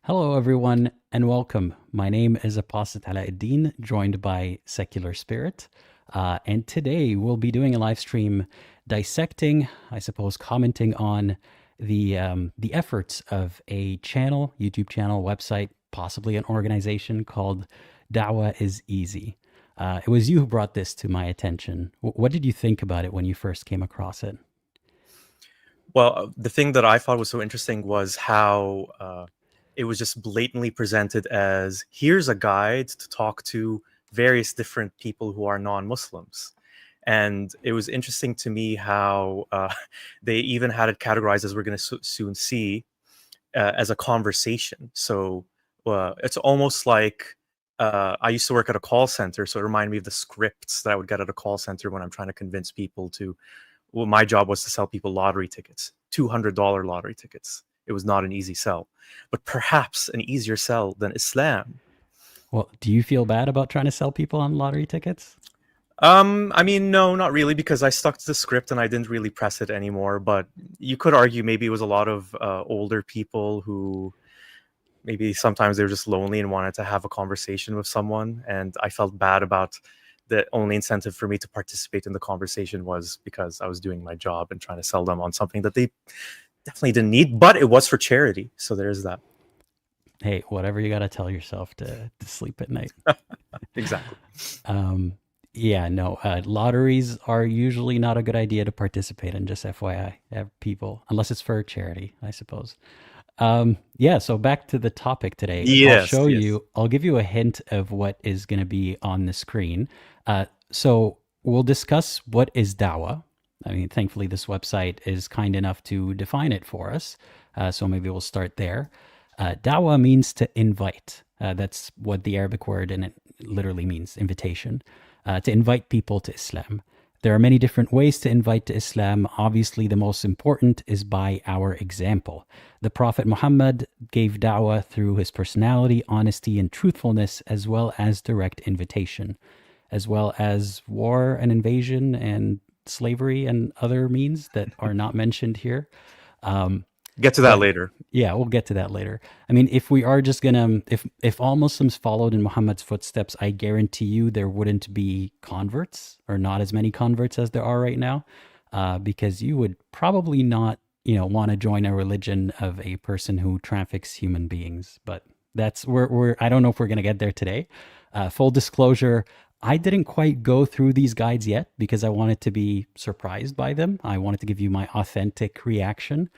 Hello, everyone, and welcome. My name is Apostate, joined by Secular Spirit. And today we'll be doing a live stream dissecting, I suppose, commenting on the efforts of a channel, YouTube channel, website, possibly an organization called Dawah is Easy. It was you who brought this to my attention. What did you think about it when you first came across it? Well, the thing that I thought was so interesting was how it was just blatantly presented as here's a guide to talk to various different people who are non-Muslims. And it was interesting to me how they even had it categorized, as we're going to soon see, as a conversation. So it's almost like I used to work at a call center, so it reminded me of the scripts that I would get at a call center when I'm trying to convince people to. Well, my job was to sell people lottery tickets, $200 lottery tickets. It was not an easy sell, but perhaps an easier sell than Islam. Well, do you feel bad about trying to sell people on lottery tickets? I mean, no, not really, because I stuck to the script and I didn't really press it anymore. But you could argue maybe it was a lot of older people who maybe sometimes they were just lonely and wanted to have a conversation with someone. And I felt bad about the only incentive for me to participate in the conversation was because I was doing my job and trying to sell them on something that they definitely didn't need, but it was for charity. So there's that. Hey, whatever you got to tell yourself to sleep at night. Exactly. Yeah, no, lotteries are usually not a good idea to participate in, just FYI, people, unless it's for charity, I suppose. Yeah, so back to the topic today. Yes, yes. I'll give you a hint of what is going to be on the screen. So we'll discuss what is Dawah. I mean, thankfully, this website is kind enough to define it for us. So maybe we'll start there. Dawah means to invite. That's what the Arabic word, and it literally means invitation, to invite people to Islam. There are many different ways to invite to Islam. Obviously, the most important is by our example. The Prophet Muhammad gave da'wah through his personality, honesty, and truthfulness, as well as direct invitation, as well as war and invasion and slavery and other means that are not mentioned here. Get to that But later. yeah, we'll get to that later. I mean, if we are just gonna, if all Muslims followed in Muhammad's footsteps, I guarantee you there wouldn't be converts, or not as many converts as there are right now, because you would probably not, want to join a religion of a person who traffics human beings. But that's we're I don't know if we're gonna get there today. Full disclosure. I didn't quite go through these guides yet because I wanted to be surprised by them. I wanted to give you my authentic reaction.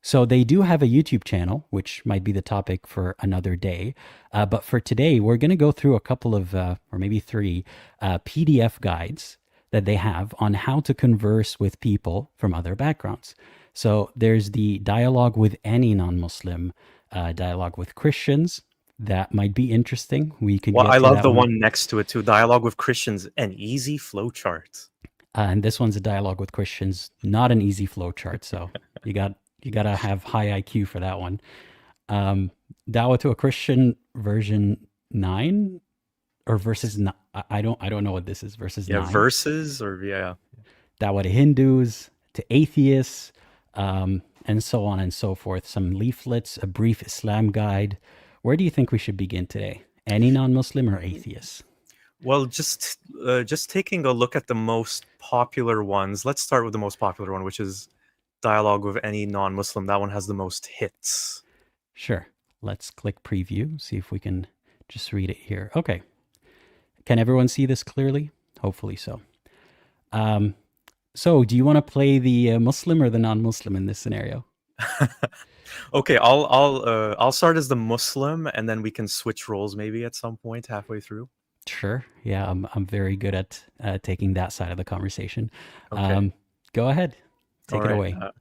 So they do have a YouTube channel, which might be the topic for another day. But for today, we're going to go through a couple of, or maybe three, PDF guides that they have on how to converse with people from other backgrounds. So there's the dialogue with any non-Muslim, dialogue with Christians. That might be interesting. We could Well, get I to love that the one. one next to it too. Dialogue with Christians, an easy flowchart. And this one's a dialogue with Christians, not an easy flow chart. So you got you got to have high IQ for that one. Um, Dawah to a Christian version 9 or verses I don't know what this is, verses Yeah, 9. verses or yeah. Dawah to Hindus, to atheists, and so on and so forth. Some leaflets, a brief Islam guide. Where do you think we should begin today? Any non-Muslim or atheists? Well, just taking a look at the most popular ones. Let's start with the most popular one, which is dialogue with any non-Muslim. That one has the most hits. Sure. Let's click preview, see if we can just read it here. Okay. Can everyone see this clearly? Hopefully so. So do you want to play the Muslim or the non-Muslim in this scenario? Okay, I'll start as the Muslim, and then we can switch roles maybe at some point halfway through. Sure. Yeah, I'm very good at taking that side of the conversation. Okay. Go ahead. All Take it right. away.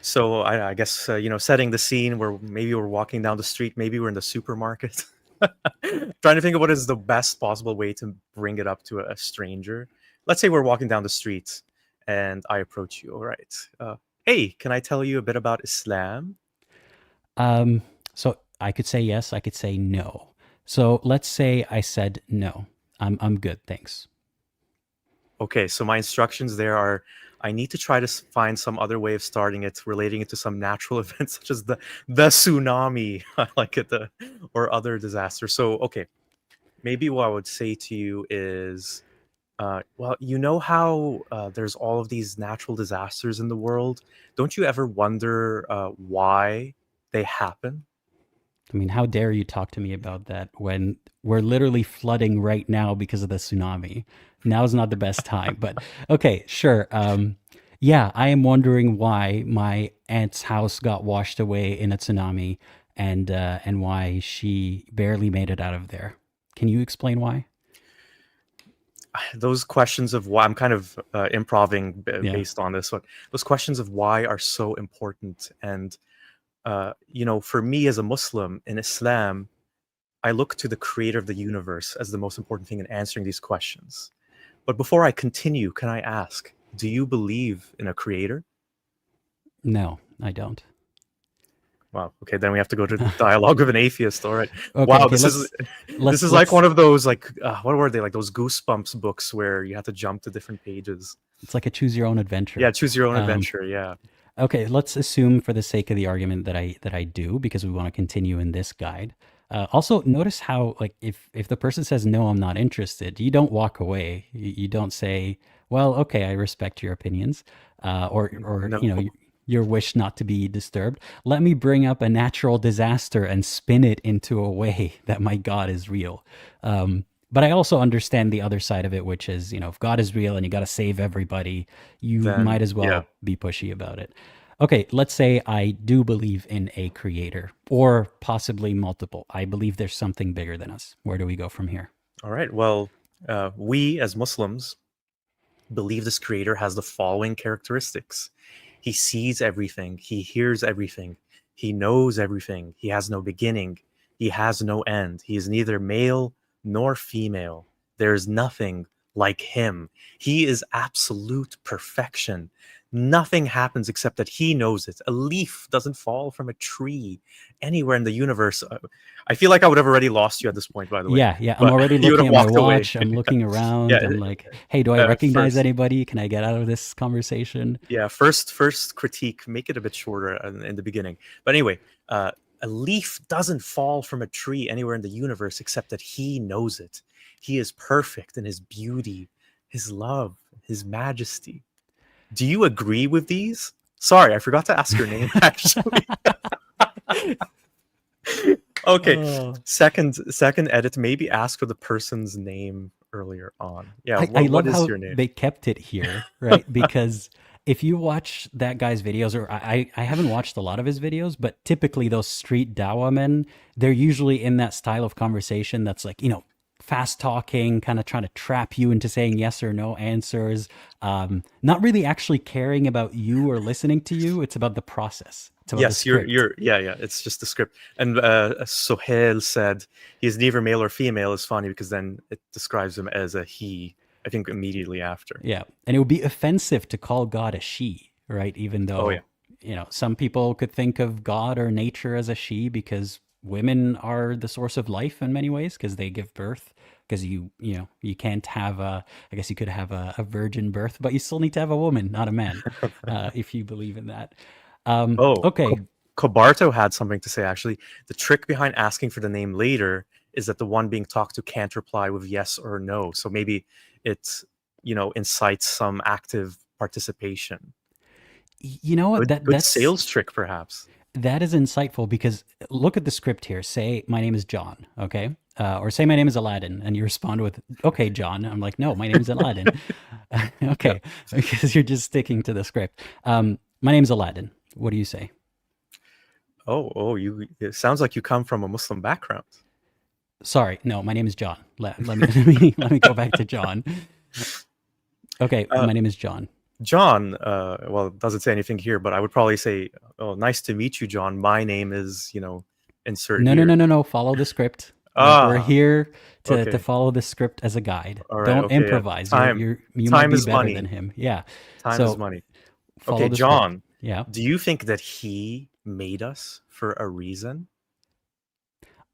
So I guess setting the scene where maybe we're walking down the street, maybe we're in the supermarket, trying to think of what is the best possible way to bring it up to a stranger. Let's say we're walking down the street, and I approach you. All right. Hey, can I tell you a bit about Islam? So I could say yes, I could say no. So let's say I said no. I'm good, thanks. Okay, so my instructions there are I need to try to find some other way of starting it, relating it to some natural events such as the tsunami, I like it, or other disasters. So, okay, maybe what I would say to you is, well, you know how there's all of these natural disasters in the world. Don't you ever wonder why they happen? I mean, how dare you talk to me about that when we're literally flooding right now because of the tsunami? Now's not the best time, but okay, sure. Yeah, I am wondering why my aunt's house got washed away in a tsunami, and why she barely made it out of there. Can you explain why? Those questions of why, I'm kind of improving Yeah. based on this one. Those questions of why are so important. And for me as a Muslim in Islam, I look to the creator of the universe as the most important thing in answering these questions. But before I continue, can I ask, do you believe in a creator? No, I don't. Wow. Okay, then we have to go to the dialogue of an atheist. All right. Okay, Wow, okay, this is this let's is like let's one of those, like what were they, like those Goosebumps books where you have to jump to different pages. it's like a choose your own adventure. Yeah, choose your own Um, adventure. Yeah. Okay, let's assume for the sake of the argument that I do because we want to continue in this guide. Also, notice how like if the person says no, I'm not interested, you don't walk away. You don't say, well, okay, I respect your opinions, or No. your wish not to be disturbed. Let me bring up a natural disaster and spin it into a way that my God is real. But I also understand the other side of it, which is, if God is real and you got to save everybody, you Then might as yeah. well be pushy about it. Okay, let's say I do believe in a creator or possibly multiple. I believe there's something bigger than us. Where do we go from here? All right. Well, we as Muslims believe this creator has the following characteristics. He sees everything, he hears everything, he knows everything, he has no beginning, he has no end, he is neither male nor female. There is nothing like him. He is absolute perfection. Nothing happens except that he knows it. A leaf doesn't fall from a tree anywhere in the universe. I feel like I would have already lost you at this point, by the way, Yeah, yeah. I'm but already you would looking have at my walked away. watch. I'm looking around. Yeah. I'm like, hey, do I recognize First, anybody? Can I get out of this conversation? yeah, first critique, make it a bit shorter in the beginning. But anyway, a leaf doesn't fall from a tree anywhere in the universe except that he knows it. He is perfect in his beauty, his love, his majesty. Do you agree with these? Sorry, I forgot to ask your name actually. Okay. Oh. Second edit, maybe ask for the person's name earlier on. Yeah, I what love is how your name? they kept it here, right? Because if you watch that guy's videos, or I haven't watched a lot of his videos, but typically those street Dawah men, they're usually in that style of conversation that's like, fast talking, kind of trying to trap you into saying yes or no answers, not really actually caring about you or listening to you. It's about the process. It's about the Yes, script. yeah. It's just the script. And Sohail said he's neither male or female is funny because then it describes him as a he. I think immediately after. Yeah. And it would be offensive to call God a she, right? Even Oh yeah, though, some people could think of God or nature as a she because women are the source of life in many ways because they give birth. Because you can't have I guess you could have a virgin birth, but you still need to have a woman, not a man, if you believe in that. Oh, Okay. Kobarto had something to say actually. The trick behind asking for the name later is that the one being talked to can't reply with yes or no. So maybe it, incites some active participation. You know what? Good sales trick, perhaps. That is insightful because look at the script here. Say my name is John, okay? Or say my name is Aladdin, and you respond with, "Okay, John." I'm like, "No, my name is Aladdin." Yeah. Okay, because you're just sticking to the script. My name is Aladdin. What do you say? Oh, it sounds like you come from a Muslim background. Sorry, no, my name is John. Let me go back to John. Okay, Uh, my name is John. John, well, it doesn't say anything here, but I would probably say, "Oh, nice to meet you, John. My name is, insert No, no, no, here." no, no. Follow the script. We're Ah, here to okay. follow the script as a guide. All right. Don't Okay. Yeah. improvise. Time, You might time be is better than money. him. Yeah. Time is So money. follow Okay, the script. John, Yeah. do you think that he made us for a reason?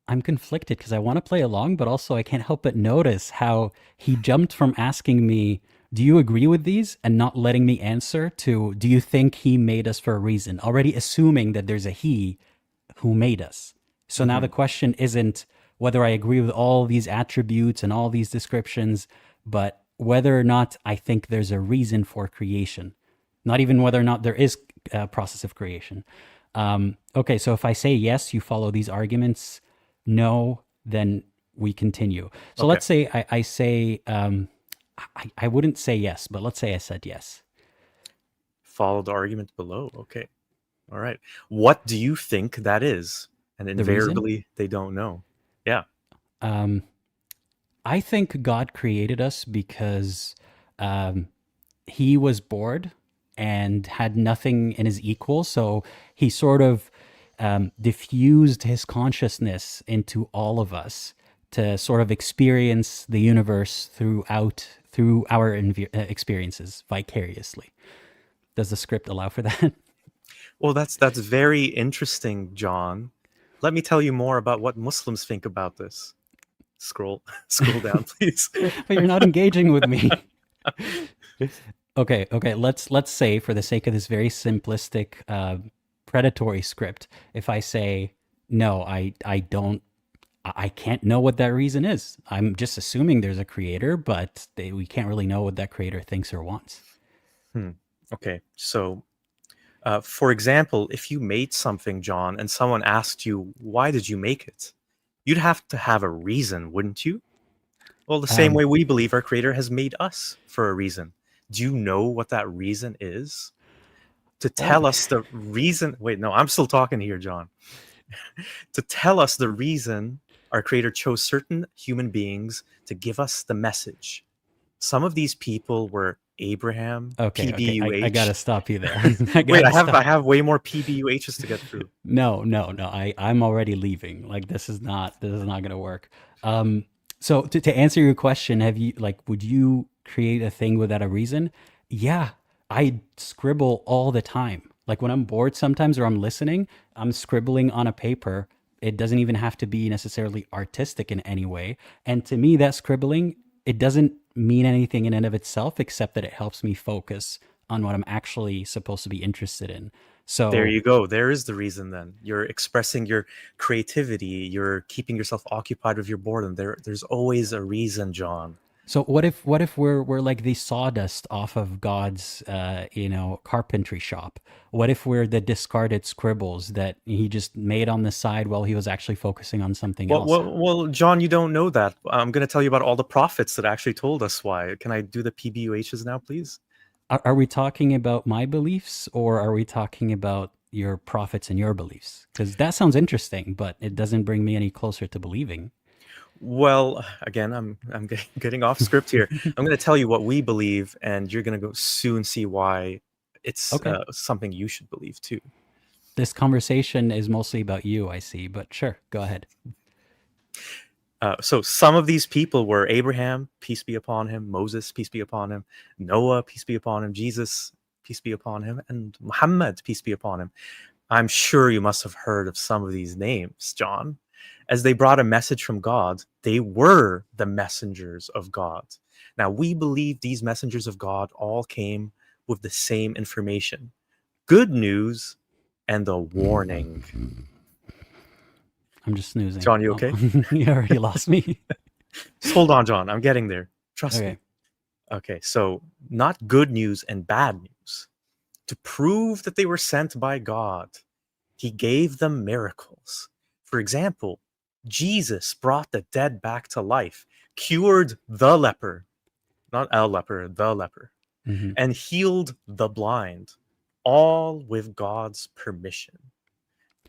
I'm conflicted because I want to play along, but also I can't help but notice how he jumped from asking me Do you agree with these? And not letting me answer to, do you think he made us for a reason? Already assuming that there's a he who made us. So now the Hmm. question isn't whether I agree with all these attributes and all these descriptions, but whether or not I think there's a reason for creation. Not even whether or not there is a process of creation. Okay, so if I say yes, you follow these arguments. No, then we continue. So Okay. let's say I say, I wouldn't say yes, but let's say I said yes. Follow the argument below. Okay. All right. What do you think that is? And The reason? invariably, they don't know. Yeah. Um, I think God created us because um, he was bored and had nothing in his equal. So he sort of diffused his consciousness into all of us to sort of experience the universe through our experiences vicariously. Does the script allow for that? Well, that's very interesting, John. Let me tell you more about what Muslims think about this. Scroll scroll down, please. But you're not engaging with me. Okay. Let's say, for the sake of this very simplistic, predatory script, if I say no, I don't, I can't know what that reason is. I'm just assuming there's a creator, but we can't really know what that creator thinks or wants. Hmm. Okay. So, for example, if you made something, John, and someone asked you, why did you make it? You'd have to have a reason, wouldn't you? Well, the same Um, way we believe our creator has made us for a reason. Do you know what that reason is? To oh, tell us the reason. Wait, no, I'm still talking here, John. To tell us the reason our creator chose certain human beings to give us the message. Some of these people were Abraham, okay. I gotta PBUH. stop you there. I Wait, gotta I stop. have way more PBUHs to get through. No. I'm already leaving. Like, this is not gonna work. Um, so to answer your question, have you, like, would you create a thing without a reason? Yeah, I scribble all the time. Like when I'm bored sometimes or I'm listening, I'm scribbling on a paper. It doesn't even have to be necessarily artistic in any way. And to me, that scribbling, it doesn't mean anything in and of itself except that it helps me focus on what I'm actually supposed to be interested in. There So you go. There is the reason then. You're expressing your creativity. You're keeping yourself occupied with your boredom. There's always a reason, John. So what if we're like the sawdust off of God's carpentry shop? What if we're the discarded scribbles that he just made on the side while he was actually focusing on something else? John, you don't know that. I'm going to tell you about all the prophets that actually told us why. Can I do the PBUHs now, please? Are we talking about my beliefs or are we talking about your prophets and your beliefs? Because that sounds interesting, but it doesn't bring me any closer to believing. Well, again, I'm getting off script here. I'm going to tell you what we believe, and you're going to go soon see why it's Okay. something you should believe too. This conversation is mostly about you, I see, but sure, go ahead. So some of these people were Abraham, peace be upon him, Moses, peace be upon him, Noah, peace be upon him, Jesus, peace be upon him, and Muhammad, peace be upon him. I'm sure you must have heard of some of these names, John. As they brought a message from God, they were the messengers of God. Now, we believe these messengers of God all came with the same information, good news and a warning. I'm just snoozing. John, you Oh, okay? you already lost me. Just hold on, John. I'm getting there. Trust Okay. me. Okay, so not good news and bad news. To prove that they were sent by God, he gave them miracles. For example, Jesus brought the dead back to life, cured the leper, not a leper, the leper, Hmm. and healed the blind, all with God's permission.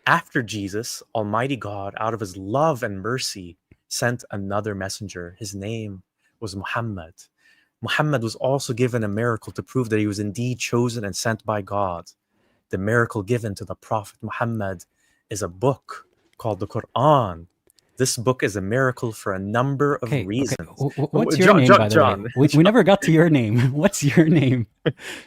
After Jesus, Almighty God, out of his love and mercy, sent another messenger. His name was Muhammad. Muhammad was also given a miracle to prove that he was indeed chosen and sent by God. The miracle given to the Prophet Muhammad is a book called the Quran. This book is a miracle for a number of Okay. reasons. What's your John, name, John, by the way? John, We never got to your name. What's your name?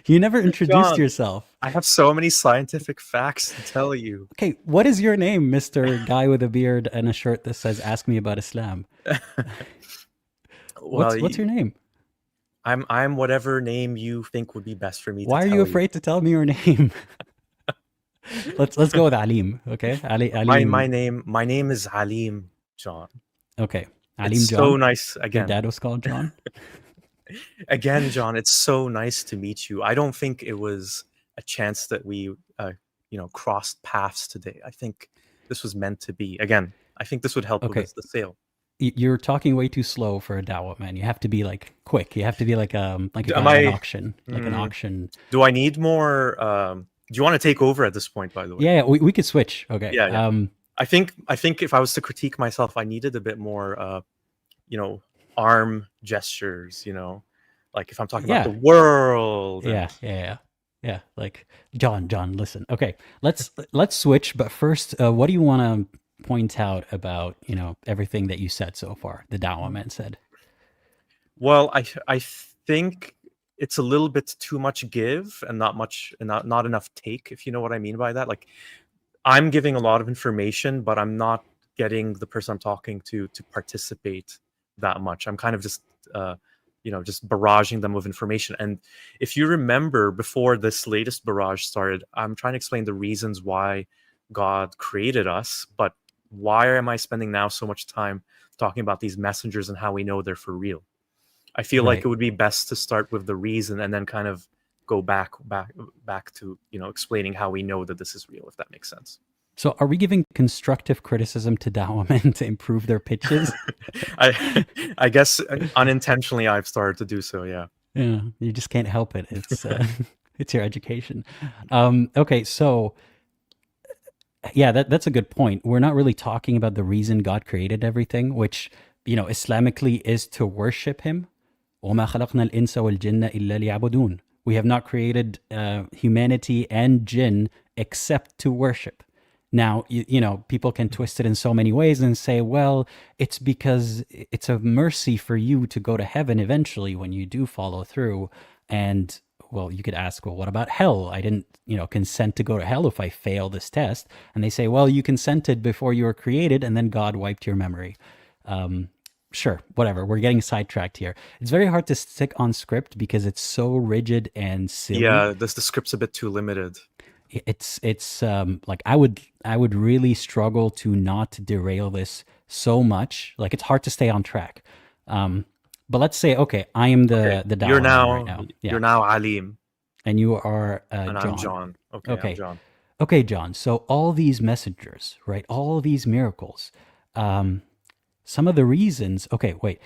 You never introduced John, yourself. I have so many scientific facts to tell you. Okay, what is your name, Mister Guy with a beard and a shirt that says "Ask me about Islam"? Well, What's your name? I'm whatever name you think would be best for me to Why are you tell you. afraid to tell me your name? Let's go with Alim, okay? My Alim. name is Alim, John. Okay, It's Alim so John. nice Your again. dad was called John. Again, John, it's so nice to meet you. I don't think it was a chance that we crossed paths today. I think this was meant to be. Again, I think this would help with Okay, the sale. you're talking way too slow for a Dawah, man. You have to be like quick. You have to be like a Am guy at an I? auction, like an Mm, auction. do I need more? Do you want to take over at this point? By the way. Yeah, we could switch. Okay. Yeah, yeah. I think if I was to critique myself, I needed a bit more, you know, arm gestures. Like if I'm talking about the Yeah, world and yeah. Like John. Listen. Okay, let's switch. But first, what do you want to point out about everything that you said so far? The Dawah man said. well, I think it's a little bit too much give and not much and not enough take. If you know what I mean by that, like I'm giving a lot of information, but I'm not getting the person I'm talking to participate that much. I'm kind of just barraging them with information. And if you remember, before this latest barrage started, I'm trying to explain the reasons why God created us, but why am I spending now so much time talking about these messengers and how we know they're for real? I feel like Right. it would be best to start with the reason and then kind of go back to explaining how we know that this is real, if that makes sense. So, are we giving constructive criticism to Dawah men to improve their pitches? I guess unintentionally I've started to do so. Yeah. Yeah, you just can't help it. It's it's your education. Okay, so yeah, that's a good point. We're not really talking about the reason God created everything, which Islamically is to worship Him. وَمَا خَلَقْنَا الْإِنسَ وَالْجِنَّ إِلَّا لِيَعْبُدُونَ. We have not created humanity and jinn except to worship. Now, people can twist it in so many ways and say, well, it's because it's a mercy for you to go to heaven eventually when you do follow through. And, well, you could ask, well, what about hell? I didn't, consent to go to hell if I fail this test. And they say, well, you consented before you were created, and then God wiped your memory. Sure, whatever. We're getting sidetracked here. It's very hard to stick on script because it's so rigid and silly. Yeah, the script's a bit too limited. It's like I would really struggle to not derail this so much. Like it's hard to stay on track. But let's say, okay, I am the Dawah You're man now right now. Yeah. you're now Alim, And you are and John. I'm John. Okay, Okay. I'm John. Okay, John. So all these messengers, right? All these miracles. Some of the reasons. Okay, wait.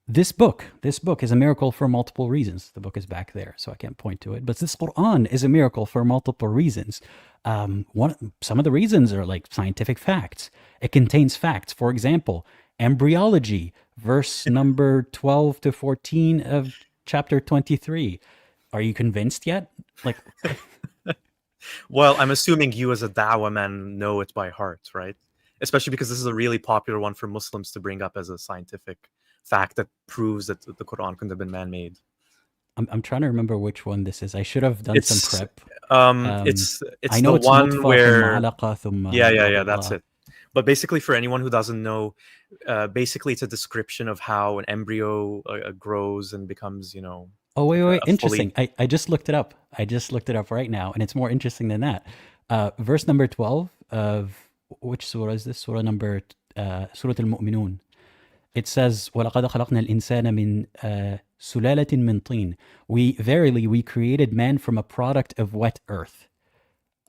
This book is a miracle for multiple reasons. The book is back there, so I can't point to it. But this Quran is a miracle for multiple reasons. Some of the reasons are like scientific facts. It contains facts. For example, embryology, verse number 12 to 14 of chapter 23. Are you convinced yet? Like, Well, I'm assuming you as a Dawah man know it by heart, right? Especially because this is a really popular one for Muslims to bring up as a scientific fact that proves that the Quran couldn't have been man-made. I'm trying to remember which one this is. I should have done some prep. It's I know the it's one nutfa, where thumma alaqa, thumma yeah, blah, blah, that's blah. it. But basically, for anyone who doesn't know, basically it's a description of how an embryo grows and becomes, Oh, wait. a Interesting. I just looked it up. I just looked it up right now, and it's more interesting than that. Verse number 12 of which surah is this? Surah number Surah Al-Mu'minun. It says, وَلَقَدْ خَلَقْنَا الْإِنسَانَ مِنْ سُلَالَةٍ مِنْ طِينٍ. Verily, we created man from a product of wet earth.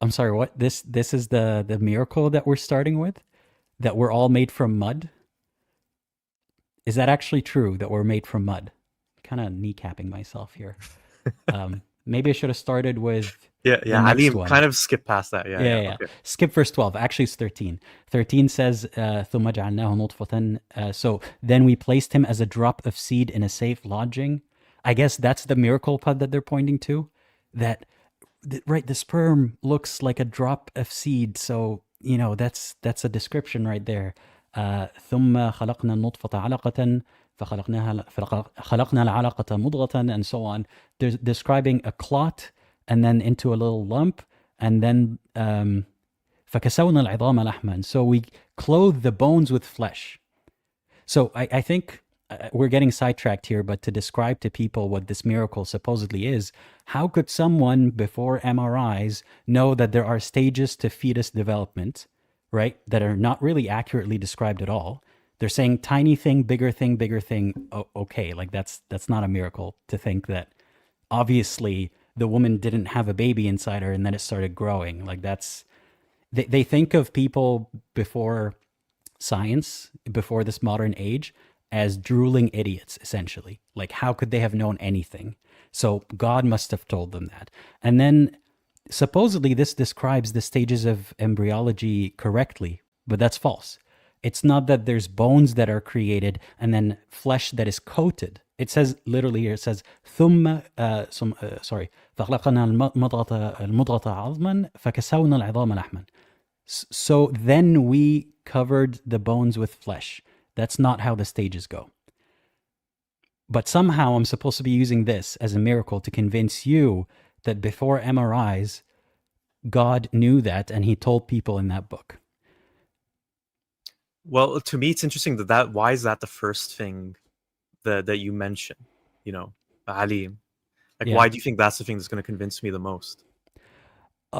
I'm sorry, what? This is the miracle that we're starting with? That we're all made from mud? Is that actually true, that we're made from mud? Kind of kneecapping myself here. Maybe I should have started with yeah. the next Ali one. kind of skip past that. Yeah. Okay. Skip verse 12. Actually, it's 13. 13 says, ثُمَّ جَعَلْنَاهُ نُطْفَةً. So then we placed him as a drop of seed in a safe lodging. I guess that's the miracle pod that they're pointing to. That, right, the sperm looks like a drop of seed. So, that's a description right there. ثُمَّ خَلَقْنَا النُّطْفَةَ عَلَقَةً فخلقنا العلقة مضغة, and so on. There's describing a clot and then into a little lump, and then فكسونا العظام لحما. So we clothe the bones with flesh. So I think we're getting sidetracked here, but to describe to people what this miracle supposedly is, how could someone before MRIs know that there are stages to fetus development, right, that are not really accurately described at all? They're saying tiny thing, bigger thing, bigger thing. Okay, like that's not a miracle to think that obviously the woman didn't have a baby inside her and then it started growing. Like that's they think of people before science, before this modern age, as drooling idiots, essentially. Like, how could they have known anything? So God must have told them that. And then supposedly this describes the stages of embryology correctly, but that's false. It's not that there's bones that are created and then flesh that is coated. It says literally here, it says, فخلقنا المضغة عظما فكسونا العظام لحما. So then we covered the bones with flesh. That's not how the stages go. But somehow I'm supposed to be using this as a miracle to convince you that before MRIs, God knew that and he told people in that book. Well, to me, it's interesting that why is that the first thing that you mention? You know, Alim. Like, Yeah. why do you think that's the thing that's going to convince me the most?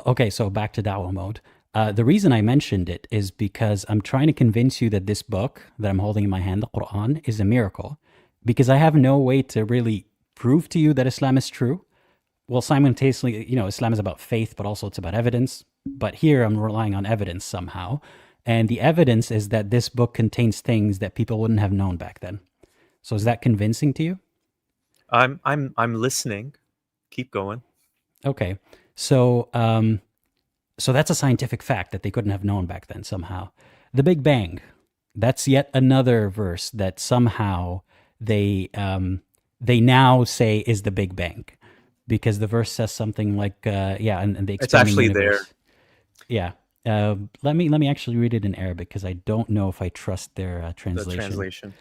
Okay, so back to Dawah mode. The reason I mentioned it is because I'm trying to convince you that this book that I'm holding in my hand, the Quran, is a miracle. Because I have no way to really prove to you that Islam is true. Well, simultaneously, you know, Islam is about faith, but also it's about evidence. But here I'm relying on evidence somehow. And the evidence is that this book contains things that people wouldn't have known back then. So is that convincing to you? I'm listening. Keep going. Okay. So so that's a scientific fact that they couldn't have known back then somehow. The Big Bang, that's yet another verse that somehow they now say is the Big Bang, because the verse says something like yeah, and the It's actually there. Yeah. Let me actually read it in Arabic because I don't know if I trust their The translation. translation.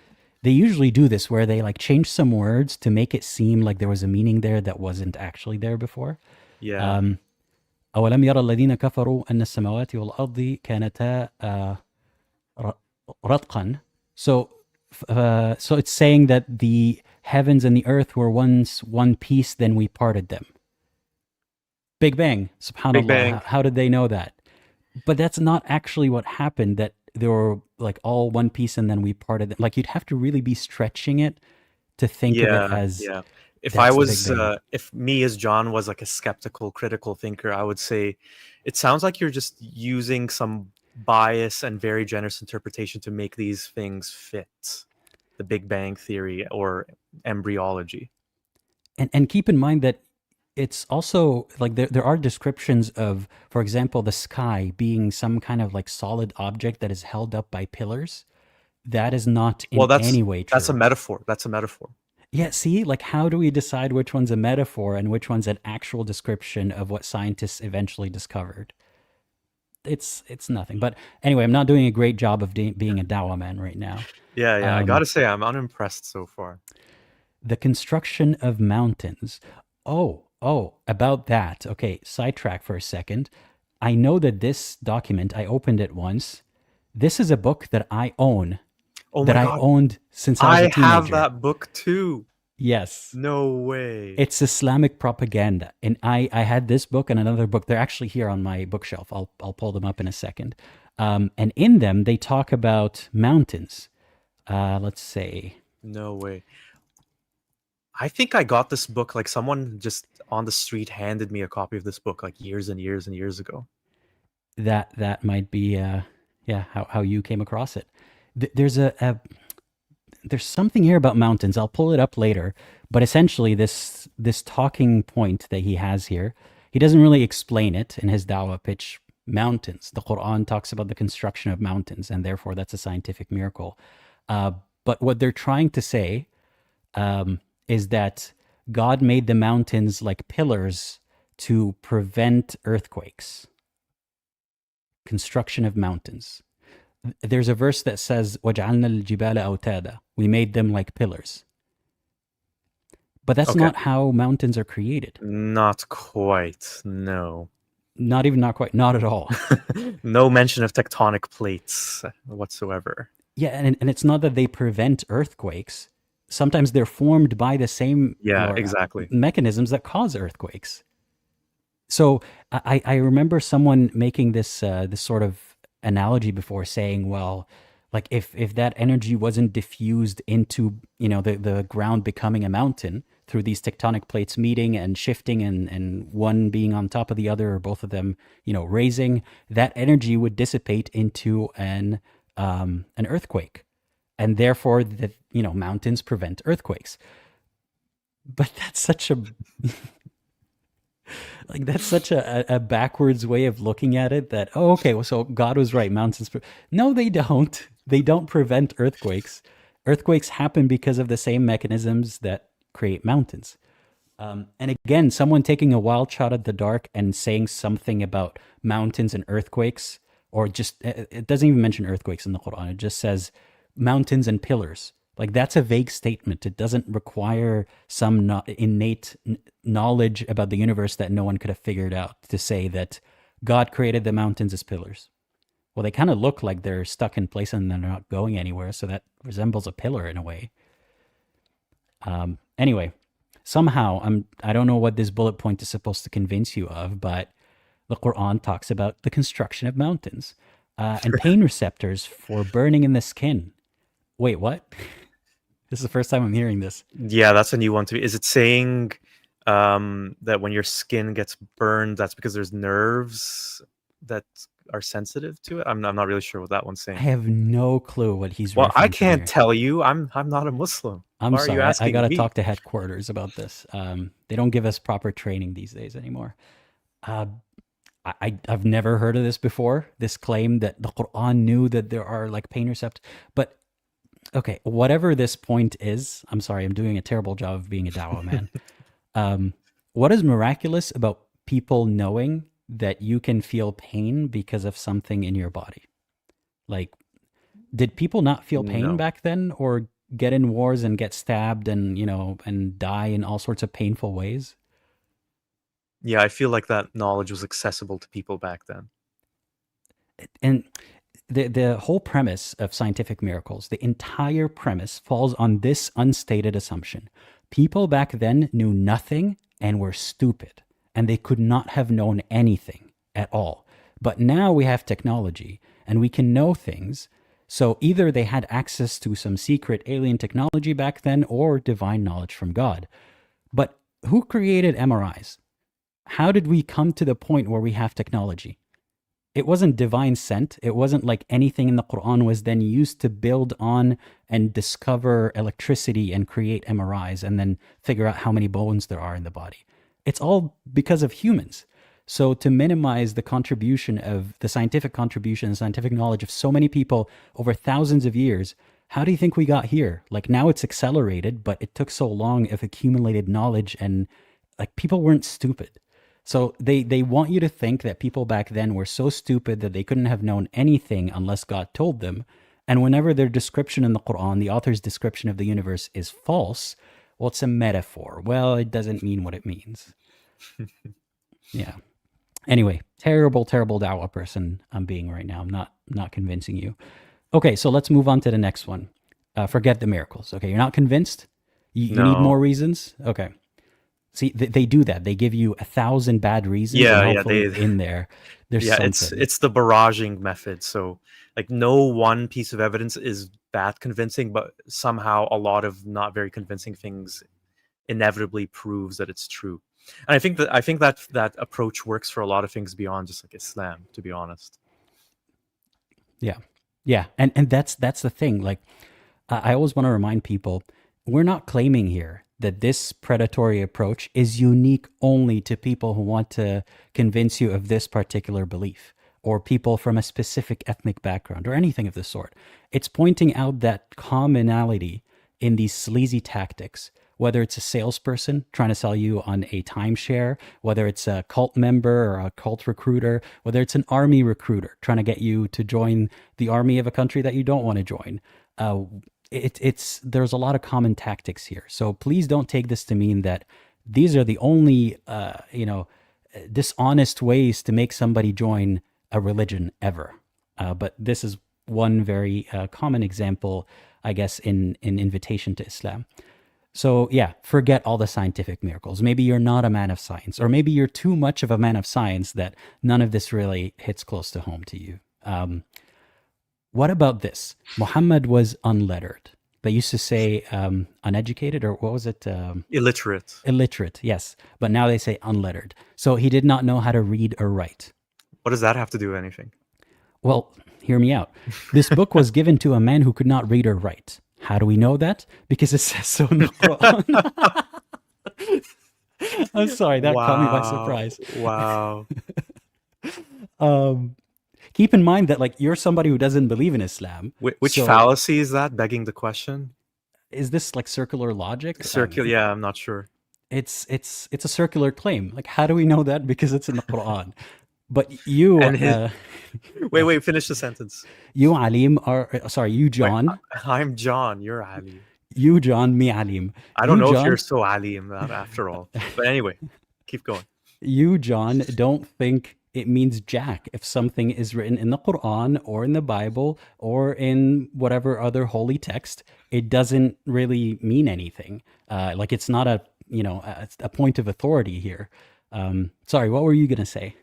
They usually do this where they like change some words to make it seem like there was a meaning there that wasn't actually there before. Yeah. أولم يرى الذين كفروا أن السماوات والأرض كانتا رتقا. So it's saying that the heavens and the earth were once one piece, then we parted them. Big Bang, subhanAllah. Big Bang. How did they know that? But that's not actually what happened, that they were like all one piece and then we parted them. Like you'd have to really be stretching it to think of it as If that's I the was Big Bang. if me as John was like a skeptical, critical thinker, I would say it sounds like you're just using some bias and very generous interpretation to make these things fit the Big Bang theory or embryology. And keep in mind that it's also like there are descriptions of, for example, the sky being some kind of like solid object that is held up by pillars. That is not in any way true. That's a metaphor. That's a metaphor. Yeah, see, like how do we decide which one's a metaphor and which one's an actual description of what scientists eventually discovered? It's nothing. But anyway, I'm not doing a great job of being a Dawah man right now. Yeah. I gotta say, I'm unimpressed so far. The construction of mountains. Oh, about that. Okay, sidetrack for a second. I know that this document, I opened it once. This is a book that I own. Oh that my I God. owned since I was a teenager. I have that book too. Yes. No way. It's Islamic propaganda. And I had this book and another book. They're actually here on my bookshelf. I'll pull them up in a second. And in them, they talk about mountains. Let's say. No way. I think I got this book, like someone just on the street handed me a copy of this book like years and years and years ago. That might be how you came across it. There's there's something here about mountains. I'll pull it up later, but essentially this talking point that he has here, he doesn't really explain it in his dawah pitch. Mountains. The Quran talks about the construction of mountains, and therefore that's a scientific miracle. But what they're trying to say is that God made the mountains like pillars to prevent earthquakes. Construction of mountains. There's a verse that says, وَجَعَلْنَا الْجِبَالَ أَوْتَادًا. We made them like pillars. But that's not how mountains are created. Not quite, no. Not quite, not at all. No mention of tectonic plates whatsoever. Yeah, and it's not that they prevent earthquakes. sometimes they're formed by the same Yeah, or exactly. mechanisms that cause earthquakes. So I remember someone making this sort of analogy before, saying, well, like if that energy wasn't diffused into the ground becoming a mountain through these tectonic plates meeting and shifting and one being on top of the other or both of them raising, that energy would dissipate into an earthquake, and therefore the mountains prevent earthquakes. But that's such a like that's such a backwards way of looking at it, that, oh, okay, well, so God was right, mountains no, they don't prevent earthquakes. Earthquakes happen because of the same mechanisms that create mountains. And again, someone taking a wild shot at the dark and saying something about mountains and earthquakes, or just it doesn't even mention earthquakes in the Quran, it just says mountains and pillars. Like, that's a vague statement. It doesn't require some innate knowledge about the universe that no one could have figured out to say that God created the mountains as pillars. Well, they kind of look like they're stuck in place and they're not going anywhere, so that resembles a pillar in a way. Anyway, somehow I don't know what this bullet point is supposed to convince you of, but the Quran talks about the construction of mountains and pain receptors for burning in the skin. Wait, what? This is the first time I'm hearing this. Yeah, that's a new one to me. Is it saying that when your skin gets burned, that's because there's nerves that are sensitive to it? I'm not really sure what that one's I saying. have no clue what he's Well, I referencing can't here. tell you. I'm not a Muslim. I'm Why are sorry. you I asking got to me? talk to headquarters about this. They don't give us proper training these days anymore. Uh, I've never heard of this before. This claim that the Quran knew that there are like pain receptors. But okay, whatever this point is, I'm sorry, I'm doing a terrible job of being a Dawah man. What is miraculous about people knowing that you can feel pain because of something in your body? Like, did people not feel pain No. back then, or get in wars and get stabbed and and die in all sorts of painful ways? Yeah, I feel like that knowledge was accessible to people back then. And the whole premise of scientific miracles, the entire premise falls on this unstated assumption. People back then knew nothing and were stupid, and they could not have known anything at all. But now we have technology and we can know things. So either they had access to some secret alien technology back then, or divine knowledge from God. But who created MRIs? How did we come to the point where we have technology? It wasn't divine sent. It wasn't like anything in the Quran was then used to build on and discover electricity and create MRIs and then figure out how many bones there are in the body. It's all because of humans. So to minimize the contribution of the scientific contribution and scientific knowledge of so many people over thousands of years, how do you think we got here? Like, now it's accelerated, but it took so long of accumulated knowledge, and like, people weren't stupid. So they want you to think that people back then were so stupid that they couldn't have known anything unless God told them. And whenever their description in the Quran, the author's description of the universe, is false, well, it's a metaphor. Well, it doesn't mean what it means. Yeah. Anyway, terrible, terrible Dawah person I'm being right now. I'm not convincing you. Okay, so let's move on to the next one. Forget the miracles. Okay, you're not convinced? You need more No. reasons? Okay. See, they do that. They give you 1,000 bad reasons, and Yeah, yeah, hopefully in there's yeah, something. it's the barraging method. So like no one piece of evidence is that convincing, but somehow a lot of not very convincing things inevitably proves that it's true. And I think that approach works for a lot of things beyond just like Islam, to be honest. Yeah, yeah, and that's the thing. Like, I always want to remind people, we're not claiming here that this predatory approach is unique only to people who want to convince you of this particular belief, or people from a specific ethnic background, or anything of the sort. It's pointing out that commonality in these sleazy tactics, whether it's a salesperson trying to sell you on a timeshare, whether it's a cult member or a cult recruiter, whether it's an army recruiter trying to get you to join the army of a country that you don't want to join. There's a lot of common tactics here. So please don't take this to mean that these are the only dishonest ways to make somebody join a religion ever. But this is one very common example I guess, in invitation to Islam. So yeah, forget all the scientific miracles. Maybe you're not a man of science, or maybe you're too much of a man of science that none of this really hits close to home to you. What about this? Muhammad was unlettered. They used to say uneducated, or what was it? Illiterate. Illiterate, yes. But now they say unlettered. So he did not know how to read or write. What does that have to do with anything? Well, hear me out. This book was given to a man who could not read or write. How do we know that? Because it says so in the Quran. I'm sorry, that caught me by Wow. surprise. Wow. Um, keep in mind that like you're somebody who doesn't believe in Islam. Which So fallacy is that? Begging the question. is this like circular logic? Circular. Yeah, I'm not sure. It's a circular claim. Like how do we know that? Because it's in the Quran. But you, And his wait, finish the sentence. you Alim are sorry, you Wait, John, I'm John. You're Ali. you John, me Alim. I don't You know if you're John, so Ali after all. But anyway, keep going. you John don't think it means jack if something is written in the Quran or in the Bible or in whatever other holy text. It doesn't really mean anything. Like it's not a point of authority here. Sorry, what were you gonna say?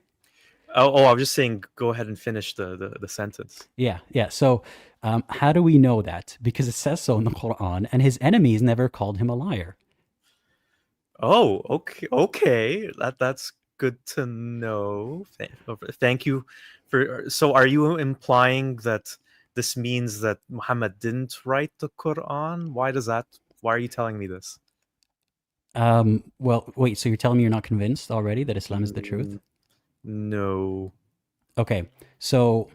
I was just saying, go ahead and finish the sentence. Yeah. So, how do we know that? Because it says so in the Quran, and his enemies never called him a liar. Oh, okay. That's good to know. Thank you for. So, are you implying that this means that Muhammad didn't write the Quran? Why are you telling me this? Well, wait. So you're telling me you're not convinced already that Islam is the truth? Mm, no. Okay. So,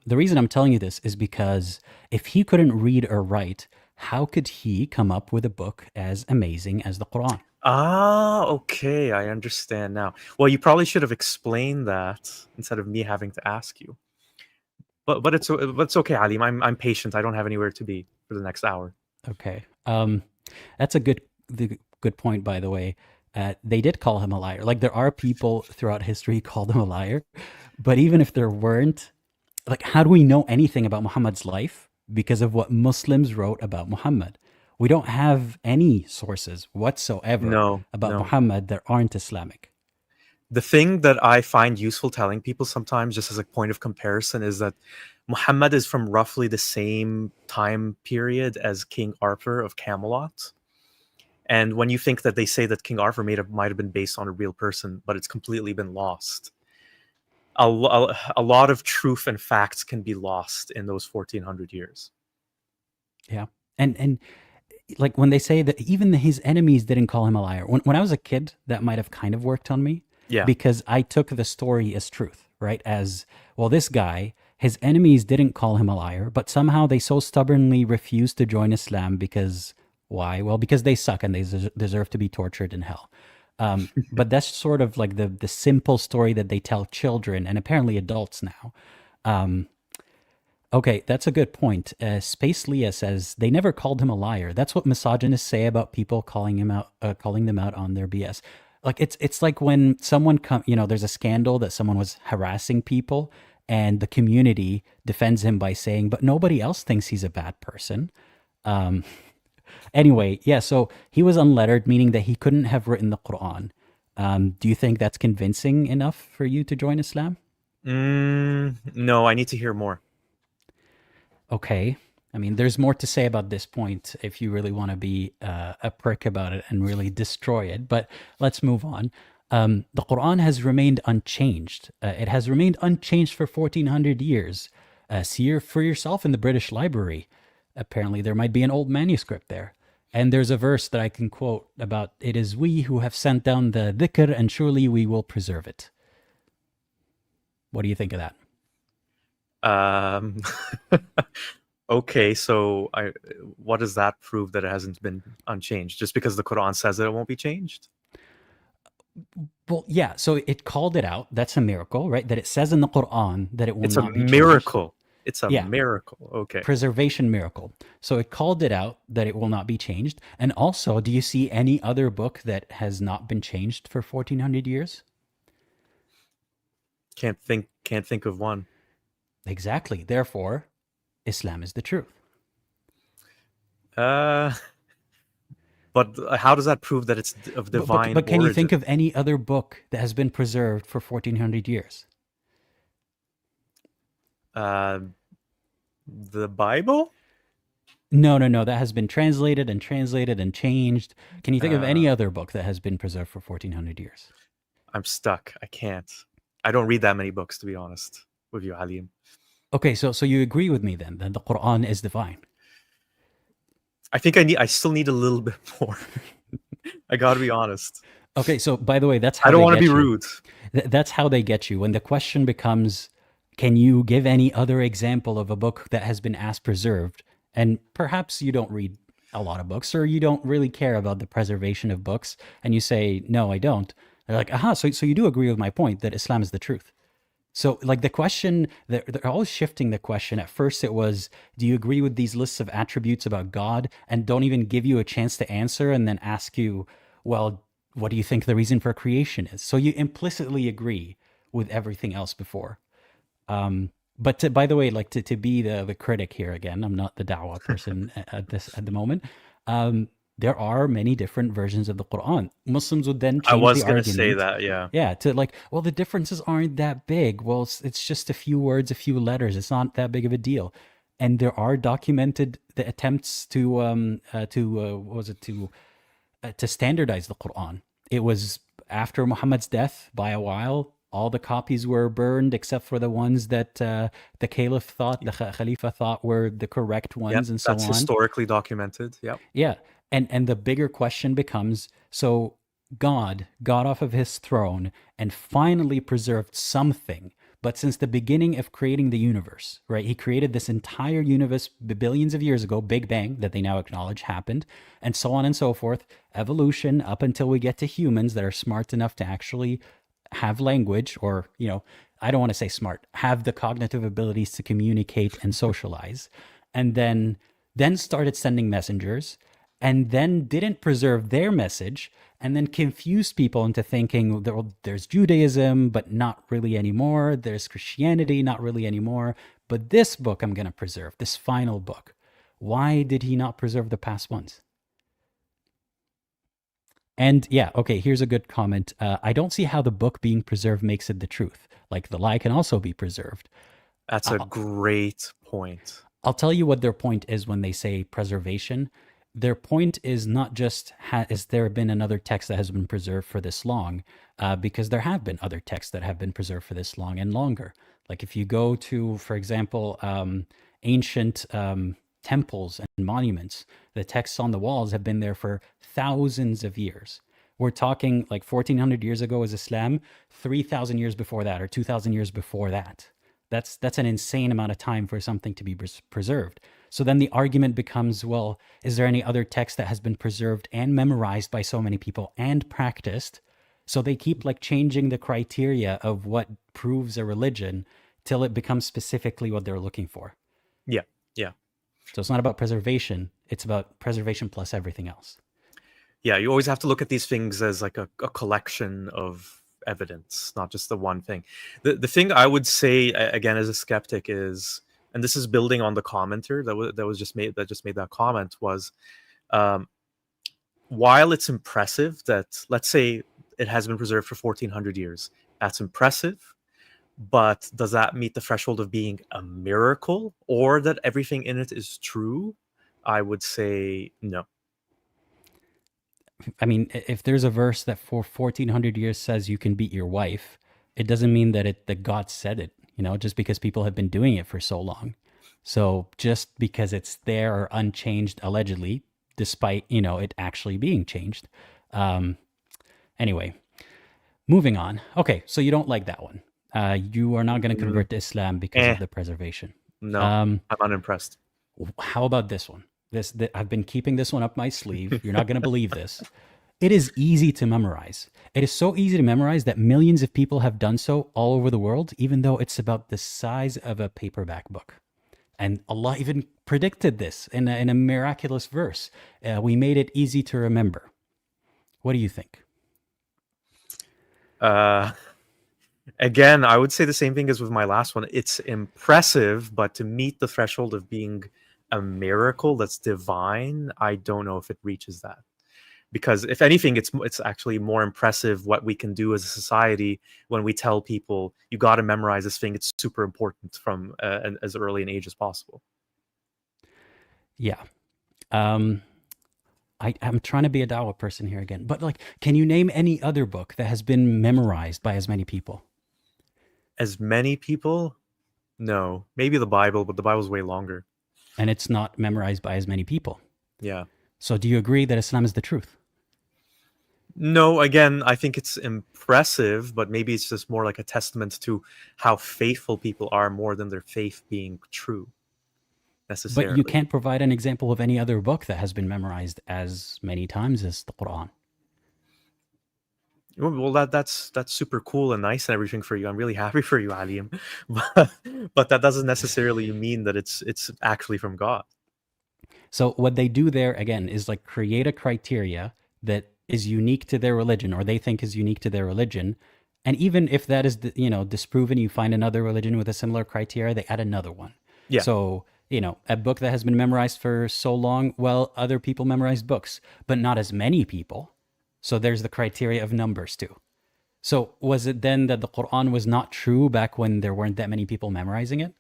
the reason I'm telling you this is because if he couldn't read or write, how could he come up with a book as amazing as the Quran? Ah, okay. I understand now. Well, you probably should have explained that instead of me having to ask you. But it's okay, Alim. I'm patient. I don't have anywhere to be for the next hour. Okay. That's a good point, by the way. They did call him a liar. Like there are people throughout history who called him a liar, but even if there weren't, like how do we know anything about Muhammad's life? Because of what Muslims wrote about Muhammad. We don't have any sources whatsoever No, about no. Muhammad that aren't Islamic. The thing that I find useful telling people sometimes, just as a point of comparison, is that Muhammad is from roughly the same time period as King Arthur of Camelot. And when you think that they say that King Arthur might have been based on a real person, but it's completely been lost. A lot of truth and facts can be lost in those 1400 years. Yeah. And like when they say that even his enemies didn't call him a liar. When I was a kid, that might have kind of worked on me Yeah. because I took the story as truth, right? As well, this guy, his enemies didn't call him a liar, but somehow they so stubbornly refused to join Islam because why? Well, because they suck and they deserve to be tortured in hell. But that's sort of like the simple story that they tell children and apparently adults now. Um, Okay, that's a good point. Space Leah says they never called him a liar. That's what misogynists say about people calling them out on their BS. Like it's like when someone there's a scandal that someone was harassing people, and the community defends him by saying, "But nobody else thinks he's a bad person." Um, anyway, yeah. So he was unlettered, meaning that he couldn't have written the Quran. Do you think that's convincing enough for you to join Islam? No, I need to hear more. Okay. I mean, there's more to say about this point if you really want to be a prick about it and really destroy it. But let's move on. The Quran has remained unchanged. It has remained unchanged for 1400 years. See for yourself in the British Library. Apparently, there might be an old manuscript there. And there's a verse that I can quote about it is we who have sent down the dhikr, and surely we will preserve it. What do you think of that? Um, okay, so what does that prove that it hasn't been unchanged? Just because the Quran says that it won't be changed? Well, yeah. So it called it out. That's a miracle, right? That it says in the Quran that it will It's a not be changed. miracle. It's a Yeah, miracle. Okay. preservation miracle. So it called it out that it will not be changed. And also, do you see any other book that has not been changed for 1400 years? Can't think of one. Exactly. Therefore, Islam is the truth. Uh, but how does that prove that it's of divine But can you think origin? of any other book that has been preserved for 1400 years? Uh, the Bible? No, no, no. That has been translated and translated and changed. Can you think of any Uh, other book that has been preserved for 1400 years? I'm stuck. I can't. I don't read that many books, to be honest with you, Halim. Okay, so you agree with me then that the Quran is divine. I think I still need a little bit more. I gotta be honest. Okay, so by the way, that's I how don't they want to be get you. rude. That's how they get you. When the question becomes, can you give any other example of a book that has been as preserved? And perhaps you don't read a lot of books or you don't really care about the preservation of books and you say, no, I don't. They're like, aha, so you do agree with my point that Islam is the truth. So, like the question, they're always shifting the question. At first, it was, do you agree with these lists of attributes about God? And don't even give you a chance to answer and then ask you, well, what do you think the reason for creation is? So you implicitly agree with everything else before. But by the way, like to be the critic here again, I'm not the Dawah person at the moment. There are many different versions of the Quran. Muslims would then I change the was gonna say argument, that, yeah. yeah, to like, well, the differences aren't that big. Well, it's just a few words, a few letters. It's not that big of a deal. And there are documented the attempts to what was it to standardize the Quran. It was after Muhammad's death by a while. All the copies were burned except for the ones that the caliph thought, the Khalifa thought were the correct Yep, ones, and so that's on. historically documented. Yep. Yeah. And the bigger question becomes, so God got off of his throne and finally preserved something. But since the beginning of creating the universe, right? He created this entire universe billions of years ago, Big Bang, that they now acknowledge happened, and so on and so forth, evolution up until we get to humans that are smart enough to actually have language, or, I don't want to say smart, have the cognitive abilities to communicate and socialize. And then started sending messengers, and then didn't preserve their message, and then confused people into thinking, well, there's Judaism, but not really anymore. There's Christianity, not really anymore. But this book I'm going to preserve, this final book. Why did he not preserve the past ones? And yeah, okay, here's a good comment. I don't see how the book being preserved makes it the truth. Like the lie can also be preserved. That's a I'll, great point. I'll tell you what their point is when they say preservation. Their point is not just has there been another text that has been preserved for this long, because there have been other texts that have been preserved for this long and longer. Like if you go to, for example, ancient temples and monuments, the texts on the walls have been there for thousands of years. We're talking like 1400 years ago is Islam, 3000 years before that, or 2000 years before that. That's an insane amount of time for something to be preserved. So then the argument becomes, well, is there any other text that has been preserved and memorized by so many people and practiced? So they keep like changing the criteria of what proves a religion till it becomes specifically what they're looking for. Yeah, yeah. So it's not about preservation, it's about preservation plus everything else. Yeah, you always have to look at these things as like a collection of evidence, not just the one thing. The thing I would say again as a skeptic is, and this is building on the commenter that just made that comment, was while it's impressive that, let's say, it has been preserved for 1400 years, that's impressive, but does that meet the threshold of being a miracle, or that everything in it is true? I would say no. I mean, if there's a verse that for 1400 years says you can beat your wife, it doesn't mean that God said it, just because people have been doing it for so long. So just because it's there or unchanged allegedly, despite, it actually being changed. Anyway, moving on. Okay, so you don't like that one. You are not going to convert to Islam because of the preservation. No, I'm unimpressed. How about this one? I've been keeping this one up my sleeve. You're not going to believe this. It is easy to memorize. It is so easy to memorize that millions of people have done so all over the world, even though it's about the size of a paperback book. And Allah even predicted this in a miraculous verse. We made it easy to remember. What do you think? Again, I would say the same thing as with my last one. It's impressive, but to meet the threshold of being a miracle that's divine, I don't know if it reaches that. Because if anything, it's actually more impressive what we can do as a society when we tell people you got to memorize this thing. It's super important from as early an age as possible. Yeah. I'm trying to be a Dawah person here again, but like, can you name any other book that has been memorized by as many people? As many people? No, maybe the Bible, but the Bible's way longer. And it's not memorized by as many people. Yeah. So do you agree that Islam is the truth? No, again, I think it's impressive, but maybe it's just more like a testament to how faithful people are more than their faith being true But you necessarily. can't provide an example of any other book that has been memorized as many times as the Quran. Well, that's super cool and nice and everything for you. I'm really happy for you, Alim, but that doesn't necessarily mean that it's actually from God. So what they do there again is like create a criteria that is unique to their religion, or they think is unique to their religion. And even if that is, disproven, you find another religion with a similar criteria, they add another one. Yeah, So, a book that has been memorized for so long, well, other people memorize books, but not as many people. So there's the criteria of numbers too. So was it then that the Quran was not true back when there weren't that many people memorizing it?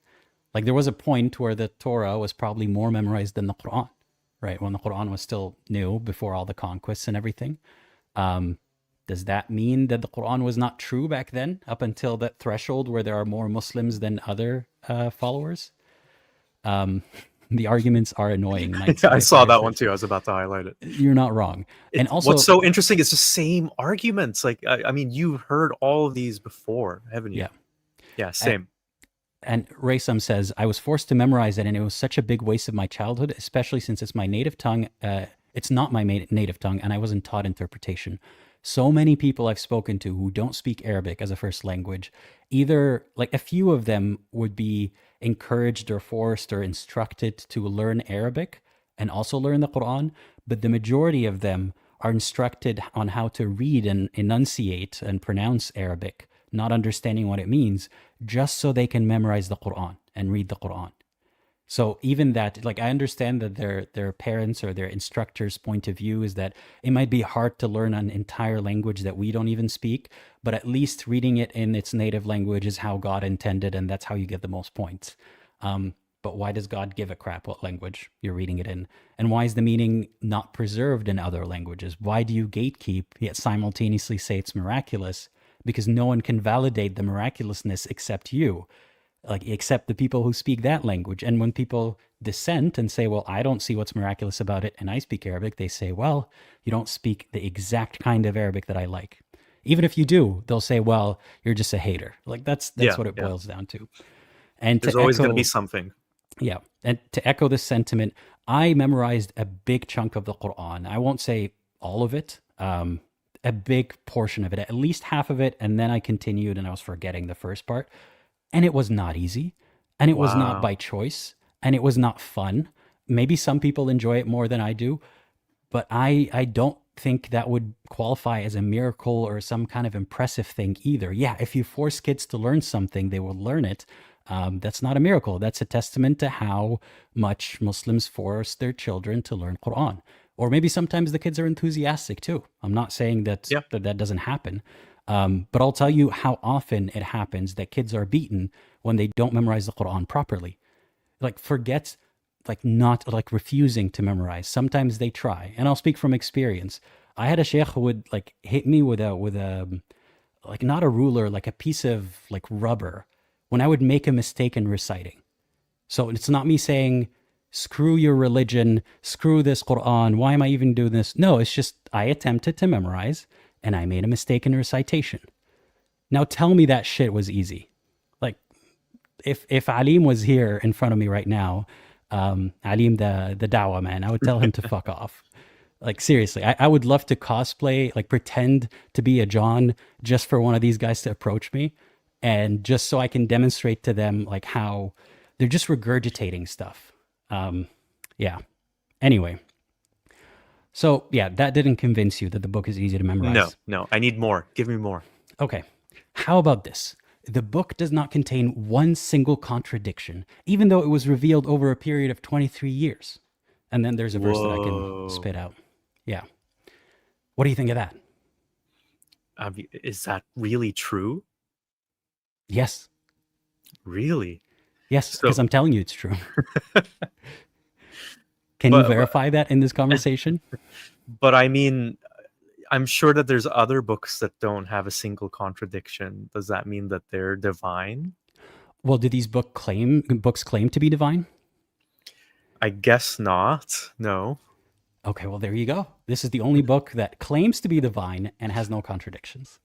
Like there was a point where the Torah was probably more memorized than the Quran, right? When the Quran was still new before all the conquests and everything. Does that mean that the Quran was not true back then, up until that threshold where there are more Muslims than other followers? The arguments are annoying. I saw that one too. I was about to highlight it. You're not wrong. And also, what's so interesting is the same arguments. Like, I mean, you've heard all of these before, haven't you? yeah. Yeah, same. And Raysam says, I was forced to memorize it, and it was such a big waste of my childhood, especially since it's my native tongue. It's not my native tongue, and I wasn't taught interpretation. So many people I've spoken to who don't speak Arabic as a first language, either like a few of them would be encouraged or forced or instructed to learn Arabic and also learn the Quran, but the majority of them are instructed on how to read and enunciate and pronounce Arabic, not understanding what it means, just so they can memorize the Quran and read the Quran. So even that, like, I understand that their parents or their instructors' point of view is that it might be hard to learn an entire language that we don't even speak, but at least reading it in its native language is how God intended, and that's how you get the most points. But why does God give a crap what language you're reading it in? And why is the meaning not preserved in other languages? Why do you gatekeep yet simultaneously say it's miraculous? Because no one can validate the miraculousness except you, like except the people who speak that language. And when people dissent and say, well, I don't see what's miraculous about it, and I speak Arabic, they say, well, you don't speak the exact kind of Arabic that I like. Even if you do, they'll say, well, you're just a hater. Like that's what it boils down to. And there's always going to be something. Yeah. And to echo this sentiment, I memorized a big chunk of the Quran. I won't say all of it, a big portion of it, at least half of it. And then I continued and I was forgetting the first part. And it was not easy. And it was not by choice. And it was not fun. Maybe some people enjoy it more than I do. But I don't think that would qualify as a miracle or some kind of impressive thing either. Yeah, if you force kids to learn something, they will learn it. That's not a miracle. That's a testament to how much Muslims force their children to learn Quran. Or maybe sometimes the kids are enthusiastic too. I'm not saying that that doesn't happen. But I'll tell you how often it happens that kids are beaten when they don't memorize the Quran properly. Like not refusing to memorize. Sometimes they try. And I'll speak from experience. I had a sheikh who would like hit me with a like not a ruler, like a piece of like rubber when I would make a mistake in reciting. So it's not me saying, screw your religion, screw this Quran, why am I even doing this? No, it's just I attempted to memorize and I made a mistake in recitation. Now tell me that shit was easy. Like if Alim was here in front of me right now, Alim the Dawah man, I would tell him to fuck off. Like seriously, I would love to cosplay, like pretend to be a John just for one of these guys to approach me. And just so I can demonstrate to them like how they're just regurgitating stuff. Yeah. Anyway. So yeah, that didn't convince you that the book is easy to memorize. No. I need more. Give me more. Okay. How about this? The book does not contain one single contradiction, even though it was revealed over a period of 23 years. And then there's a verse that I can Whoa. spit out. Yeah. What do you think of that? I mean, is that really true? Yes. Really? Yes, because So, I'm telling you it's true. Can you but verify that in this conversation? but I mean, I'm sure that there's other books that don't have a single contradiction. Does that mean that they're divine? Well, do these books claim to be divine? I guess not. No. Okay, well there you go. This is the only book that claims to be divine and has no contradictions.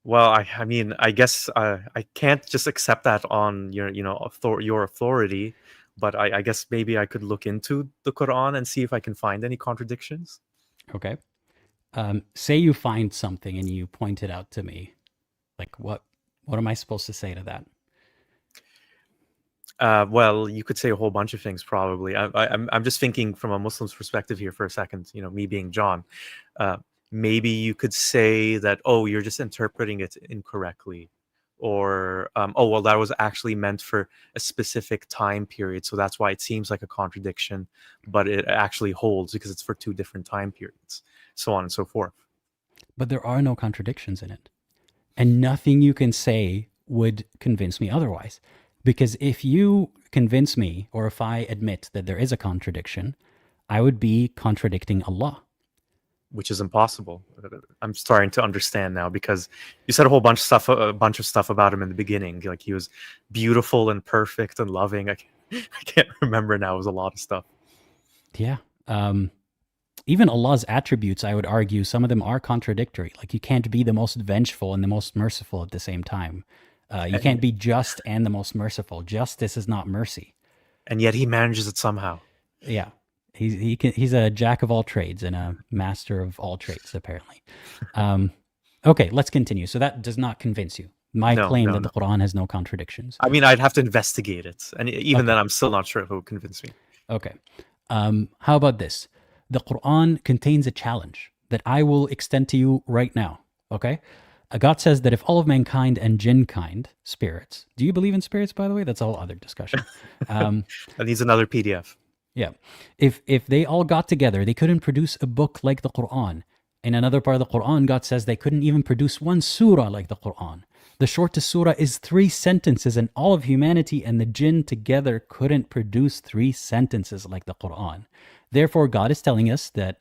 Well, I mean, I guess I can't just accept that on your authority, but I guess maybe I could look into the Quran and see if I can find any contradictions. Okay. Say you find something and you point it out to me. Like what am I supposed to say to that? Well, you could say a whole bunch of things probably. I'm just thinking from a Muslim's perspective here for a second. You know, me being John, uh, maybe you could say that, oh, you're just interpreting it incorrectly, or oh, well, that was actually meant for a specific time period, so that's why it seems like a contradiction, but it actually holds because it's for two different time periods, so on and so forth. But there are no contradictions in it. And nothing you can say would convince me otherwise. Because if you convince me, or if I admit that there is a contradiction, I would be contradicting Allah. Which is impossible. I'm starting to understand now because you said a bunch of stuff about him in the beginning. Like he was beautiful and perfect and loving. I can't remember now. It was a lot of stuff. Yeah. Even Allah's attributes, I would argue, some of them are contradictory. Like you can't be the most vengeful and the most merciful at the same time. You can't be just and the most merciful. Justice is not mercy. And yet he manages it somehow. Yeah. He's a jack of all trades and a master of all trades, apparently. Okay, let's continue. So that does not convince you. My No, claim no, that no. the Quran has no contradictions. I mean, I'd have to investigate it. And even Okay. then, I'm still not sure if it would convince me. Okay. How about this? The Quran contains a challenge that I will extend to you right now. Okay? God says that if all of mankind and jinn kind, spirits, do you believe in spirits, by the way? That's a whole other discussion. That needs another PDF. Yeah. If they all got together, they couldn't produce a book like the Quran. In another part of the Quran, God says they couldn't even produce one surah like the Quran. The shortest surah is 3 sentences, and all of humanity and the jinn together couldn't produce 3 sentences like the Quran. Therefore, God is telling us that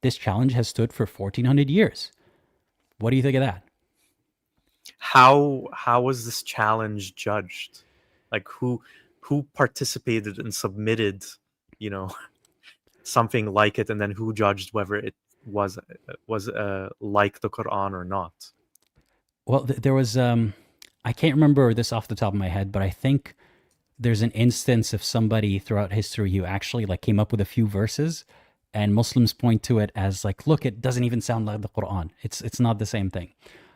this challenge has stood for 1400 years. What do you think of that? How was this challenge judged? Like who participated and submitted, you know, something like it, and then who judged whether it was like the Quran or not? Well, there was, I can't remember this off the top of my head, but I think there's an instance of somebody throughout history who actually like came up with a few verses, and Muslims point to it as like, look, it doesn't even sound like the Quran. It's not the same thing.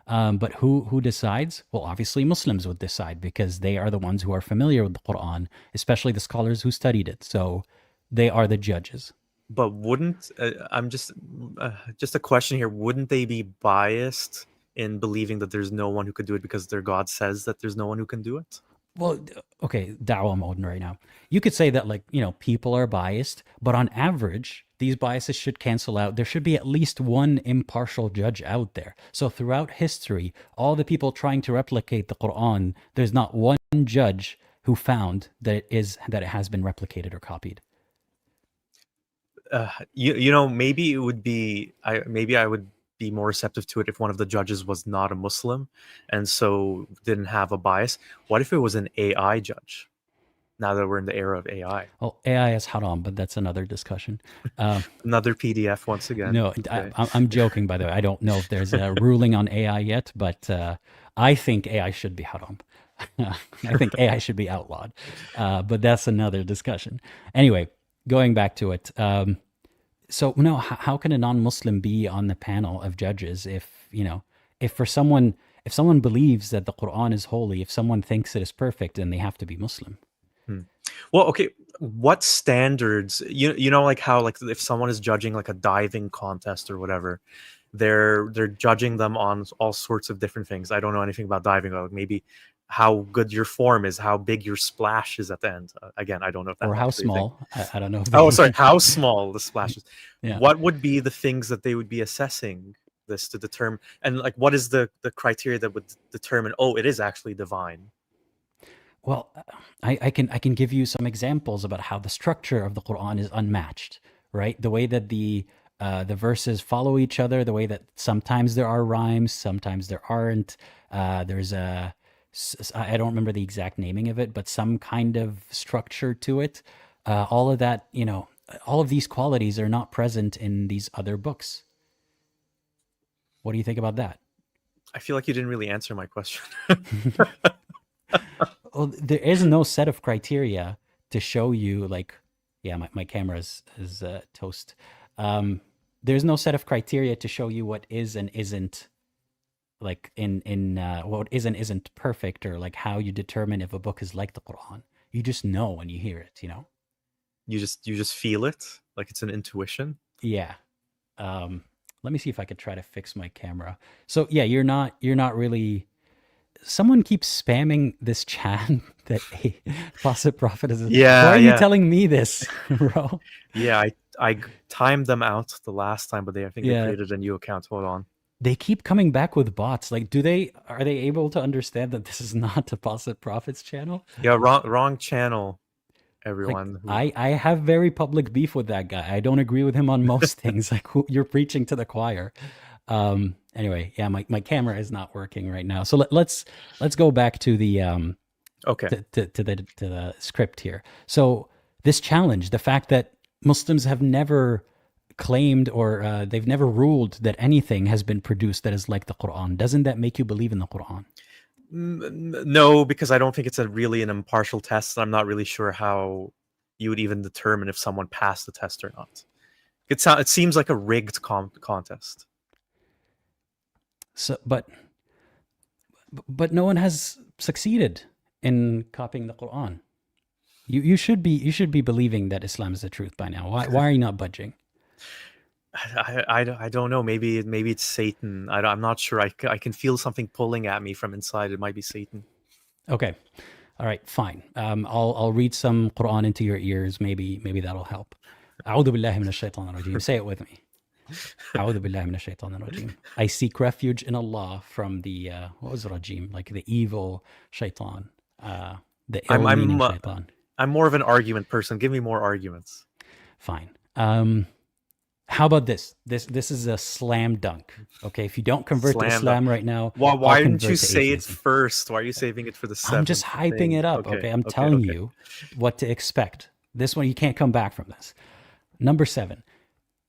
But who decides? Well, obviously Muslims would decide because they are the ones who are familiar with the Quran, especially the scholars who studied it. So they are the judges. But wouldn't I'm just a question here? Wouldn't they be biased in believing that there's no one who could do it because their God says that there's no one who can do it? Well, okay, Dawah mode right now. You could say that, like, people are biased, but on average, these biases should cancel out. There should be at least one impartial judge out there. So throughout history, all the people trying to replicate the Quran, there's not one judge who found that it has been replicated or copied. Maybe it would be maybe I would be more receptive to it if one of the judges was not a Muslim and so didn't have a bias. What if it was an AI judge? Now that we're in the era of AI, Well, AI is haram, but that's another discussion. another PDF once again. No, Okay. I'm joking, by the way. I don't know if there's a ruling on AI yet, but I think AI should be haram. I think AI should be outlawed, but that's another discussion. Anyway, going back to it. So, no, how can a non-Muslim be on the panel of judges if someone believes that the Quran is holy, if someone thinks it is perfect, then they have to be Muslim. Well, okay. What standards? Like how, like, if someone is judging like a diving contest or whatever, they're judging them on all sorts of different things. I don't know anything about diving, like maybe how good your form is, how big your splash is at the end. Again, I don't know if Or that's how actually a thing. small. I don't know if Oh, they sorry, how small the splash is. yeah. What would be the things that they would be assessing this to determine, and like what is the criteria that would determine, oh, it is actually divine? Well, I can give you some examples about how the structure of the Quran is unmatched, right? The way that the verses follow each other, the way that sometimes there are rhymes, sometimes there aren't. There's I don't remember the exact naming of it, but some kind of structure to it. All of that, all of these qualities are not present in these other books. What do you think about that? I feel like you didn't really answer my question. Well, there is no set of criteria to show you, like, yeah, my camera is toast. There's no set of criteria to show you what is and isn't, like, in what is and isn't perfect, or like how you determine if a book is like the Quran. You just know when you hear it, You just feel it, like it's an intuition. Yeah. Let me see if I could try to fix my camera. So yeah, you're not really. Someone keeps spamming this chat that a Apostate Prophet is. Yeah, Why are you yeah. telling me this, bro? Yeah, I timed them out the last time, but I think they Yeah, created a new account. Hold on. they keep coming back with bots. Like, are they able to understand that this is not Apostate Prophet's channel? Yeah, wrong channel, Like, everyone. I have very public beef with that guy. I don't agree with him on most things. Like, you're preaching to the choir. Anyway, yeah, my camera is not working right now. So let's go back to the Okay. to the script here. So this challenge, the fact that Muslims have never claimed, or they've never ruled that anything has been produced that is like the Quran, doesn't that make you believe in the Quran? No, because I don't think it's really an impartial test. I'm not really sure how you would even determine if someone passed the test or not. It seems like a rigged contest. So, but no one has succeeded in copying the Quran. You should be believing that Islam is the truth by now. Why are you not budging? I don't know. Maybe it's Satan. I'm not sure. I can feel something pulling at me from inside. It might be Satan. Okay, all right, fine. I'll read some Quran into your ears. Maybe that'll help. أعوذ بالله من الشيطان الرجيم. Say it with me. أعوذ بالله من الشيطان الرجيم. I seek refuge in Allah from the what was rajim? Like the evil shaitan, the ill-meaning shaitan. I'm more of an argument person. Give me more arguments. Fine. How about this? This is a slam dunk. Okay, if you don't convert to Islam right now, why didn't you say it first? Why are you saving it for the seventh? I'm just hyping it up. Okay, I'm telling you what to expect. This one, you can't come back from this. Number 7,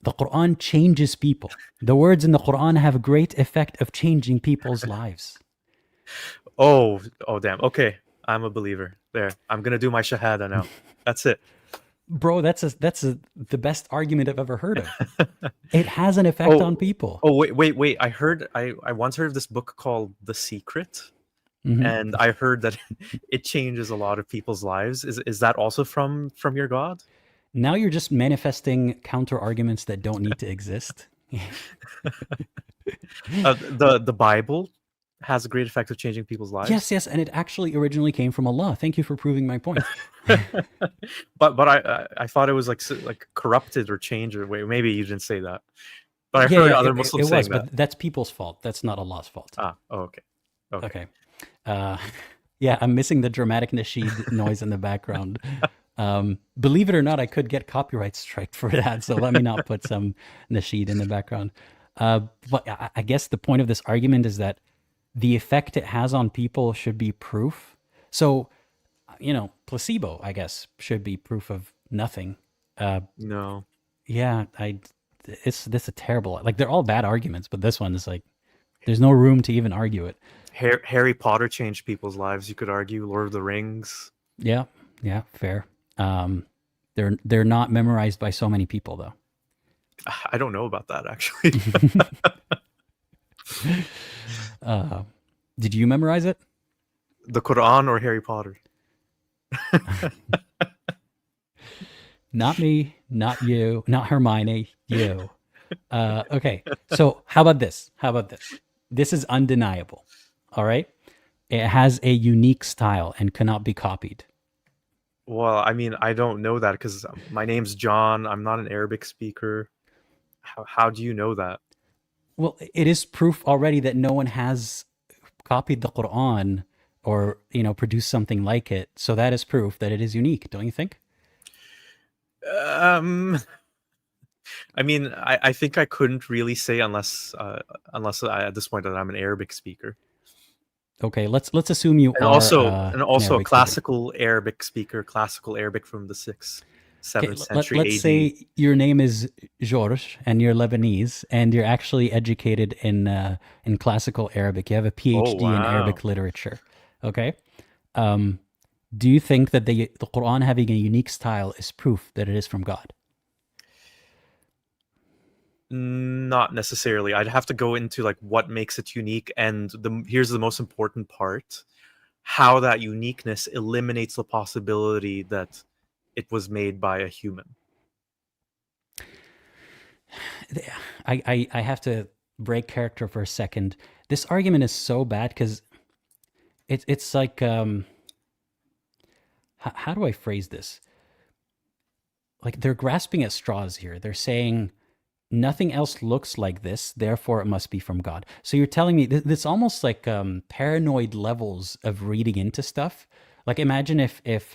the Quran changes people. The words in the Quran have a great effect of changing people's lives. Oh, damn. Okay, I'm a believer. There, I'm gonna do my shahada now. That's it. Bro, that's the best argument I've ever heard of. It has an effect on people. Oh, wait. I once heard of this book called The Secret, and I heard that it changes a lot of people's lives. Is that also from your God? Now you're just manifesting counter arguments that don't need to exist. The Bible has a great effect of changing people's lives. Yes, and it actually originally came from Allah. Thank you for proving my point. but I thought it was like corrupted or changed, or wait, maybe you didn't say that. But I've heard other Muslims saying that. But that's people's fault. That's not Allah's fault. Okay. Yeah, I'm missing the dramatic nasheed noise in the background. Believe it or not, I could get copyright strike for that. So let me not put some nasheed in the background. But I guess the point of this argument is that the effect it has on people should be proof. So, placebo, I guess, should be proof of nothing. No. Yeah, this is terrible. Like, they're all bad arguments, but this one is like, there's no room to even argue it. Harry Potter changed people's lives, you could argue. Lord of the Rings. Yeah, fair. They're not memorized by so many people, though. I don't know about that, actually. Did you memorize it? The Quran or Harry Potter? Not me, not you, not Hermione, you. Okay, so how about this? How about this? This is undeniable. All right, it has a unique style and cannot be copied. Well, I mean, I don't know that because my name's John. I'm not an Arabic speaker. How do you know that? Well, it is proof already that no one has copied the Quran or produced something like it. So that is proof that it is unique, don't you think? Um, I mean, I think I couldn't really say unless at this point that I'm an Arabic speaker, Okay, let's assume you and are and an also a Arabic speaker. classical Arabic speaker, classical Arabic from the sixth, Okay, seventh century let's AD. say your name is George and you're Lebanese and you're actually educated in classical Arabic. You have a Oh PhD in wow. Arabic literature. Okay. Um, do you think that the Quran having a unique style is proof that it is from God? Not necessarily. I'd have to go into like what makes it unique, and here's the most important part: how that uniqueness eliminates the possibility that it was made by a human. I have to break character for a second. This argument is so bad because it's like how do I phrase this? Like they're grasping at straws here. They're saying nothing else looks like this, therefore it must be from God. So you're telling me this almost like paranoid levels of reading into stuff. Like imagine if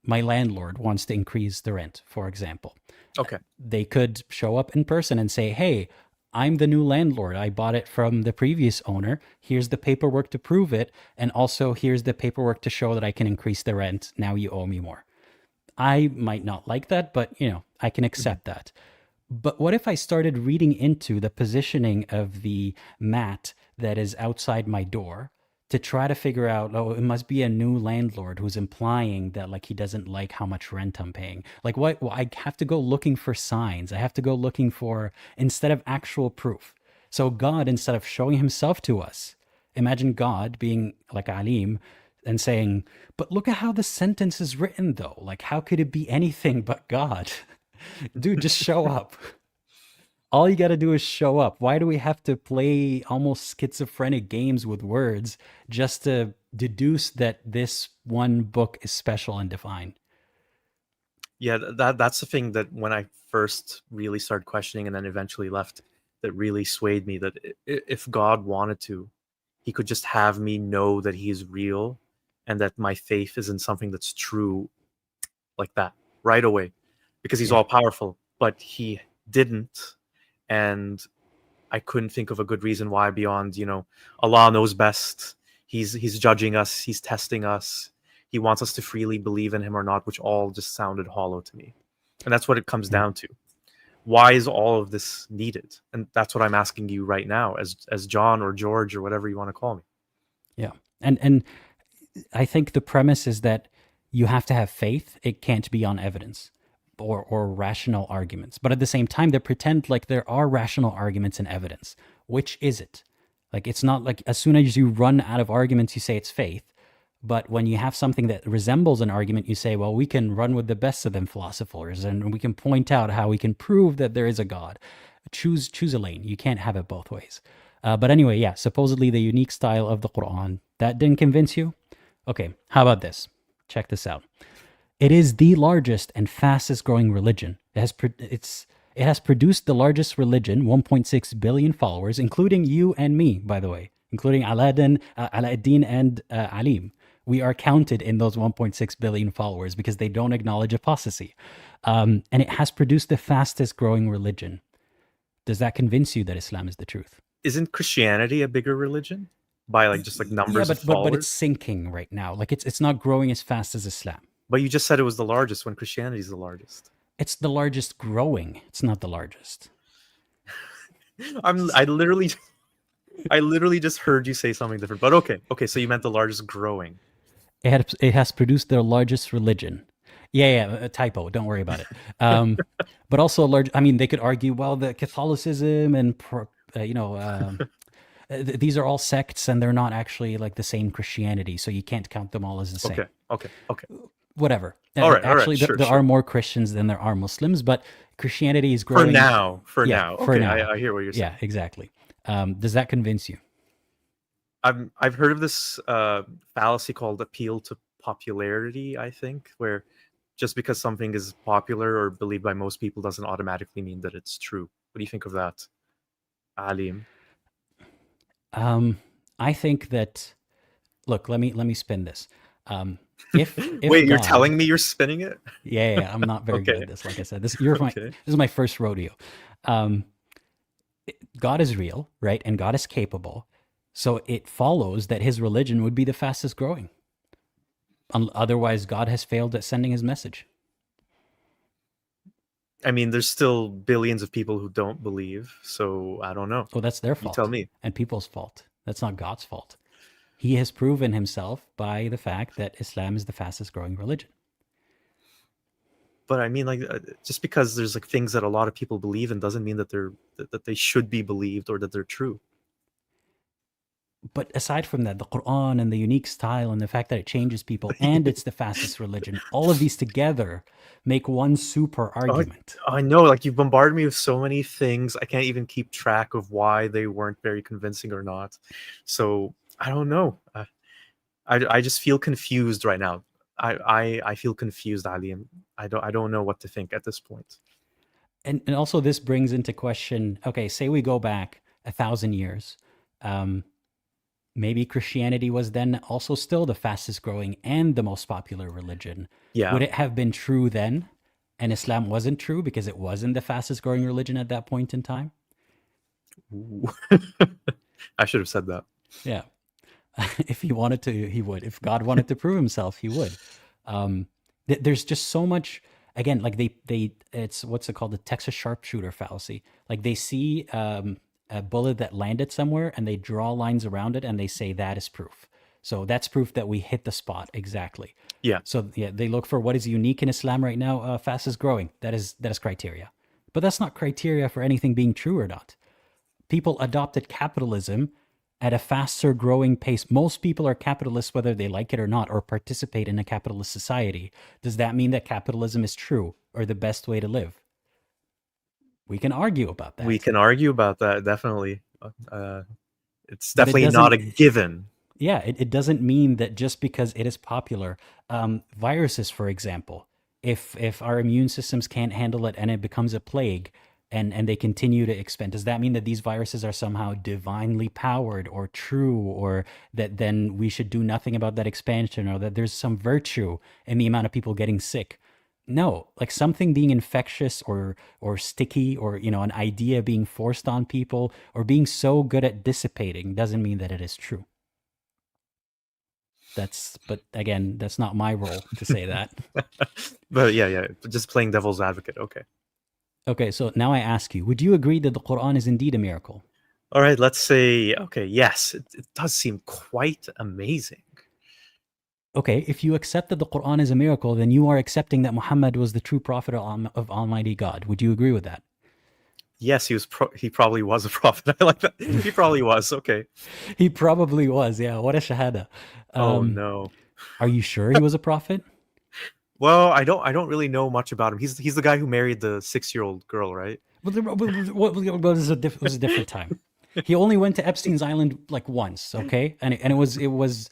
my landlord wants to increase the rent, for example. Okay. They could show up in person and say, "Hey, I'm the new landlord. I bought it from the previous owner. Here's the paperwork to prove it, and also here's the paperwork to show that I can increase the rent. Now you owe me more." I might not like that, but I can Mhm. accept that. But what if I started reading into the positioning of the mat that is outside my door to try to figure out, oh, it must be a new landlord who's implying that like he doesn't like how much rent I'm paying. Like what? Well, I have to go looking for signs. I have to go looking for instead of actual proof. So God, instead of showing himself to us, imagine God being like Alim and saying, but look at how the sentence is written though. Like how could it be anything but God? Dude, just show up. All you got to do is show up. Why do we have to play almost schizophrenic games with words just to deduce that this one book is special and divine? Yeah, that's the thing that when I first really started questioning and then eventually left, that really swayed me. That if God wanted to, He could just have me know that He is real, and that my faith is in something that's true, like that, right away, because He's Yeah. all powerful. But He didn't, and I couldn't think of a good reason why beyond, Allah knows best. He's judging us, He's testing us. He wants us to freely believe in Him or not, which all just sounded hollow to me. And that's what it comes Yeah. down to. Why is all of this needed? And that's what I'm asking you right now, as John or George or whatever you want to call me. Yeah. And I think the premise is that you have to have faith. It can't be on evidence or rational arguments. But at the same time, they pretend like there are rational arguments and evidence. Which is it? Like it's not like as soon as you run out of arguments, you say it's faith. But when you have something that resembles an argument, you say, well, we can run with the best of them philosophers and we can point out how we can prove that there is a God. Choose a lane. You can't have it both ways. But anyway, yeah, supposedly the unique style of the Quran, that didn't convince you? Okay, how about this? Check this out. It is the largest and fastest growing religion. It has produced the largest religion, 1.6 billion followers, including you and me, by the way, including Aladdin and Alim. We are counted in those 1.6 billion followers because they don't acknowledge apostasy. And it has produced the fastest growing religion. Does that convince you that Islam is the truth? Isn't Christianity a bigger religion by like just like Yeah, numbers of but it's followers? sinking right now. Like it's not growing as fast as Islam. But you just said it was the largest when Christianity is the largest. It's the largest growing. It's not the largest. I'm I literally I literally just heard you say something different. But okay, so you meant the largest growing. It has produced their largest religion. Yeah, a typo. Don't worry about it. But also a large. I mean, they could argue, well, the Catholicism and these are all sects, and they're not actually like the same Christianity, so you can't count them all as the same. Okay. Whatever. All right, Actually, sure, there are sure. more Christians than there are Muslims, but Christianity is For growing. now, for Yeah, now. for Okay, now. I hear what you're Yeah, saying. exactly. Does that convince you? I've heard of this fallacy called appeal to popularity, I think, where just because something is popular or believed by most people doesn't automatically mean that it's true. What do you think of that, Alim? Um, I think that, look, let me spin this. Um, if Wait, you're God, telling me you're spinning it? yeah, I'm not very good Okay. at this. Like I said, this Okay. is my first rodeo. Um, God is real, right? And God is capable. So it follows that his religion would be the fastest growing. Otherwise, God has failed at sending his message. I mean, there's still billions of people who don't believe, so I don't know. Well, that's their You tell fault me. and people's fault. That's not God's fault. He has proven himself by the fact that Islam is the fastest growing religion. But I mean, like, just because there's like things that a lot of people believe in doesn't mean that that they should be believed or that they're true. But aside from that, the Quran and the unique style and the fact that it changes people and it's the fastest religion, all of these together make one super I, argument. I know, like, you've bombarded me with so many things. I can't even keep track of why they weren't very convincing or not. So I don't know. I just feel confused right now. I feel confused, Ali. And I don't know what to think at this point. And also, this brings into question, okay, say we go back 1,000 years. Um, Maybe Christianity was then also still the fastest growing and the most popular religion. Yeah. Would it have been true then? And Islam wasn't true because it wasn't the fastest growing religion at that point in time? Ooh. I should have said that. Yeah. If he wanted to, he would. If God wanted to prove himself, he would. Um, there's just so much. Again, like it's what's it called, the Texas sharpshooter fallacy. Like they see a bullet that landed somewhere, and they draw lines around it, and they say that is proof. So that's proof that we hit the spot exactly. Yeah. So yeah, they look for what is unique in Islam right now. Fastest growing. That is criteria, but that's not criteria for anything being true or not. People adopted capitalism at a faster growing pace. Most people are capitalists whether they like it or not, or participate in a capitalist society. Does that mean that capitalism is true or the best way to live? We can argue about We that. can argue about that, definitely. It's But it definitely not doesn't, a given. yeah, it doesn't mean that just because it is popular. Viruses, for example, if our immune systems can't handle it and it becomes a plague, and they continue to expand, does that mean that these viruses are somehow divinely powered or true, or that then we should do nothing about that expansion, or that there's some virtue in the amount of people getting sick? No, like something being infectious or sticky, or an idea being forced on people or being so good at dissipating doesn't mean that it is true. But again, that's not my role to say that. But yeah, just playing devil's advocate. Okay. Okay, so now I ask you, would you agree that the Quran is indeed a miracle? All right, let's say, okay, yes, it does seem quite amazing. Okay, if you accept that the Quran is a miracle, then you are accepting that Muhammad was the true prophet of Almighty God. Would you agree with that? Yes, he probably was a prophet. I like that. He probably was. Okay. He probably was. Yeah, what a shahada. Oh Um, no. are you sure he was a prophet? Well, I don't really know much about him. He's the guy who married the 6-year-old girl, right? It was a different time. He only went to Epstein's Island like once, okay, and it was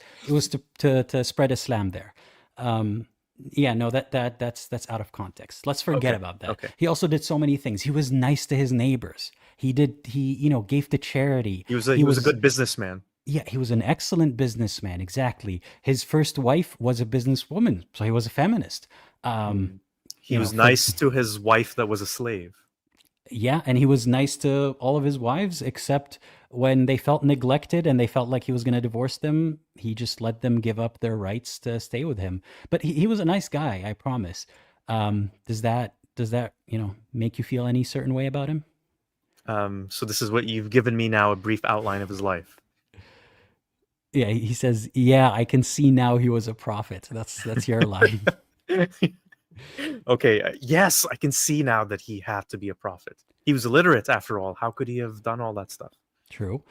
to spread Islam there. Um, yeah, no, that's out of context. Let's forget Okay. about that. Okay. He also did so many things. He was nice to his neighbors. He gave to charity. He was a good businessman. Yeah, he was an excellent businessman. Exactly. His first wife was a businesswoman, so he was a feminist. Um, Mm. He you know, was for nice to his wife that was a slave. Yeah, and he was nice to all of his wives, except when they felt neglected and they felt like he was going to divorce them. He just let them give up their rights to stay with him. But he was a nice guy, I promise. Does that make you feel any certain way about him? So this is what you've given me now, a brief outline of his life. Yeah, he says, "Yeah, I can see now he was a prophet." That's your line. Okay, yes, I can see now that he had to be a prophet. He was illiterate after all. How could he have done all that stuff? True.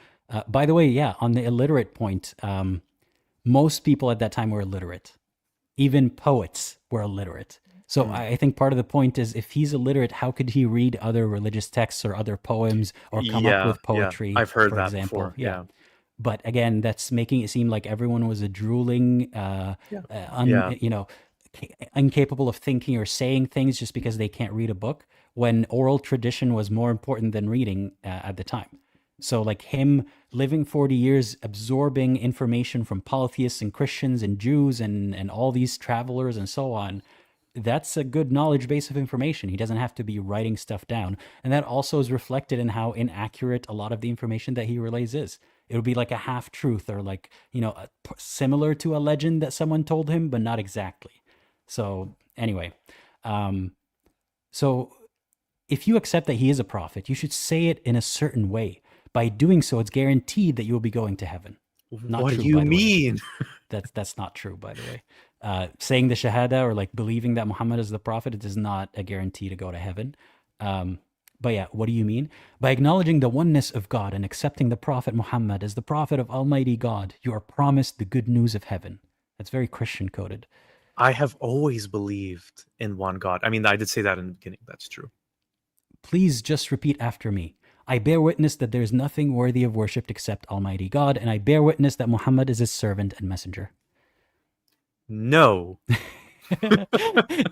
By the way, yeah, on the illiterate point, most people at that time were illiterate. Even poets were illiterate. So I think part of the point is if he's illiterate, how could he read other religious texts or other poems or come up Yeah, with yeah. poetry, I've heard for that example? before. Yeah. Yeah. But again, that's making it seem like everyone was a drooling, Yeah. Yeah. you know, incapable of thinking or saying things just because they can't read a book, when oral tradition was more important than reading at the time. So, like him living 40 years, absorbing information from polytheists and Christians and Jews and all these travelers and so on, that's a good knowledge base of information. He doesn't have to be writing stuff down. And that also is reflected in how inaccurate a lot of the information that he relays is. It would be like a half truth, or like, similar to a legend that someone told him, but not exactly. So, anyway, um, so if you accept that he is a prophet, you should say it in a certain way. By doing so, it's guaranteed that you'll be going to heaven. Not What do true, you by the way. mean? That's not true, by the way. Saying the Shahada or like believing that Muhammad is the prophet, it is not a guarantee to go to heaven. But yeah, what do you mean? By acknowledging the oneness of God and accepting the Prophet Muhammad as the prophet of Almighty God, you are promised the good news of heaven. That's very Christian coded. I have always believed in one God. I mean, I did say that in the beginning. That's true. Please just repeat after me. I bear witness that there is nothing worthy of worship except Almighty God, and I bear witness that Muhammad is his servant and messenger. No.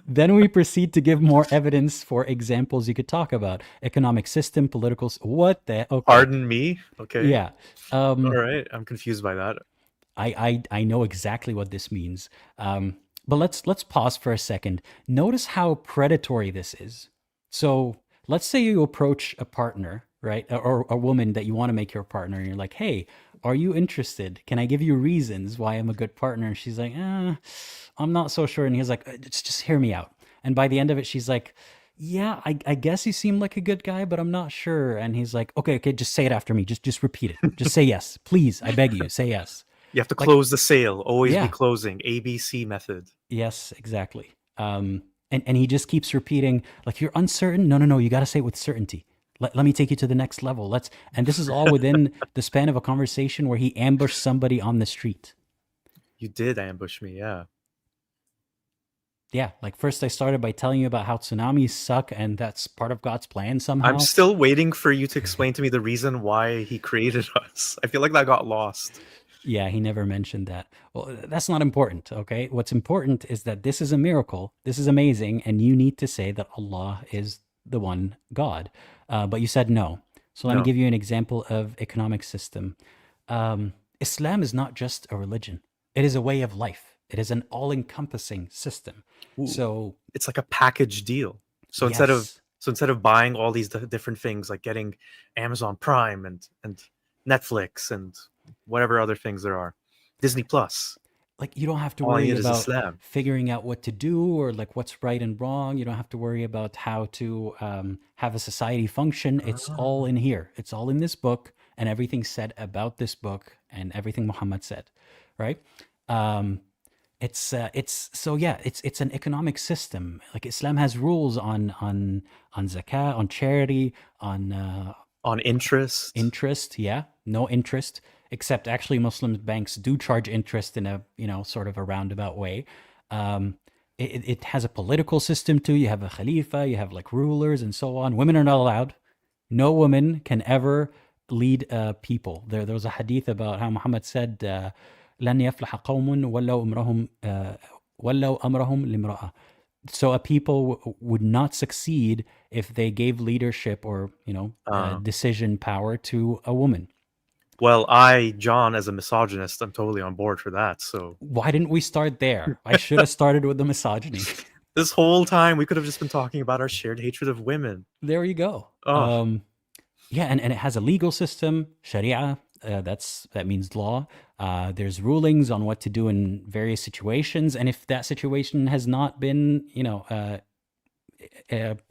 Then we proceed to give more evidence for examples you could talk about. Economic system, political... What the... Okay. Pardon me? Okay. Yeah. All right. I'm confused by that. I know exactly what this means. But let's pause for a second. Notice how predatory this is. So let's say you approach a partner, right? Or a woman that you want to make your partner, and you're like, hey, are you interested? Can I give you reasons why I'm a good partner? And she's like, I'm not so sure. And he's like, just hear me out. And by the end of it, she's like, yeah, I guess you seem like a good guy, but I'm not sure. And he's like, okay, just say it after me. Just repeat it. Just say yes. Please, I beg you, say yes. You have to close the sale. Always Yeah. be closing. ABC method. Yes, exactly. And he just keeps repeating, like, you're uncertain? No, you got to say it with certainty. Let me take you to the next level. And this is all within the span of a conversation where he ambushed somebody on the street. You did ambush me, yeah. Yeah, like first I started by telling you about how tsunamis suck and that's part of God's plan somehow. I'm still waiting for you to explain to me the reason why he created us. I feel like that got lost. Yeah, he never mentioned that. Well, that's not important, okay? What's important is that this is a miracle. This is amazing, and you need to say that Allah is the one God. But you said no. So let me No. give you an example of economic system. Islam is not just a religion. It is a way of life. It is an all-encompassing system. Ooh, So it's like a package deal. So yes. instead of buying all these different things, like getting Amazon Prime and Netflix and whatever other things there are, Disney Plus, Like you don't have to all I worry need is about Islam. figuring out what to do or like what's right and wrong. You don't have to worry about how to have a society function. It's all in here. It's all in this book, and everything said about this book and everything Muhammad said, right? It's an economic system. Like Islam has rules on zakah, on charity, On interest. yeah, no interest, except actually Muslim banks do charge interest in a sort of a roundabout way. It has a political system too. You have a khalifa, you have like rulers and so on. Women are not allowed. No woman can ever lead people. There was a hadith about how Muhammad said, لن يفلح قوم ولوا أمرهم لامرأة. So a people would not succeed if they gave leadership or decision power to a woman. Well, John, as a misogynist, I'm totally on board for that. So Why didn't we start there? I should have started with the misogyny. this whole time we could have just been talking about our shared hatred of women. There you go. Oh. Yeah, and it has a legal system, Sharia. That means law. There's rulings on what to do in various situations, and if that situation has not been,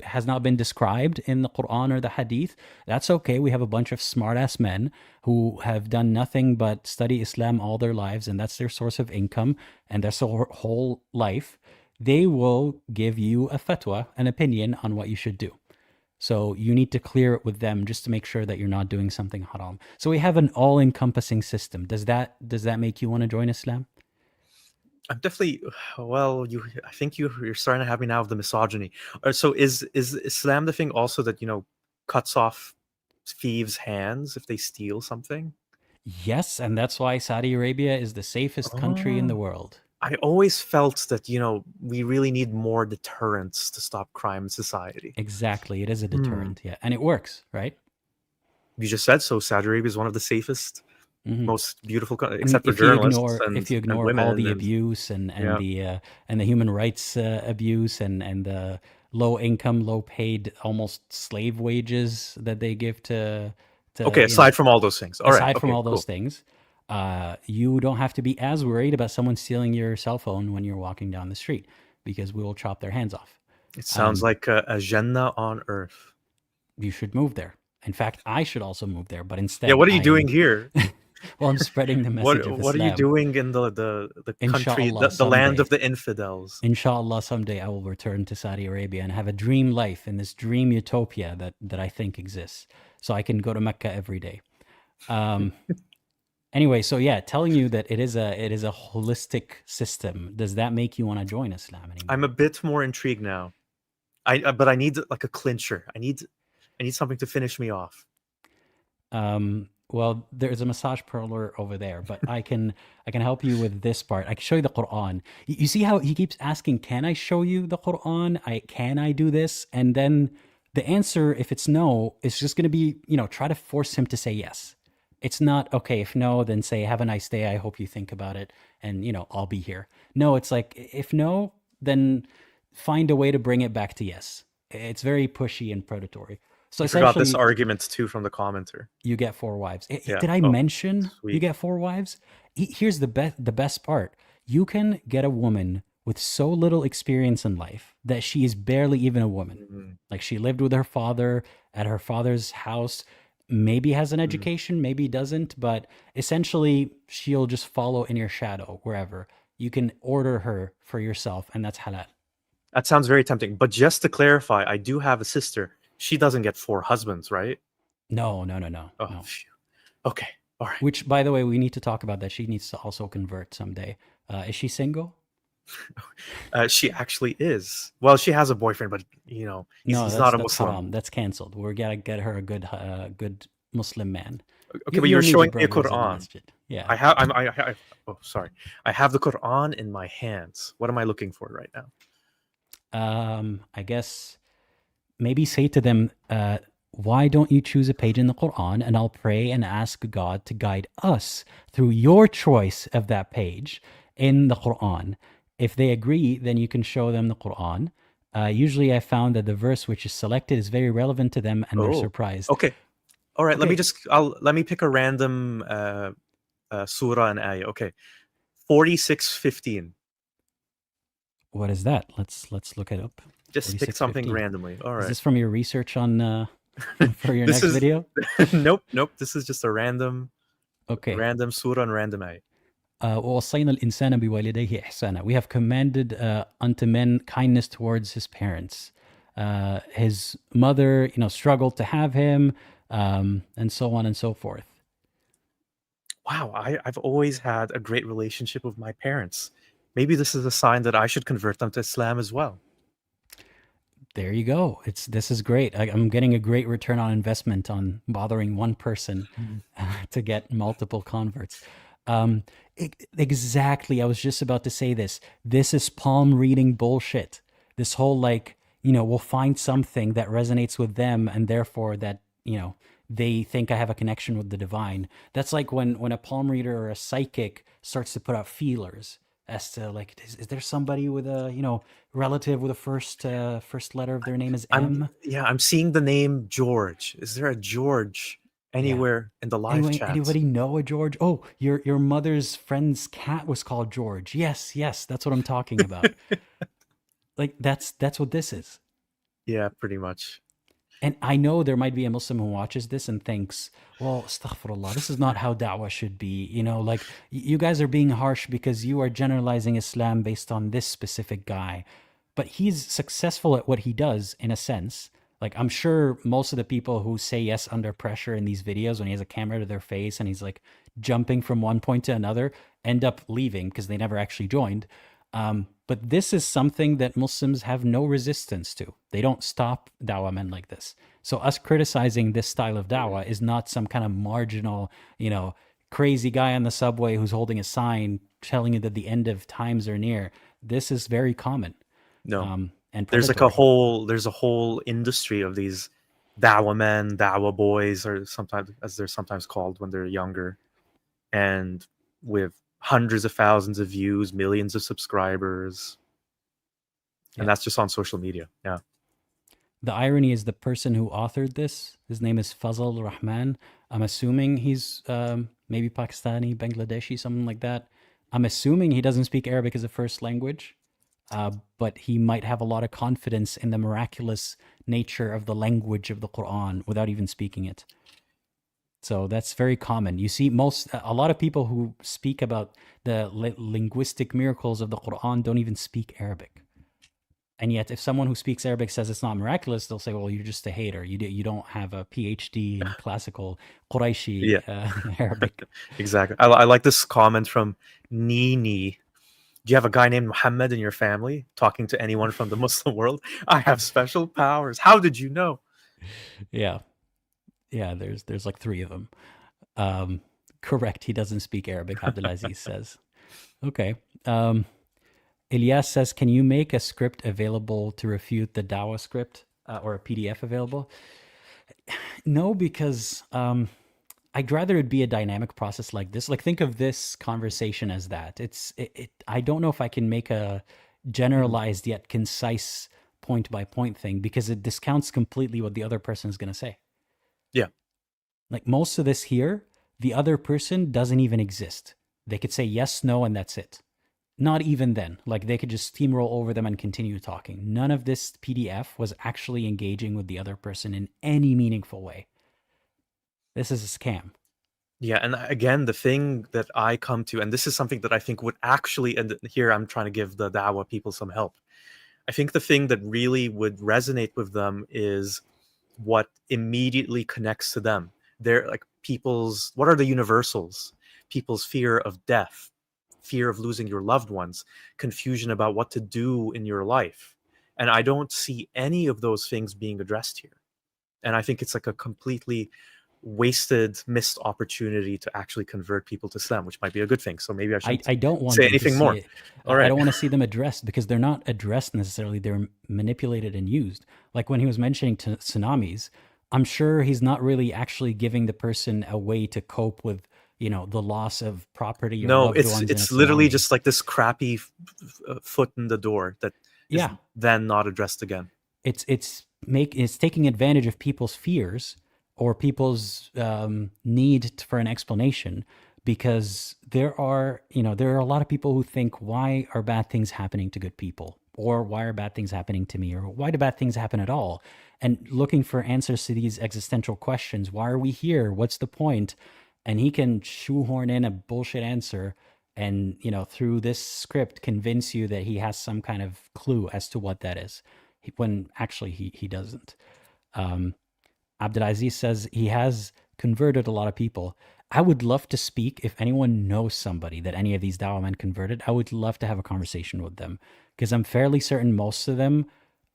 has not been described in the Quran or the Hadith, that's okay. We have a bunch of smart-ass men who have done nothing but study Islam all their lives, and that's their source of income, and that's their whole life. They will give you a fatwa, an opinion on what you should do. So you need to clear it with them just to make sure that you're not doing something haram. So we have an all-encompassing system. Does that make you want to join Islam? I'm definitely well. I think you're starting to have me now of the misogyny. So is Islam the thing also that cuts off thieves' hands if they steal something? Yes, and that's why Saudi Arabia is the safest country in the Oh, world. I always felt that we really need more deterrence to stop crime in society. Exactly. It is a Hmm. deterrent. Yeah. And it works, right? You just said so. Saudi Arabia is one of the safest, Hmm. most beautiful, I mean, except for journalists if and you and ignore all women the and abuse yeah. and the human rights abuse and the low income, low paid, almost slave wages that they give Okay, to aside from all those things. All right. aside from Okay, all those cool. things, you don't have to be as worried about someone stealing your cell phone when you're walking down the street because we will chop their hands off. It sounds Um, like a Jannah on earth. you should move there. In fact, I should also move there, but Yeah, instead what are you I doing am here? well, I'm spreading the What message of what are you Islam. doing in the country, Inshallah, the land of someday. the infidels? Inshallah, someday I will return to Saudi Arabia and have a dream life in this dream utopia that I think exists. So I can go to Mecca every day. Um, anyway, so yeah, telling you that it is a holistic system. Does that make you want to join Islam I'm anymore? a bit more intrigued now. But I need like a clincher. I need something to finish me off. Well, there's a massage parlor over there, but I can help you with this part. I can show you the Quran. You see how he keeps asking, "Can I show you the Quran? Can I do this?" And then the answer, if it's no, is just going to be, try to force him to say yes. It's not okay. If no, then say, "Have a nice day. I hope you think about it, and I'll be here." No, it's like if no, then find a way to bring it back to yes. It's very pushy and predatory. So You forgot this essentially, argument too from the commenter. you get four wives. Yeah. Did I Oh, mention you sweet. get four wives? Here's the best part. You can get a woman with so little experience in life that she is barely even a woman. Mhm, Like she lived with her father at her father's house, maybe has an mhm. education, maybe doesn't, but essentially she'll just follow in your shadow wherever. You can order her for yourself, and that's halal. That sounds very tempting. But just to clarify, I do have a sister. She doesn't get four husbands, right? No, no, no, no, Oh, no. phew. Okay. All right. Which, by the way, we need to talk about that. She needs to also convert someday. Is she single? She actually is. Well, she has a boyfriend, but he's No, he's that's not a that's Muslim. haram. That's canceled. We gotta get her a good Muslim man. Okay, but You you're don't need the showing me a burgers in the Quran. masjid. Yeah. I have. Oh, sorry. I have the Quran in my hands. What am I looking for right now? I guess maybe say to them, why don't you choose a page in the Quran and I'll pray and ask God to guide us through your choice of that page in the Quran. If they agree, then you can show them the Quran. Usually, I found that the verse which is selected is very relevant to them and they're Oh, surprised. okay. All right. Okay, Let me pick a random surah and ayah. Okay, 46:15. what is that? Let's look it up. Just pick something 4615. randomly. All Is right. this from your research on for your This next is video? nope, nope. This is just a Okay. random surah and random ayah. وَوَصَّيْنَا الْإِنسَانَ بِوَالِدَيْهِ إِحْسَانًا. We have commanded unto men kindness towards his parents. His mother, struggled to have him, and so on and so forth. Wow, I've always had a great relationship with my parents. Maybe this is a sign that I should convert them to Islam as well. There you go. This is great. I'm getting a great return on investment on bothering one person Mhm. to get multiple converts. Um, exactly. I was just about to say this. This is palm reading bullshit. This whole we'll find something that resonates with them, and therefore that they think I have a connection with the divine. That's like when a palm reader or a psychic starts to put out feelers as to like, is there somebody with a relative with a first letter of their name is M? I'm seeing the name George. Is there a George Yeah. anywhere in the live Anyway, chat? anybody know a George? Oh, your mother's friend's cat was called George. Yes, yes, that's what I'm talking about. Like that's what this is. Yeah, pretty much. And I know there might be a Muslim who watches this and thinks, well, astaghfirullah, this is not how da'wah should be. Like you guys are being harsh because you are generalizing Islam based on this specific guy. But he's successful at what he does in a sense. Like I'm sure most of the people who say yes under pressure in these videos when he has a camera to their face and he's like jumping from one point to another, end up leaving because they never actually joined. But this is something that Muslims have no resistance to. They don't stop dawah men like this. So us criticizing this style of dawah is not some kind of marginal, crazy guy on the subway who's holding a sign telling you that the end of times are near. This is very common. No, And there's predatory. a whole industry of these Dawah men, Dawah boys, or sometimes as they're sometimes called when they're younger, and with hundreds of thousands of views, millions of subscribers, Yeah. and that's just on social media. Yeah. The irony is the person who authored this, his name is Fazal Rahman. I'm assuming he's maybe Pakistani, Bangladeshi, something like that. I'm assuming he doesn't speak Arabic as a first language, but he might have a lot of confidence in the miraculous nature of the language of the Quran without even speaking it. So that's very common. You see, a lot of people who speak about the linguistic miracles of the Quran don't even speak Arabic. And yet, if someone who speaks Arabic says it's not miraculous, they'll say, well, you're just a hater. You don't have a PhD in classical Quraishi Arabic. Exactly. I like this comment from Nini. Do you have a guy named Muhammad in your family? Talking to anyone from the Muslim world? I have special powers. How did you know? Yeah. There's like 3 of them. Correct. He doesn't speak Arabic, Abdulaziz says. Okay. Ilyas says, can you make a script available to refute the Dawah script or a PDF available? No, because I'd rather it be a dynamic process like this. Like, think of this conversation as that. I don't know if I can make a generalized yet concise point by point thing because it discounts completely what the other person is going to say. Yeah. Like most of this here, the other person doesn't even exist. They could say yes, no, and that's it. Not even then. Like they could just steamroll over them and continue talking. None of this PDF was actually engaging with the other person in any meaningful way. This is a scam. Yeah, and again, the thing that I come to, and this is something that I think would actually, and here I'm trying to give the Dawah people some help. I think the thing that really would resonate with them is what immediately connects to them. They're like what are the universals? People's fear of death, fear of losing your loved ones, confusion about what to do in your life. And I don't see any of those things being addressed here. And I think it's like a completely wasted, missed opportunity to actually convert people to Islam, which might be a good thing. So maybe I shouldn't I don't want say them anything to more. see it. All right. I don't want to see them addressed because they're not addressed necessarily. They're manipulated and used. Like when he was mentioning tsunamis, I'm sure he's not really actually giving the person a way to cope with, the loss of property or loved ones. It's literally just like this crappy foot in the door that is then not addressed again. It's taking advantage of people's fears or people's need for an explanation, because there are a lot of people who think, why are bad things happening to good people? Or why are bad things happening to me? Or why do bad things happen at all? And looking for answers to these existential questions. Why are we here? What's the point? And he can shoehorn in a bullshit answer and, through this script, convince you that he has some kind of clue as to what that is, when actually he doesn't. Abdulaziz says he has converted a lot of people. I would love to speak, if anyone knows somebody that any of these Dawah men converted, I would love to have a conversation with them, because I'm fairly certain most of them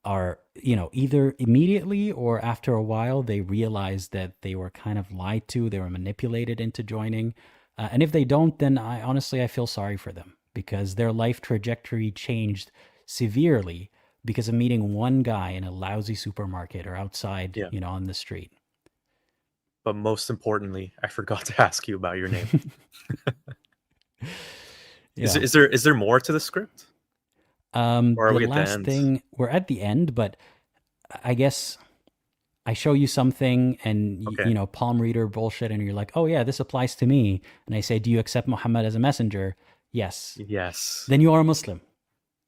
are, either immediately or after a while, they realize that they were kind of lied to, they were manipulated into joining. And if they don't, then I feel sorry for them, because their life trajectory changed severely because of meeting one guy in a lousy supermarket or outside, on the street. But most importantly, I forgot to ask you about your name. Is there more to the script? Or are we at the last thing, we're at the end, but I guess I show you something and, palm reader bullshit, and you're like, oh yeah, this applies to me. And I say, do you accept Muhammad as a messenger? Yes. Yes. Then you are a Muslim.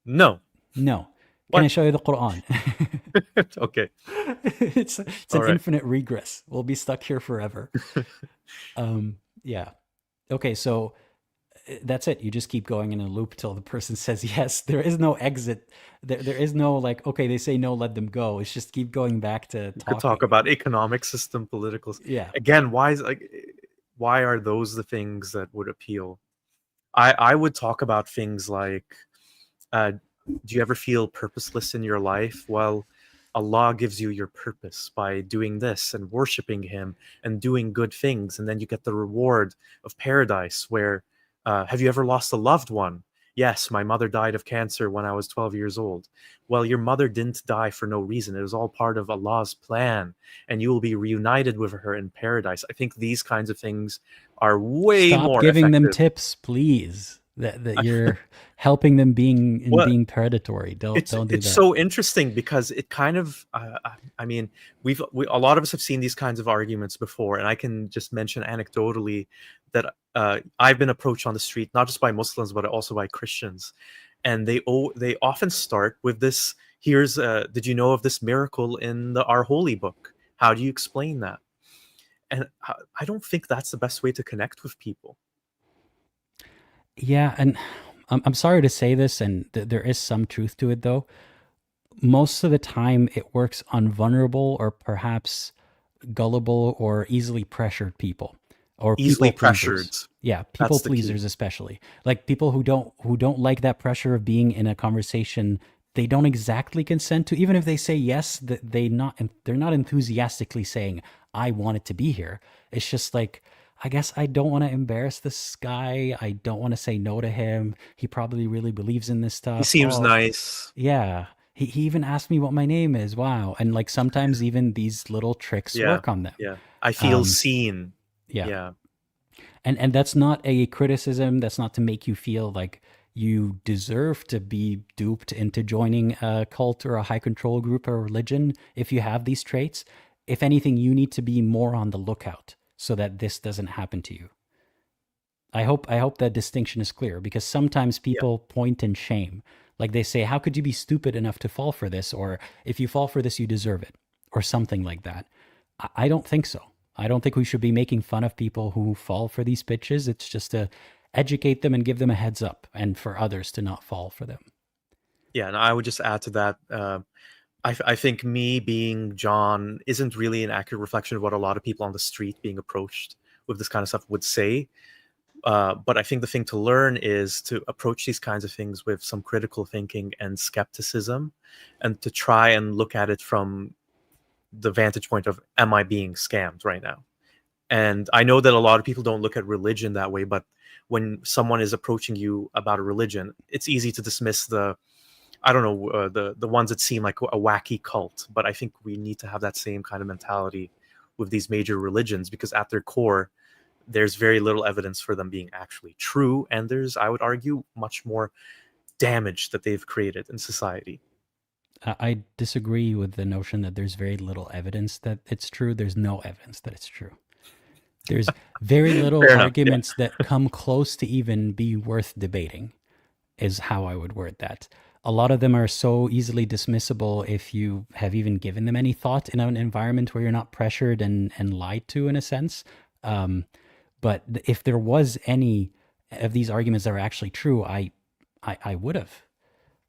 No. Can I show you the Quran? Okay. It's an infinite regress. We'll be stuck here forever. Yeah. Okay, so that's it. You just keep going in a loop till the person says yes. There is no exit. There is no like, okay, they say no, let them go. It's just keep going back to talking. Could talk about economic system, political. Yeah. Again, why is why are those the things that would appeal? I would talk about things like, uh, do you ever feel purposeless in your life? Well, Allah gives you your purpose by doing this and worshiping Him and doing good things, and then you get the reward of paradise. Where, have you ever lost a loved one? Yes, my mother died of cancer when I was 12 years old. Well, your mother didn't die for no reason. It was all part of Allah's plan, and you will be reunited with her in paradise. I think these kinds of things are way Stop more giving them effective. tips, please. That you're helping them What being predatory. Don't do it's that. so interesting because it kind of I mean, a lot of us have seen these kinds of arguments before, and I can just mention anecdotally that I've been approached on the street not just by Muslims but also by Christians, and they often start with this. Here's did you know of this miracle in our holy book? How do you explain that? And I don't think that's the best way to connect with people. Yeah, and I'm sorry to say this, and there is some truth to it, though. Most of the time, it works on vulnerable or perhaps gullible or easily pressured people, or Easily people pressured. pleasers. Yeah, people That's the key. pleasers especially. Like people who don't like that pressure of being in a conversation they don't exactly consent to. Even if they say yes, that they're not enthusiastically saying I want it to be here. It's just like, I guess I don't want to embarrass this guy. I don't want to say no to him. He probably really believes in this He stuff. seems Oh, nice. yeah. He even asked me what my name is. Wow. And like sometimes even these little tricks Yeah, work on them. yeah. I feel Um, seen. yeah. Yeah, And that's not a criticism. That's not to make you feel like you deserve to be duped into joining a cult or a high control group or religion if you have these traits. If anything, you need to be more on the lookout so that this doesn't happen to you. I hope that distinction is clear because sometimes yeah, people point in shame. Like they say, how could you be stupid enough to fall for this? Or if you fall for this, you deserve it, or something like that. I don't think so. I don't think we should be making fun of people who fall for these pitches. It's just to educate them and give them a heads up and for others to not fall for them. yeah. And I would just add to that. I think me being John isn't really an accurate reflection of what a lot of people on the street being approached with this kind of stuff would say. But I think the thing to learn is to approach these kinds of things with some critical thinking and skepticism, and to try and look at it from the vantage point of, am I being scammed right now? And I know that a lot of people don't look at religion that way, but when someone is approaching you about a religion, it's easy to dismiss the, I don't know, the ones that seem like a wacky cult. But I think we need to have that same kind of mentality with these major religions, because at their core, there's very little evidence for them being actually true, and there's, I would argue, much more damage that they've created in society. I disagree with the notion that there's very little evidence that it's true. There's no evidence that it's true. There's very little Fair enough. Yeah. arguments that come close to even be worth debating, is how I would word that. A lot of them are so easily dismissible if you have even given them any thought in an environment where you're not pressured and lied to, in a sense. Um, but if there was any of these arguments that are actually true, I would have.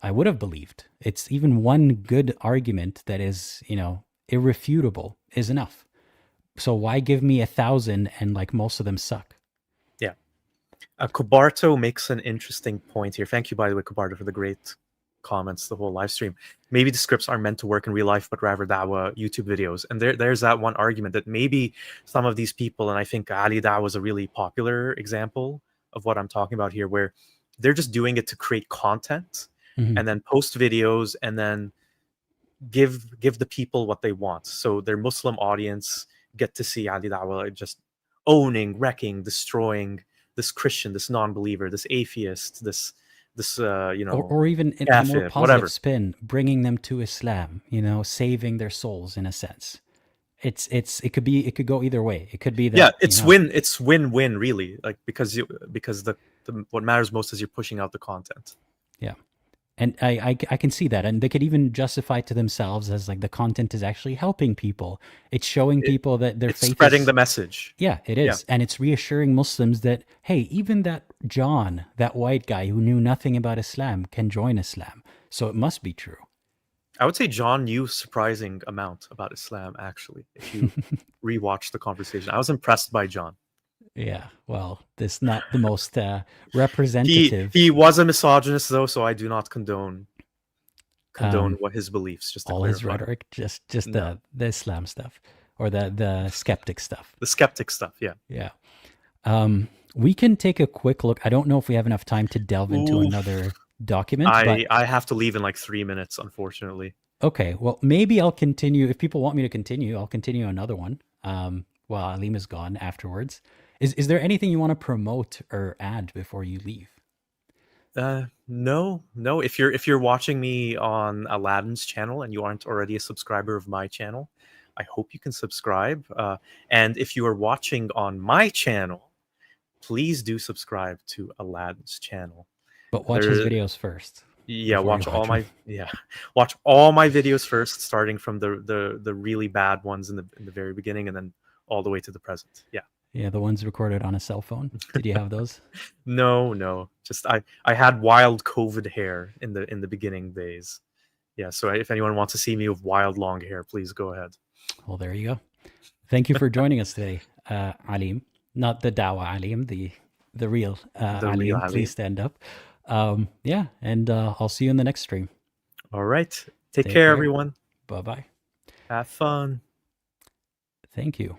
I would have believed. It's even one good argument that is, irrefutable is enough. So why give me 1,000 and like most of them suck? Yeah. Kubarto makes an interesting point here. Thank you, by the way, Kubarto, for the great comments, the whole live stream. Maybe the scripts aren't meant to work in real life, but rather Dawah YouTube videos. And there's that one argument that maybe some of these people, and I think Ali Dawah was a really popular example of what I'm talking about here, where they're just doing it to create content Mhm. and then post videos and then give the people what they want. So their Muslim audience get to see Ali Dawah just owning, wrecking, destroying this Christian, this non-believer, this atheist, this Or even in a more kafir, positive whatever. spin, bringing them to Islam, saving their souls in a sense. It could go either way. It could be Yeah, that, it's win-win really, like because the what matters most is you're pushing out the content. yeah. And I can see that. And they could even justify to themselves as like the content is actually helping people. It's showing It, people that their it's faith spreading is, the message. yeah, it Yeah, is. And it's reassuring Muslims that, hey, even that John, that white guy who knew nothing about Islam can join Islam. So it must be true. I would say John knew surprising amount about Islam actually. If you rewatch the conversation, I was impressed by John. Yeah, well, this not the most He representative. was a misogynist though, so I do not condone Um, what his beliefs. Just to all his clarify. rhetoric, just No, the Islam stuff or the skeptic stuff. the skeptic stuff. Yeah. Yeah. We can take a quick look. I don't know if we have enough time to delve into Ooh, another document, but I have to leave in like 3 minutes, unfortunately. okay. Well, maybe I'll continue. If people want me to continue, I'll continue another one. While Alim is gone afterwards. Is there anything you want to promote or add before you leave? No, no. If you're watching me on Aladdin's channel and you aren't already a subscriber of my channel, I hope you can subscribe. And if you are watching on my channel, please do subscribe to Aladdin's channel. But watch his There, videos first yeah, before you watch all watch them. my yeah, watch all my videos first, starting from the really bad ones in the very beginning, and then all the way to the present. Yeah. Yeah, the ones recorded on a cell phone. Did you have those? No, no. Just I had wild COVID hair in the beginning days. Yeah, so if anyone wants to see me with wild long hair, please go ahead. Well, there you go. Thank you for joining us today, Alim. Not the Dawah Alim, the real The real Alim. Please Ali. stand up. Yeah, and I'll see you in the next stream. All right. Take Take care, care. everyone. Bye bye. Have fun. Thank you.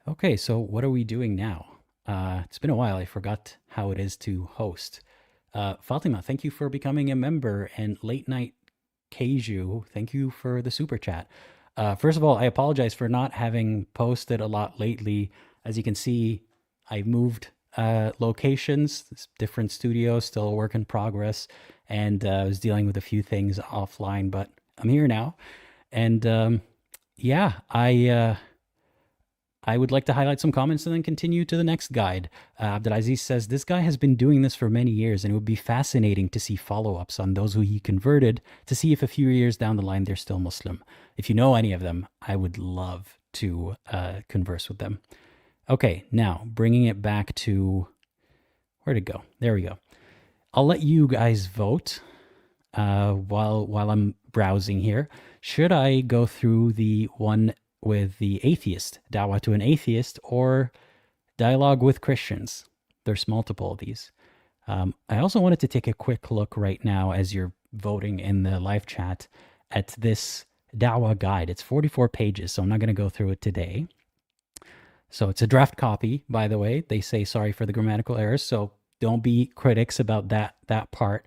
Okay, so what are we doing now? It's been a while. I forgot how it is to host. Fatima, thank you for becoming a member. And Late Night Keiju, thank you for the super chat. First of all, I apologize for not having posted a lot lately. As you can see, I moved locations, different studios, still a work in progress, and I was dealing with a few things offline, but I'm here now. And yeah, I would like to highlight some comments and then continue to the next guide. Abdulaziz says, this guy has been doing this for many years, and it would be fascinating to see follow-ups on those who he converted to see if a few years down the line they're still Muslim. If you know any of them, I would love to converse with them. Okay, now bringing it back to, where'd it go? There we go. I'll let you guys vote while I'm browsing here. Should I go through the one with the atheist, Dawah to an atheist, or dialogue with Christians? There's multiple of these. I also wanted to take a quick look right now as you're voting in the live chat at this Dawah guide. It's 44 pages, so I'm not going to go through it today. So it's a draft copy, by the way. They say sorry for the grammatical errors, so don't be critics about that part.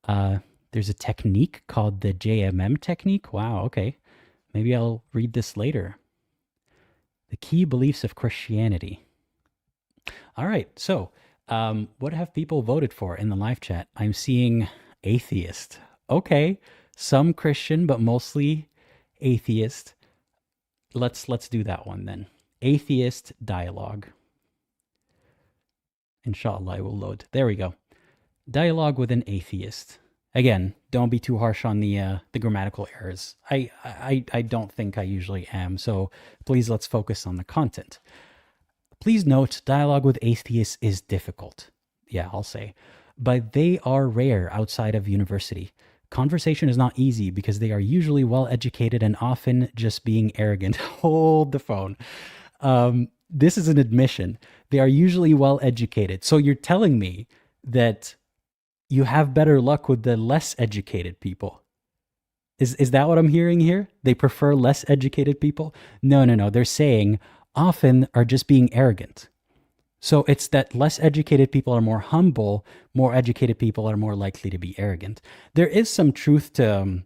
There's a technique called the JMM technique. Wow, okay. Maybe I'll read this later. The key beliefs of Christianity. All right, so what have people voted for in the live chat? I'm seeing atheist. Okay, some Christian, but mostly atheist. Let's do that one then. Atheist dialogue. Inshallah, I will load. There we go. Dialogue with an atheist. Again, don't be too harsh on the grammatical errors. I don't think I usually am, so please let's focus on the content. Please note, dialogue with atheists is difficult. Yeah, I'll say. But they are rare outside of university. Conversation is not easy because they are usually well educated and often just being arrogant. Hold the phone. This is an admission. They are usually well educated. So you're telling me that you have better luck with the less educated people. Is that what I'm hearing here? They prefer less educated people? No. They're saying often are just being arrogant. So it's that less educated people are more humble, more educated people are more likely to be arrogant. There is some truth to,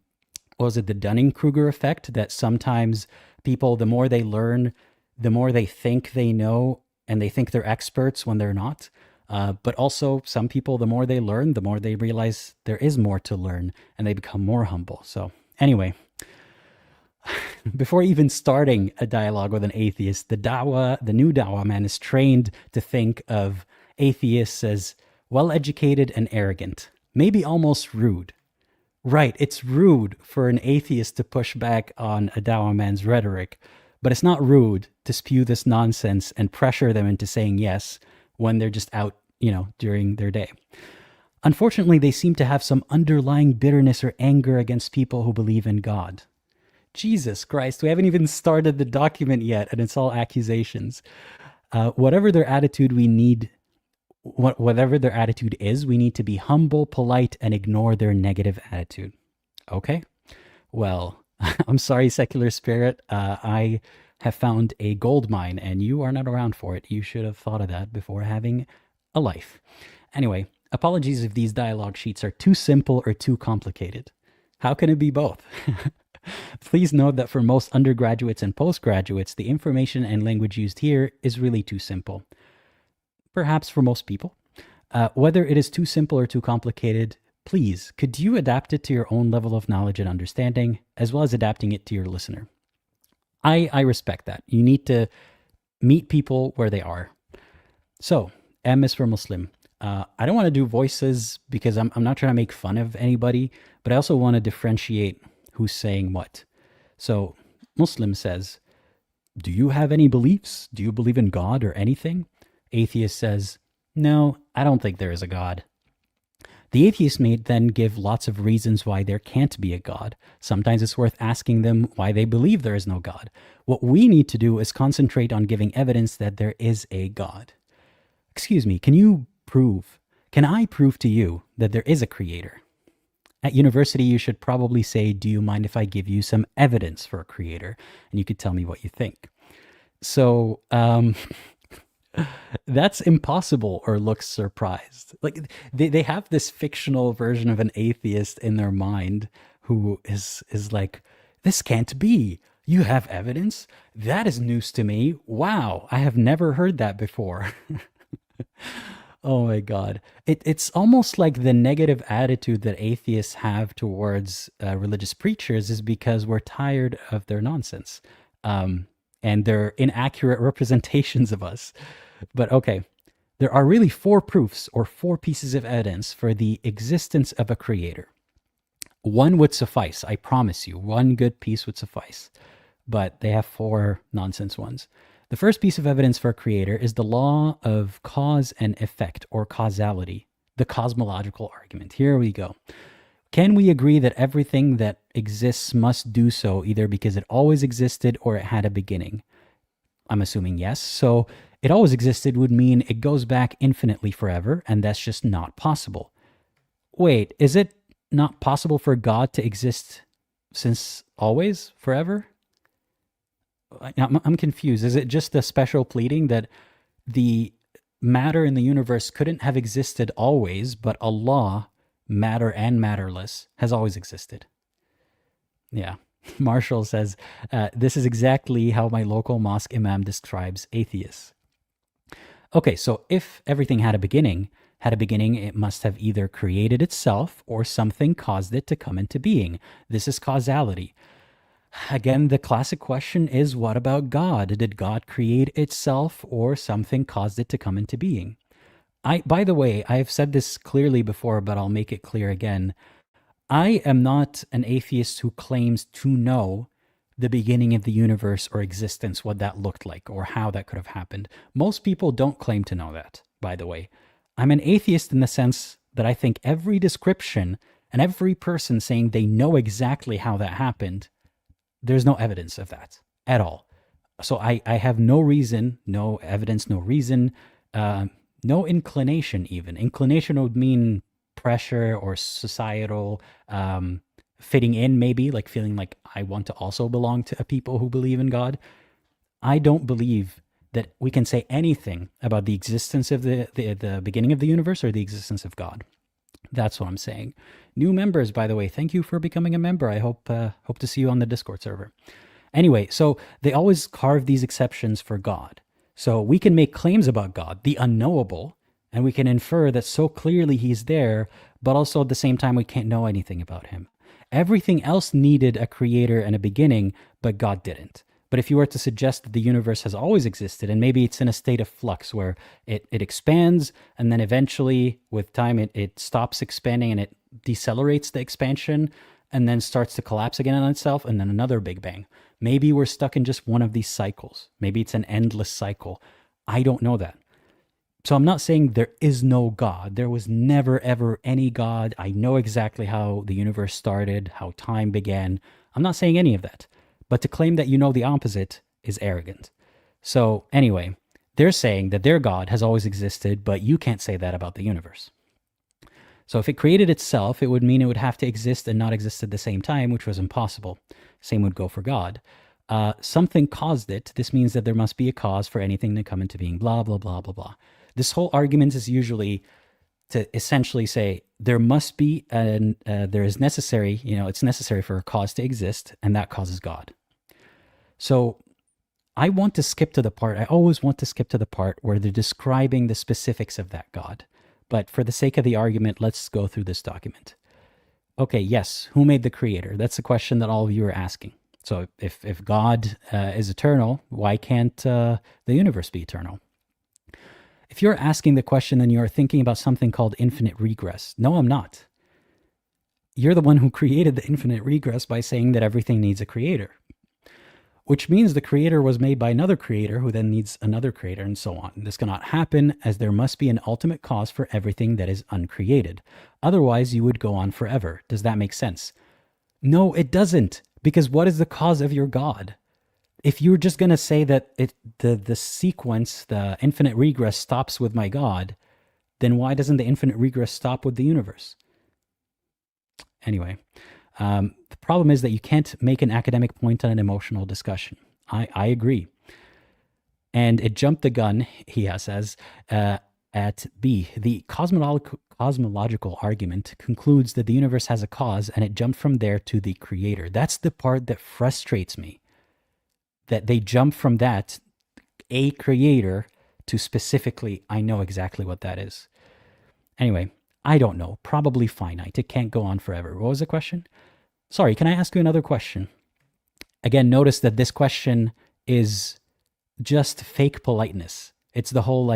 what was it, the Dunning-Kruger effect, that sometimes people, the more they learn, the more they think they know, and they think they're experts when they're not. But also some people, the more they learn, the more they realize there is more to learn, and they become more humble. So anyway, before even starting a dialogue with an atheist, the new Dawah man is trained to think of atheists as well-educated and arrogant, maybe almost rude. Right, it's rude for an atheist to push back on a Dawah man's rhetoric, but it's not rude to spew this nonsense and pressure them into saying yes when they're just out, during their day. Unfortunately, they seem to have some underlying bitterness or anger against people who believe in God. Jesus Christ, we haven't even started the document yet, and it's all accusations. Whatever their attitude, whatever their attitude is, we need to be humble, polite, and ignore their negative attitude. Okay? Well, I'm sorry, secular spirit. I have found a gold mine, and you are not around for it. You should have thought of that before having a life. Anyway, apologies if these dialogue sheets are too simple or too complicated. How can it be both? Please note that for most undergraduates and postgraduates, the information and language used here is really too simple. Perhaps for most people. Whether it is too simple or too complicated, please, could you adapt it to your own level of knowledge and understanding, as well as adapting it to your listener? I respect that. You need to meet people where they are. So, M is for Muslim. I don't want to do voices because I'm not trying to make fun of anybody, but I also want to differentiate who's saying what. So, Muslim says, do you have any beliefs? Do you believe in God or anything? Atheist says, no, I don't think there is a God. The atheist may then give lots of reasons why there can't be a God. Sometimes it's worth asking them why they believe there is no God. What we need to do is concentrate on giving evidence that there is a God. Excuse me, can I prove to you that there is a creator? At university, you should probably say, do you mind if I give you some evidence for a creator? And you could tell me what you think. So, that's impossible or looks surprised. Like they have this fictional version of an atheist in their mind who is like, this can't be. You have evidence? That is news to me. Wow, I have never heard that before. Oh my God. It's almost like the negative attitude that atheists have towards religious preachers is because we're tired of their nonsense and their inaccurate representations of us. But okay, there are really 4 proofs or 4 pieces of evidence for the existence of a creator. One would suffice, I promise you. One good piece would suffice. But they have 4 nonsense ones. The first piece of evidence for a creator is the law of cause and effect, or causality, the cosmological argument. Here we go. Can we agree that everything that exists must do so either because it always existed or it had a beginning? I'm assuming yes. So it always existed would mean it goes back infinitely forever, and that's just not possible. Wait, is it not possible for God to exist since always, forever? I'm confused. Is it just a special pleading that the matter in the universe couldn't have existed always, but Allah, matter and matterless, has always existed? Yeah. Marshall says, this is exactly how my local mosque imam describes atheists. Okay, so if everything had a beginning, it must have either created itself or something caused it to come into being. This is causality. Again, the classic question is, what about God? Did God create itself or something caused it to come into being? By the way, I have said this clearly before, but I'll make it clear again. I am not an atheist who claims to know the beginning of the universe or existence, what that looked like or how that could have happened. Most people don't claim to know that, by the way. I'm an atheist in the sense that I think every description and every person saying they know exactly how that happened, there's no evidence of that at all. So I have no reason, no evidence, no reason, no inclination even. Inclination would mean pressure or societal fitting in, maybe, like feeling like I want to also belong to a people who believe in God. I don't believe that we can say anything about the existence of the beginning of the universe or the existence of God. That's what I'm saying. New members, by the way, thank you for becoming a member. I hope to see you on the Discord server. Anyway, so they always carve these exceptions for God. So we can make claims about God, the unknowable, and we can infer that so clearly he's there, but also at the same time we can't know anything about him. Everything else needed a creator and a beginning, but God didn't. But if you were to suggest that the universe has always existed, and maybe it's in a state of flux where it expands, and then eventually with time it stops expanding and it decelerates the expansion, and then starts to collapse again on itself, and then another Big Bang. Maybe we're stuck in just one of these cycles. Maybe it's an endless cycle. I don't know that. So I'm not saying there is no God. There was never, ever any God. I know exactly how the universe started, how time began. I'm not saying any of that. But to claim that you know the opposite is arrogant. So anyway, They're saying that their God has always existed, but you can't say that about the universe. So if it created itself, it would mean it would have to exist and not exist at the same time, which was impossible. Same would go for God. Something caused it. This means that there must be a cause for anything to come into being, blah, blah, blah, blah, blah. This whole argument is usually to essentially say there must be, there is necessary, it's necessary for a cause to exist, and that cause is God. So I always want to skip to the part where they're describing the specifics of that God. But for the sake of the argument, let's go through this document. Okay, yes, who made the creator? That's the question that all of you are asking. So if God is eternal, why can't the universe be eternal? If you're asking the question, then you're thinking about something called infinite regress. No, I'm not. You're the one who created the infinite regress by saying that everything needs a creator, which means the creator was made by another creator who then needs another creator, and so on. This cannot happen, as there must be an ultimate cause for everything that is uncreated. Otherwise, you would go on forever. Does that make sense? No, it doesn't, because what is the cause of your God? If you're just going to say that the sequence, the infinite regress stops with my God, then why doesn't the infinite regress stop with the universe? Anyway, the problem is that you can't make an academic point on an emotional discussion. I agree. And it jumped the gun, he says, at B. The cosmological argument concludes that the universe has a cause, and it jumped from there to the creator. That's the part that frustrates me. That they jump from that, a creator, to specifically, I know exactly what that is. Anyway, I don't know. Probably finite. It can't go on forever. What was the question? Sorry, can I ask you another question? Again, notice that this question is just fake politeness. It's the whole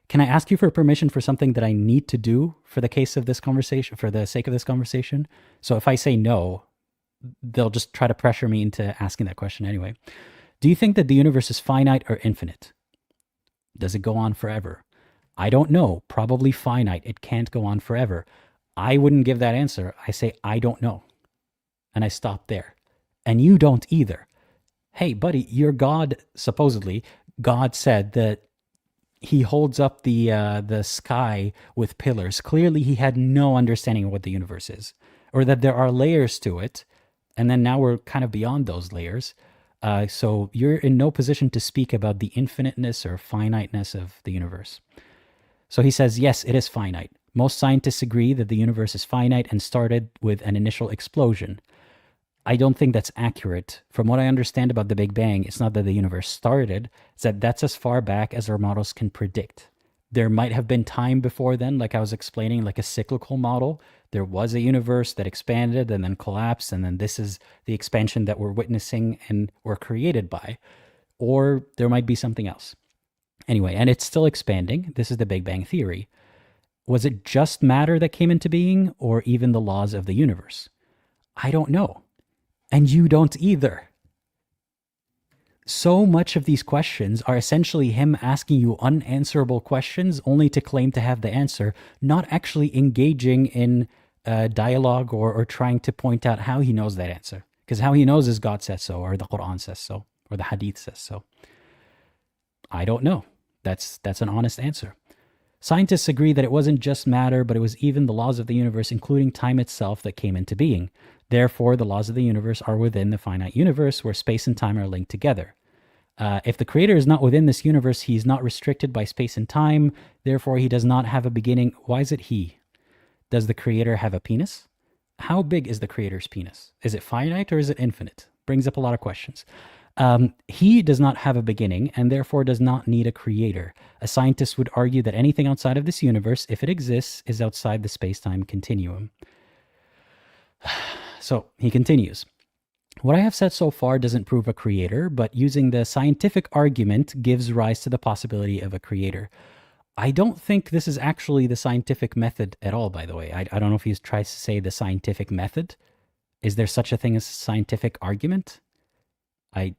can I ask you for permission for something that I need to do for the case of this conversation, for the sake of this conversation? So if I say no, they'll just try to pressure me into asking that question anyway. Do you think that the universe is finite or infinite? Does it go on forever? I don't know. Probably finite. It can't go on forever. I wouldn't give that answer. I say, I don't know. And I stop there. And you don't either. Hey, buddy, your God, supposedly, God said that he holds up the sky with pillars. Clearly, he had no understanding of what the universe is, or that there are layers to it. And then now we're kind of beyond those layers. So you're in no position to speak about the infiniteness or finiteness of the universe. So he says, yes, it is finite. Most scientists agree that the universe is finite and started with an initial explosion. I don't think that's accurate. From what I understand about the Big Bang, it's not that the universe started, it's that that's as far back as our models can predict. There might have been time before then, like I was explaining, like a cyclical model. There was a universe that expanded and then collapsed, and then this is the expansion that we're witnessing and were created by. Or there might be something else. Anyway, and it's still expanding. This is the Big Bang Theory. Was it just matter that came into being, or even the laws of the universe? I don't know. And you don't either. So much of these questions are essentially him asking you unanswerable questions only to claim to have the answer, not actually engaging in dialogue or trying to point out how he knows that answer. Because how he knows is God says so, or the Quran says so, or the Hadith says so. I don't know. That's an honest answer. Scientists agree that it wasn't just matter, but it was even the laws of the universe, including time itself, that came into being. Therefore, the laws of the universe are within the finite universe, where space and time are linked together. If the creator is not within this universe, he is not restricted by space and time. Therefore, he does not have a beginning. Why is it he? Does the creator have a penis? How big is the creator's penis? Is it finite or is it infinite? Brings up a lot of questions. He does not have a beginning and therefore does not need a creator. A scientist would argue that anything outside of this universe, if it exists, is outside the space-time continuum. So he continues. What I have said so far doesn't prove a creator, but using the scientific argument gives rise to the possibility of a creator. I don't think this is actually the scientific method at all, by the way. I don't know if he tries to say the scientific method. Is there such a thing as scientific argument? I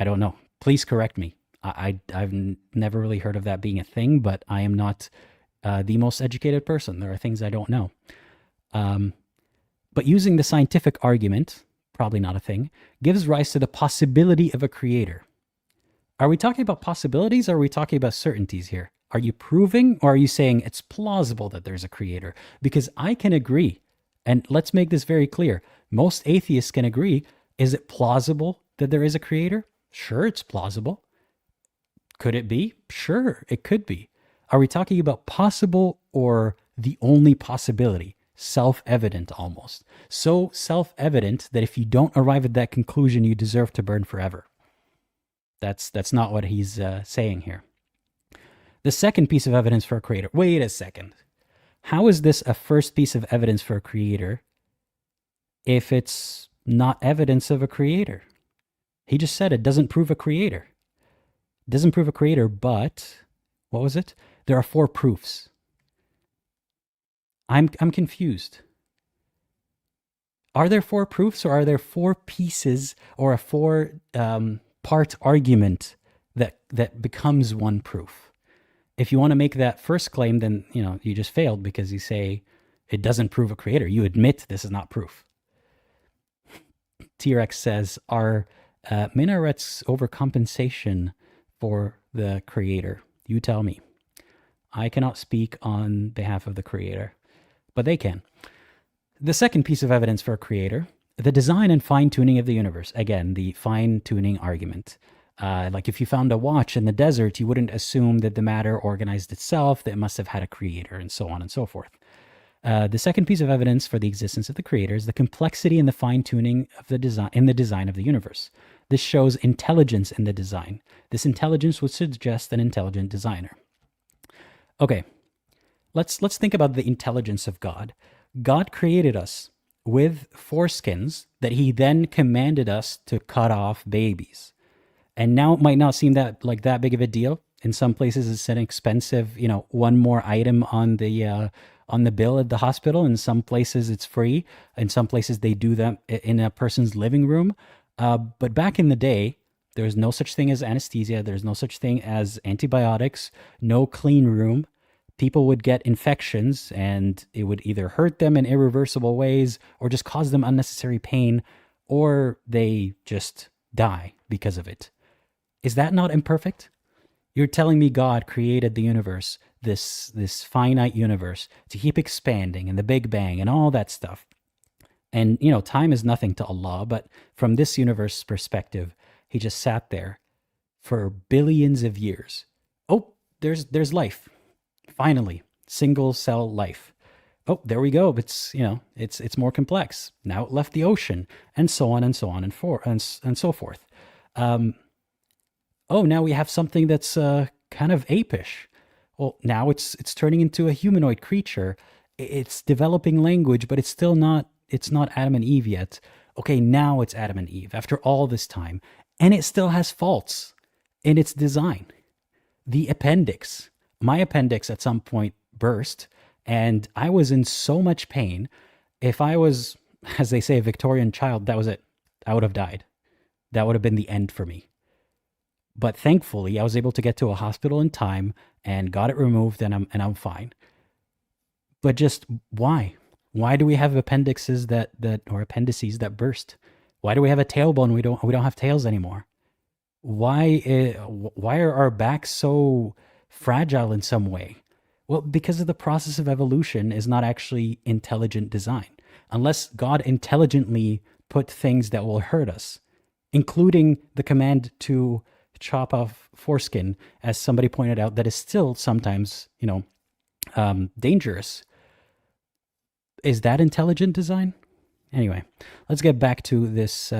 don't know. Please correct me. I've never really heard of that being a thing, but I am not the most educated person. There are things I don't know. But using the scientific argument, probably not a thing, gives rise to the possibility of a creator. Are we talking about possibilities or are we talking about certainties here? Are you proving or are you saying it's plausible that there's a creator? Because I can agree, and let's make this very clear. Most atheists can agree. Is it plausible that there is a creator? Sure, it's plausible. Could it be? Sure, it could be. Are we talking about possible or the only possibility? Self-evident almost. So self-evident that if you don't arrive at that conclusion, you deserve to burn forever. That's not what he's saying here. The second piece of evidence for a creator. Wait a second. How is this a first piece of evidence for a creator if it's not evidence of a creator? He just said it doesn't prove a creator. It doesn't prove a creator, but what was it? There are 4 proofs. I'm confused. Are there 4 proofs or are there 4 pieces or a 4 part argument that becomes one proof? If you want to make that first claim, then you just failed because you say it doesn't prove a creator. You admit this is not proof. T-Rex says, are minarets overcompensation for the creator? You tell me. I cannot speak on behalf of the creator, but they can. The second piece of evidence for a creator, the design and fine-tuning of the universe. Again, the fine-tuning argument. Like if you found a watch in the desert, you wouldn't assume that the matter organized itself, that it must have had a creator, and so on and so forth. The second piece of evidence for the existence of the creator is the complexity and the fine-tuning of the design of the universe. This shows intelligence in the design. This intelligence would suggest an intelligent designer. Okay, let's think about the intelligence of God. God created us with foreskins that he then commanded us to cut off babies. And now it might not seem that big of a deal. In some places it's an expensive, one more item on the bill at the hospital. In some places it's free. In some places they do that in a person's living room. But back in the day, there was no such thing as anesthesia. There's no such thing as antibiotics, no clean room. People would get infections and it would either hurt them in irreversible ways or just cause them unnecessary pain, or they just die because of it. Is that not imperfect? You're telling me God created the universe, this finite universe, to keep expanding and the Big Bang and all that stuff. And, time is nothing to Allah, but from this universe perspective, he just sat there for billions of years. Oh, there's life. Finally, single cell life. Oh, there we go. It's it's more complex. Now it left the ocean, and so on and so on and so forth. Oh, now we have something that's kind of apish. Well, now it's turning into a humanoid creature. It's developing language, but it's still not. It's not Adam and Eve yet. Okay, now it's Adam and Eve after all this time, and it still has faults in its design. The appendix. My appendix at some point burst, and I was in so much pain. If I was, as they say, a Victorian child, that was it. I would have died. That would have been the end for me. But thankfully, I was able to get to a hospital in time and got it removed, and I'm fine. But just why? Why do we have appendices or appendices that burst? Why do we have a tailbone? We don't have tails anymore. Why are our backs so fragile in some way? Well, because of the process of evolution is not actually intelligent design. Unless God intelligently put things that will hurt us, including the command to chop off foreskin, as somebody pointed out, that is still sometimes, dangerous. Is that intelligent design? Anyway, let's get back to this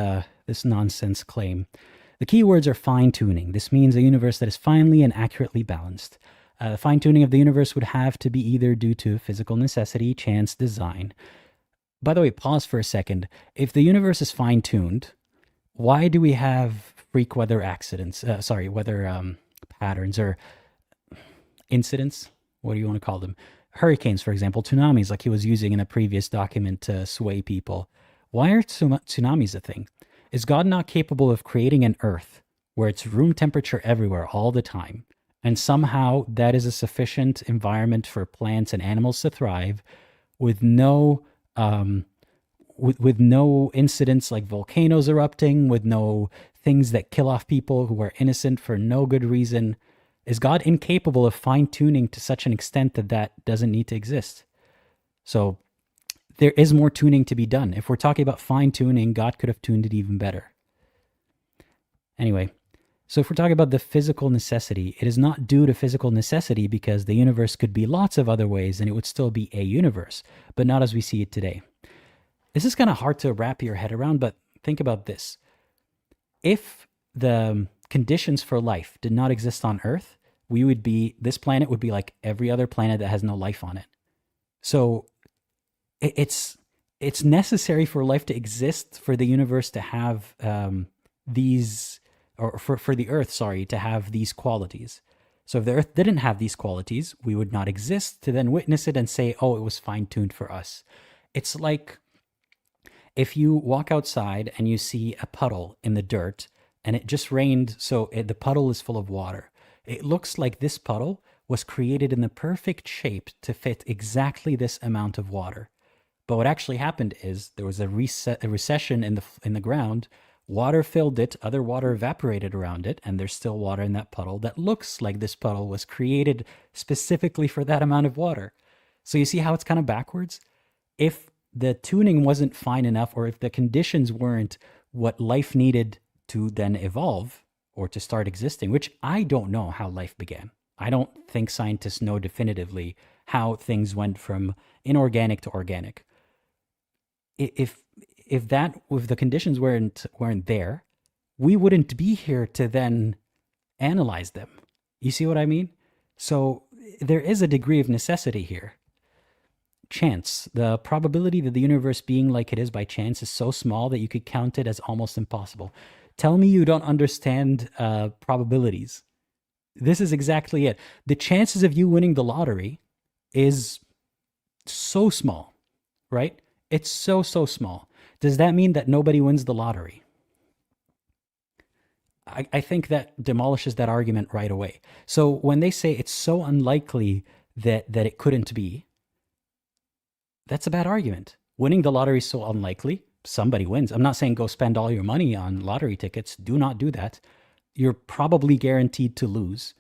nonsense claim. The key words are fine-tuning. This means a universe that is finely and accurately balanced. The fine-tuning of the universe would have to be either due to physical necessity, chance, design. By the way, pause for a second. If the universe is fine-tuned, why do we have freak weather accidents? Weather patterns or incidents? What do you want to call them? Hurricanes, for example, tsunamis, like he was using in a previous document to sway people. Why are tsunamis a thing? Is God not capable of creating an Earth where it's room temperature everywhere all the time, and somehow that is a sufficient environment for plants and animals to thrive with no with no incidents like volcanoes erupting, with no things that kill off people who are innocent for no good reason, is God incapable of fine-tuning to such an extent that that doesn't need to exist? So there is more tuning to be done. If we're talking about fine-tuning, God could have tuned it even better. Anyway, so if we're talking about the physical necessity, it is not due to physical necessity because the universe could be lots of other ways and it would still be a universe, but not as we see it today. This is kind of hard to wrap your head around, but think about this. If the conditions for life did not exist on Earth, this planet would be like every other planet that has no life on it. So it's necessary for life to exist, for the universe to have these, or for the Earth, sorry, to have these qualities. So if the Earth didn't have these qualities, we would not exist to then witness it and say, oh, it was fine-tuned for us. It's like if you walk outside and you see a puddle in the dirt and it just rained, so the puddle is full of water. It looks like this puddle was created in the perfect shape to fit exactly this amount of water. But what actually happened is there was a recession in the ground. Water filled it, other water evaporated around it, and there's still water in that puddle that looks like this puddle was created specifically for that amount of water. So you see how it's kind of backwards? If the tuning wasn't fine enough, or if the conditions weren't what life needed to then evolve or to start existing, which I don't know how life began. I don't think scientists know definitively how things went from inorganic to organic. If the conditions weren't there, we wouldn't be here to then analyze them. You see what I mean? So there is a degree of necessity here. Chance, the probability that the universe being like it is by chance is so small that you could count it as almost impossible. Tell me you don't understand probabilities. This is exactly it. The chances of you winning the lottery is so small, right? It's so small. Does that mean that nobody wins the lottery? I think that demolishes that argument right away. So when they say it's so unlikely that it couldn't be, that's a bad argument. Winning the lottery is so unlikely. Somebody wins. I'm not saying go spend all your money on lottery tickets. Do not do that. You're probably guaranteed to lose.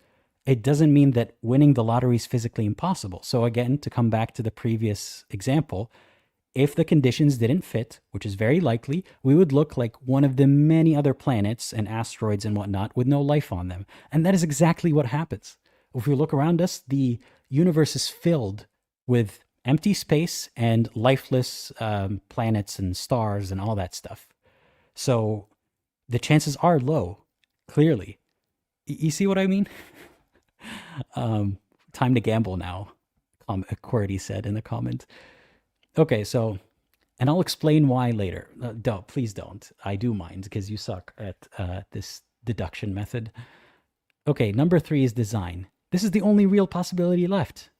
It doesn't mean that winning the lottery is physically impossible. So again, to come back to the previous example, if the conditions didn't fit, which is very likely, we would look like one of the many other planets and asteroids and whatnot with no life on them. And that is exactly what happens. If we look around us, the universe is filled with empty space and lifeless planets and stars and all that stuff. So the chances are low, clearly. You see what I mean? Time to gamble now, Qwerty said in the comment. Okay, so, and I'll explain why later. Please don't. I do mind because you suck at this deduction method. Okay, number 3 is design. This is the only real possibility left.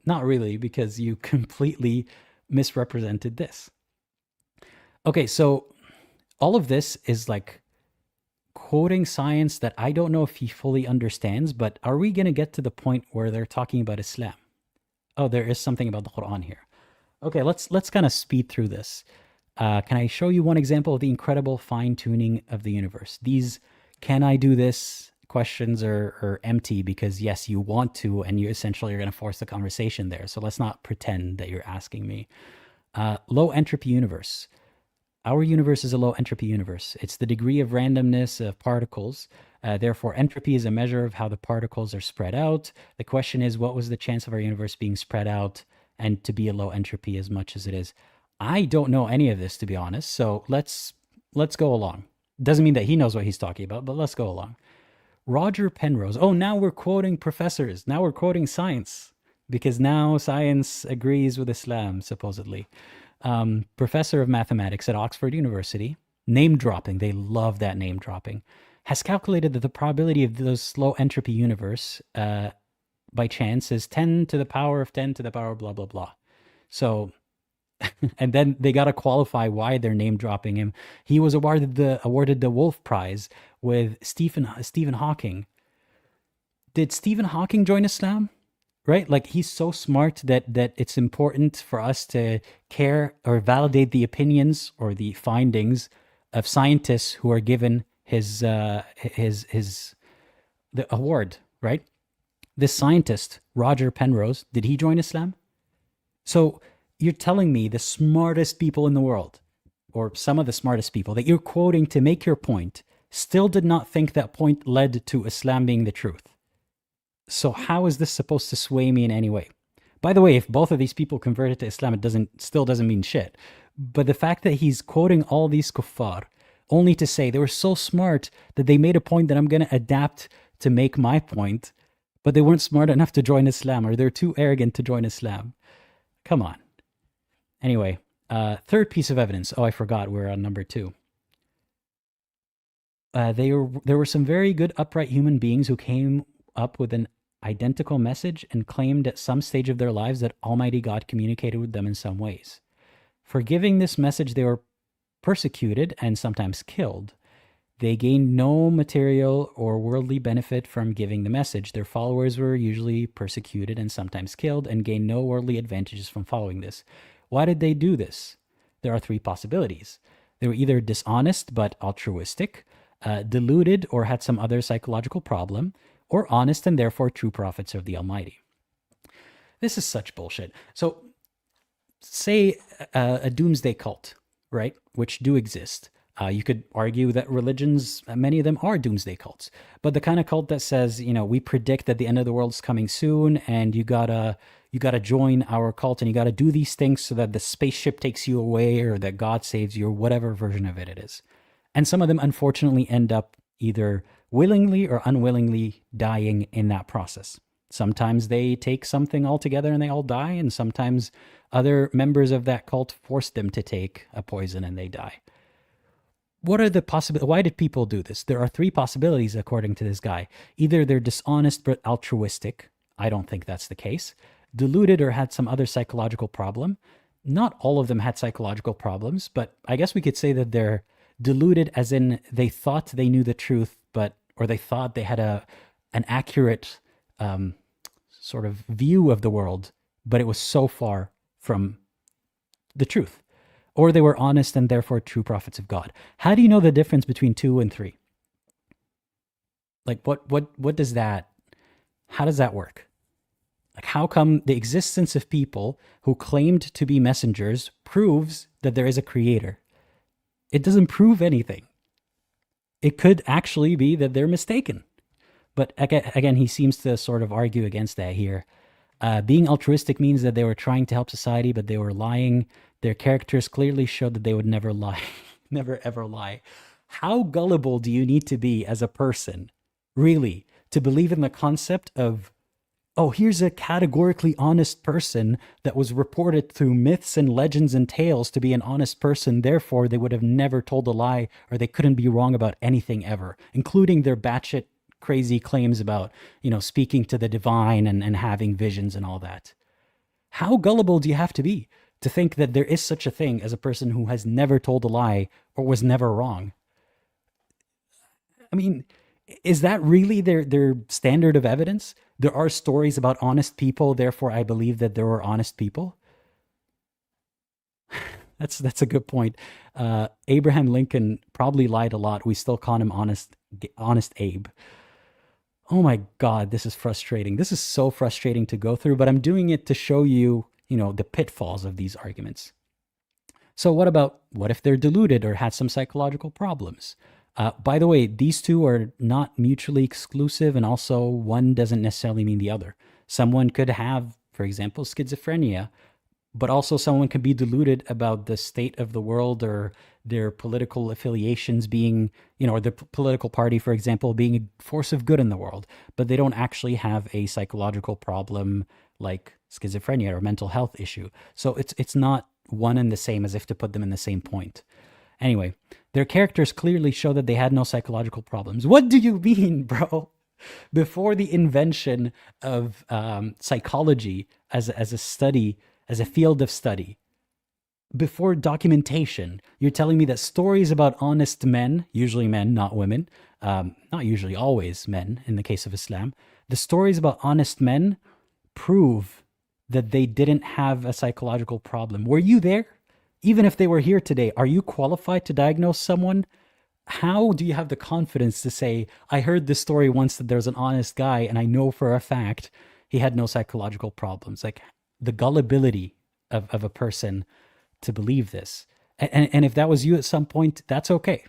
Not really, because you completely misrepresented this. Okay, so all of this is like quoting science that I don't know if he fully understands, but are we going to get to the point where they're talking about Islam? Oh, there is something about the Quran here. Okay, let's kind of speed through this. Can I show you one example of the incredible fine-tuning of the universe? These "can I do this" questions are empty because yes, you want to, and you essentially are going to force the conversation there. So let's not pretend that you're asking me. Low entropy universe. Our universe is a low entropy universe. It's the degree of randomness of particles. Therefore, entropy is a measure of how the particles are spread out. The question is, what was the chance of our universe being spread out and to be a low entropy as much as it is? I don't know any of this, to be honest. So let's go along. Doesn't mean that he knows what he's talking about, but let's go along. Roger Penrose. Oh, now we're quoting professors. Now we're quoting science because now science agrees with Islam, supposedly. Professor of mathematics at Oxford University, name dropping, they love that name dropping, has calculated that the probability of this low entropy universe by chance is 10 to the power of 10 to the power blah, blah, blah. So, and then they got to qualify why they're name dropping him. He was awarded the Wolf Prize with Stephen Hawking. Did Stephen Hawking join Islam? right? Like he's so smart that it's important for us to care or validate the opinions or the findings of scientists who are given his the award, right? This scientist, Roger Penrose, did he join Islam? So you're telling me the smartest people in the world, or some of the smartest people that you're quoting to make your point, still did not think that point led to Islam being the truth. So how is this supposed to sway me in any way? By the way, if both of these people converted to Islam, it still doesn't mean shit. But the fact that he's quoting all these kuffar only to say they were so smart that they made a point that I'm going to adapt to make my point, but they weren't smart enough to join Islam, or they're too arrogant to join Islam. Come on. Anyway, third piece of evidence. Oh, I forgot. We're on number 2. There were some very good upright human beings who came up with an identical message and claimed at some stage of their lives that Almighty God communicated with them in some ways. For giving this message, they were persecuted and sometimes killed. They gained no material or worldly benefit from giving the message. Their followers were usually persecuted and sometimes killed and gained no worldly advantages from following this. Why did they do this? There are 3 possibilities. They were either dishonest but altruistic, deluded or had some other psychological problem, or honest and therefore true prophets of the Almighty. This is such bullshit. So, say a doomsday cult, right, which do exist. You could argue that religions, many of them are doomsday cults. But the kind of cult that says, we predict that the end of the world's coming soon, and you gotta join our cult, and you gotta do these things so that the spaceship takes you away, or that God saves you, or whatever version of it is. And some of them, unfortunately, end up either willingly or unwillingly dying in that process. Sometimes they take something altogether and they all die, and sometimes other members of that cult force them to take a poison and they die. What are the possibilities? Why did people do this? There are 3 possibilities, according to this guy. Either they're dishonest but altruistic. I don't think that's the case. Deluded or had some other psychological problem. Not all of them had psychological problems, but I guess we could say that they're deluded as in they thought they knew the truth, or they thought they had an accurate sort of view of the world, but it was so far from the truth. Or they were honest and therefore true prophets of God. How do you know the difference between 2 and 3? Like what does that, how does that work? Like how come the existence of people who claimed to be messengers proves that there is a creator? It doesn't prove anything. It could actually be that they're mistaken. But again, he seems to sort of argue against that here. Being altruistic means that they were trying to help society, but they were lying. Their characters clearly showed that they would never lie, never ever lie. How gullible do you need to be as a person, really, to believe in the concept of, oh, here's a categorically honest person that was reported through myths and legends and tales to be an honest person, therefore they would have never told a lie, or they couldn't be wrong about anything ever, including their batshit crazy claims about, speaking to the divine and having visions and all that. How gullible do you have to be to think that there is such a thing as a person who has never told a lie or was never wrong? I mean, is that really their standard of evidence? There are stories about honest people, therefore I believe that there were honest people. That's a good point. Abraham Lincoln probably lied a lot. We still call him honest Abe. Oh my God, this is frustrating. This is so frustrating to go through, but I'm doing it to show you, the pitfalls of these arguments. So what if they're deluded or had some psychological problems? By the way, these 2 are not mutually exclusive, and also one doesn't necessarily mean the other. Someone could have, for example, schizophrenia, but also someone could be deluded about the state of the world or their political affiliations being, or the political party, for example, being a force of good in the world, but they don't actually have a psychological problem like schizophrenia or mental health issue. So it's not one and the same, as if to put them in the same point. Anyway, their characters clearly show that they had no psychological problems. What do you mean, bro? Before the invention of psychology as a study, as a field of study, before documentation, you're telling me that stories about honest men, usually men, not women, not usually, always men in the case of Islam, the stories about honest men prove that they didn't have a psychological problem? Were you there? Even if they were here today, are you qualified to diagnose someone? How do you have the confidence to say, I heard this story once that there's an honest guy and I know for a fact he had no psychological problems? Like, the gullibility of a person to believe this. And if that was you at some point, that's okay.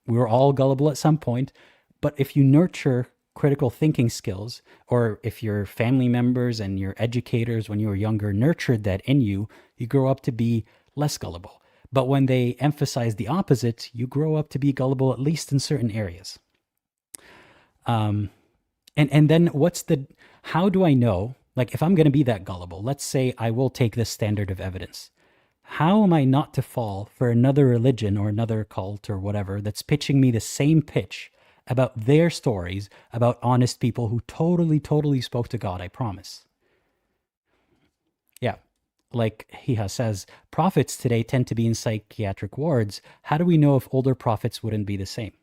We were all gullible at some point. But if you nurture critical thinking skills, or if your family members and your educators when you were younger nurtured that in you, you grow up to be less gullible. But when they emphasize the opposite, you grow up to be gullible, at least in certain areas. And then how do I know, like, if I'm going to be that gullible, let's say I will take this standard of evidence. How am I not to fall for another religion or another cult or whatever that's pitching me the same pitch about their stories about honest people who totally spoke to God, I promise? Yeah. Like Hiha says, prophets today tend to be in psychiatric wards. How do we know if older prophets wouldn't be the same?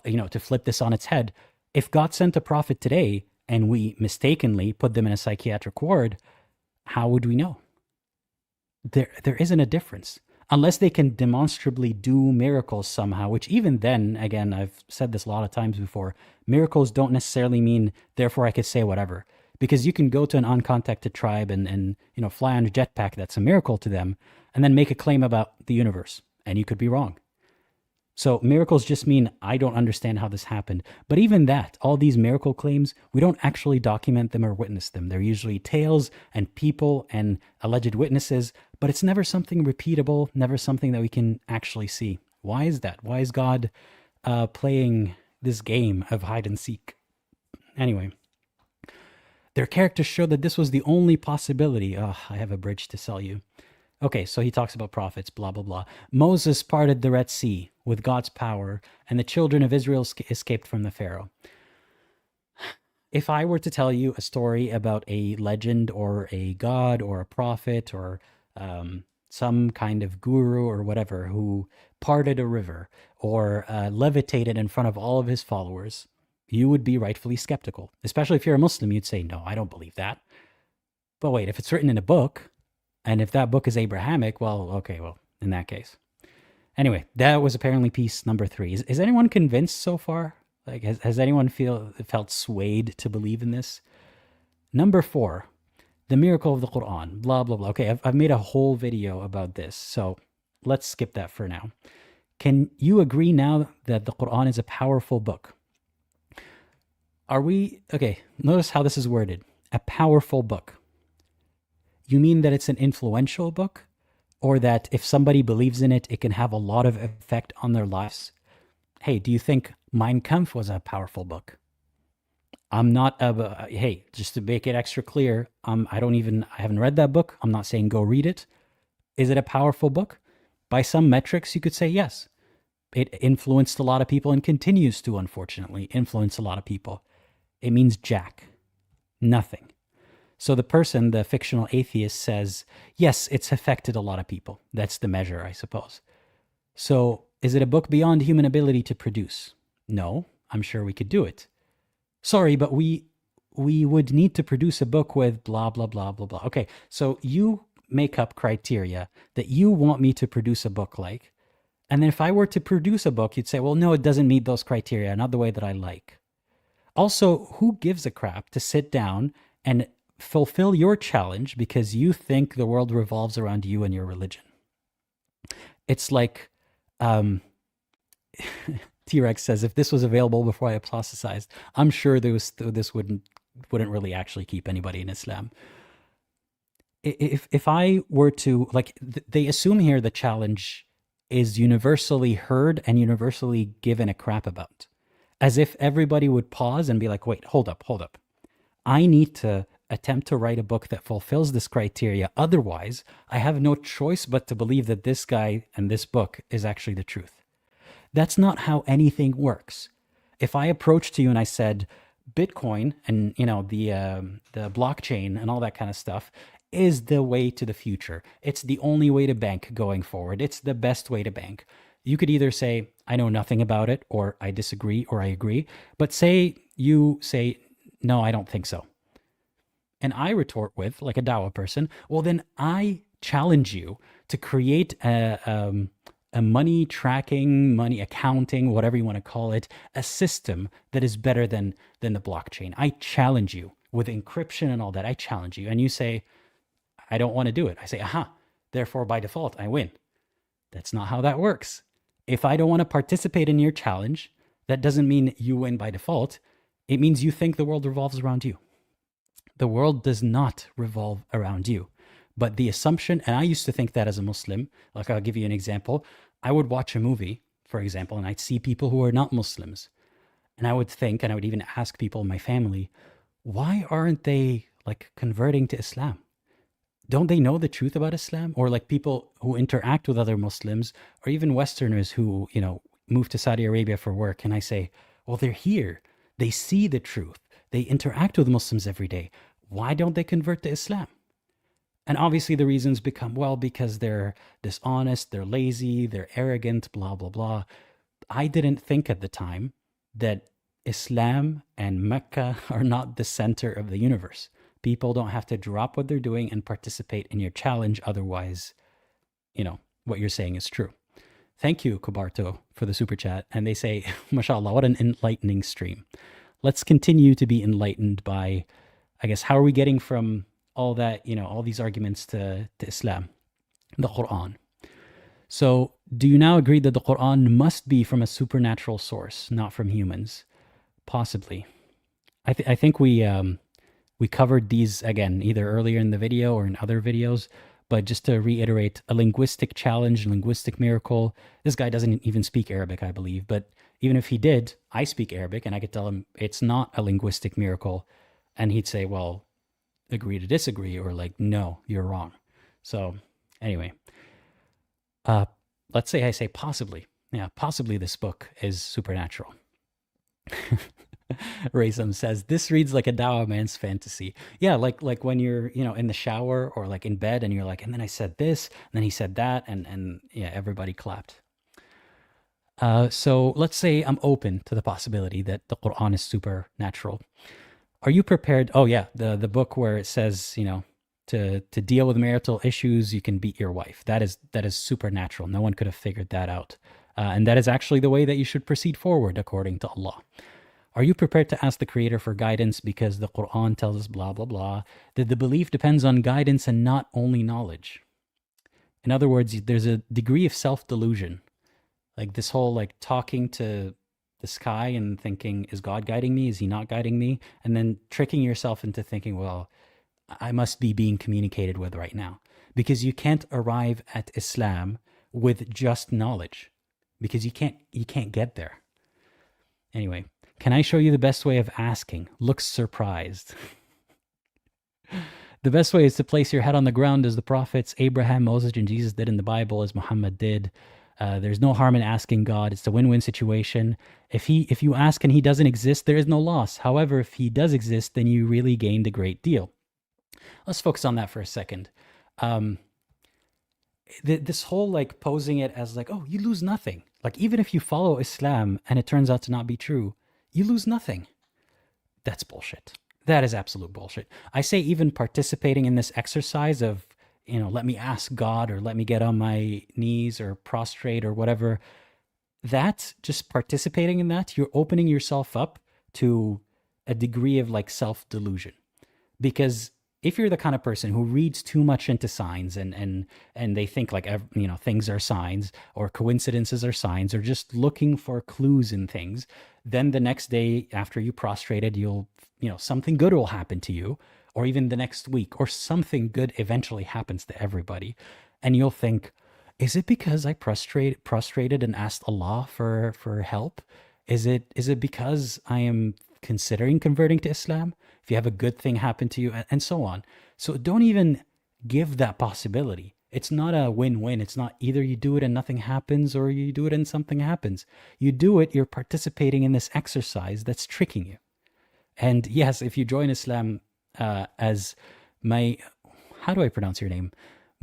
To flip this on its head, if God sent a prophet today and we mistakenly put them in a psychiatric ward, how would we know? There isn't a difference. Unless they can demonstrably do miracles somehow, which even then, again, I've said this a lot of times before, miracles don't necessarily mean, therefore I could say whatever. Because you can go to an uncontacted tribe and fly on a jetpack, that's a miracle to them, and then make a claim about the universe, and you could be wrong. So miracles just mean, I don't understand how this happened. But even that, all these miracle claims, we don't actually document them or witness them. They're usually tales and people and alleged witnesses, but it's never something repeatable, never something that we can actually see. Why is that? Why is God playing this game of hide and seek? Anyway, their characters show that this was the only possibility. I have a bridge to sell you. Okay, so he talks about prophets, blah, blah, blah. Moses parted the Red Sea with God's power, and the children of Israel escaped from the Pharaoh. If I were to tell you a story about a legend or a god or a prophet or some kind of guru or whatever who parted a river or levitated in front of all of his followers, you would be rightfully skeptical. Especially if you're a Muslim, you'd say, no, I don't believe that. But wait, if it's written in a book, and if that book is Abrahamic, in that case. Anyway, that was apparently piece number 3. Is anyone convinced so far? Like, has anyone felt swayed to believe in this? Number 4, the miracle of the Quran, blah, blah, blah. Okay, I've made a whole video about this, so let's skip that for now. Can you agree now that the Quran is a powerful book? Okay, notice how this is worded. A powerful book. You mean that it's an influential book? Or that if somebody believes in it, it can have a lot of effect on their lives? Hey, do you think Mein Kampf was a powerful book? Hey, just to make it extra clear, I haven't read that book. I'm not saying go read it. Is it a powerful book? By some metrics, you could say yes. It influenced a lot of people and continues to, unfortunately, influence a lot of people. It means jack. Nothing. So the fictional atheist says, yes, it's affected a lot of people. That's the measure, I suppose. So is it a book beyond human ability to produce? No, I'm sure we could do it. Sorry, but we would need to produce a book with blah, blah, blah, blah, blah. Okay, so you make up criteria that you want me to produce a book like. And then if I were to produce a book, you'd say, well, no, it doesn't meet those criteria, not the way that I like. Also, who gives a crap to sit down and fulfill your challenge because you think the world revolves around you and your religion? It's like T-Rex says, if this was available before I apostatized, I'm sure this wouldn't really actually keep anybody in Islam. If I were to, they assume here the challenge is universally heard and universally given a crap about, as if everybody would pause and be like, wait, hold up. I need to attempt to write a book that fulfills this criteria. Otherwise, I have no choice but to believe that this guy and this book is actually the truth. That's not how anything works. If I approached you and I said, Bitcoin and the blockchain and all that kind of stuff is the way to the future. It's the only way to bank going forward. It's the best way to bank. You could either say, I know nothing about it, or I disagree, or I agree. But you say, no, I don't think so. And I retort with, like a Dawah person, well, then I challenge you to create a money tracking, money accounting, whatever you want to call it, a system that is better than the blockchain. I challenge you with encryption and all that. I challenge you. And you say, I don't want to do it. I say, aha, therefore by default, I win. That's not how that works. If I don't want to participate in your challenge, that doesn't mean you win by default. It means you think the world revolves around you. The world does not revolve around you. But the assumption, and I used to think that as a Muslim, like I'll give you an example. I would watch a movie, for example, and I'd see people who are not Muslims. And I would think, and I would even ask people in my family, why aren't they like converting to Islam? Don't they know the truth about Islam? Or like people who interact with other Muslims, or even Westerners who, move to Saudi Arabia for work. And I say, well, they're here. They see the truth. They interact with Muslims every day. Why don't they convert to Islam? And obviously the reasons become, well, because they're dishonest, they're lazy, they're arrogant, blah, blah, blah. I didn't think at the time that Islam and Mecca are not the center of the universe. People don't have to drop what they're doing and participate in your challenge. Otherwise, what you're saying is true. Thank you, Kobarto, for the super chat. And they say, mashallah, what an enlightening stream. Let's continue to be enlightened by, I guess, how are we getting from all that, all these arguments to Islam, the Quran. So do you now agree that the Quran must be from a supernatural source, not from humans? Possibly. I think we covered these, again, either earlier in the video or in other videos, but just to reiterate, a linguistic challenge, linguistic miracle. This guy doesn't even speak Arabic, I believe, but even if he did, I speak Arabic, and I could tell him it's not a linguistic miracle, and he'd say, well, agree to disagree, or like, no, you're wrong. So anyway, let's say I say possibly. Yeah, possibly this book is supernatural. Raysam says, this reads like a Dawah man's fantasy. Yeah, like when you're, in the shower or like in bed and you're like, and then I said this, and then he said that, and yeah, everybody clapped. So let's say I'm open to the possibility that the Quran is supernatural. Are you prepared? Oh yeah, the book where it says, to deal with marital issues, you can beat your wife. That is supernatural. No one could have figured that out. And that is actually the way that you should proceed forward according to Allah. Are you prepared to ask the Creator for guidance because the Quran tells us blah, blah, blah, that the belief depends on guidance and not only knowledge? In other words, there's a degree of self-delusion. Like this whole like talking to the sky and thinking, is God guiding me? Is he not guiding me? And then tricking yourself into thinking, well, I must be being communicated with right now. Because you can't arrive at Islam with just knowledge. Because you can't get there. Anyway, can I show you the best way of asking? Looks surprised. The best way is to place your head on the ground as the prophets Abraham, Moses, and Jesus did in the Bible, as Muhammad did. There's no harm in asking God. It's a win-win situation. If you ask and he doesn't exist, there is no loss. However, if he does exist, then you really gained a great deal. Let's focus on that for a second. This whole like posing it as like, oh, you lose nothing. Like even if you follow Islam and it turns out to not be true, you lose nothing. That's bullshit. That is absolute bullshit. I say even participating in this exercise of, let me ask God or let me get on my knees or prostrate or whatever, that's just participating in that. You're opening yourself up to a degree of like self-delusion. Because if you're the kind of person who reads too much into signs and they think like, things are signs or coincidences are signs or just looking for clues in things, then the next day after you prostrated, you'll, something good will happen to you, or even the next week, or something good eventually happens to everybody. And you'll think, is it because I prostrated and asked Allah for help? Is it because I am considering converting to Islam? If you have a good thing happen to you, and so on. So don't even give that possibility. It's not a win-win. It's not either you do it and nothing happens or you do it and something happens. You do it, you're participating in this exercise that's tricking you. And yes, if you join Islam as how do I pronounce your name?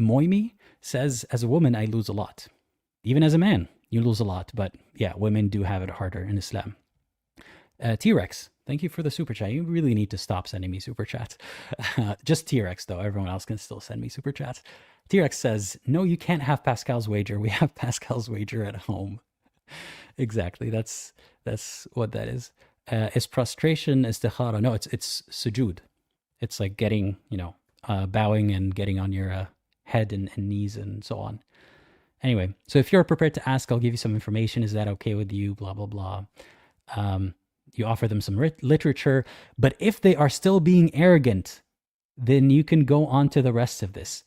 Moimi says, as a woman, I lose a lot. Even as a man, you lose a lot. But yeah, women do have it harder in Islam. T-Rex Thank you for the super chat. You really need to stop sending me super chats. Just T-Rex, though. Everyone else can still send me super chats. T-Rex says, no, you can't have Pascal's wager. We have Pascal's wager at home. Exactly. That's what that is. Is prostration istikhara? No, it's sujud. It's like getting, bowing and getting on your head and knees and so on. Anyway, so if you're prepared to ask, I'll give you some information. Is that okay with you? Blah, blah, blah. You offer them some literature. But if they are still being arrogant, then you can go on to the rest of this.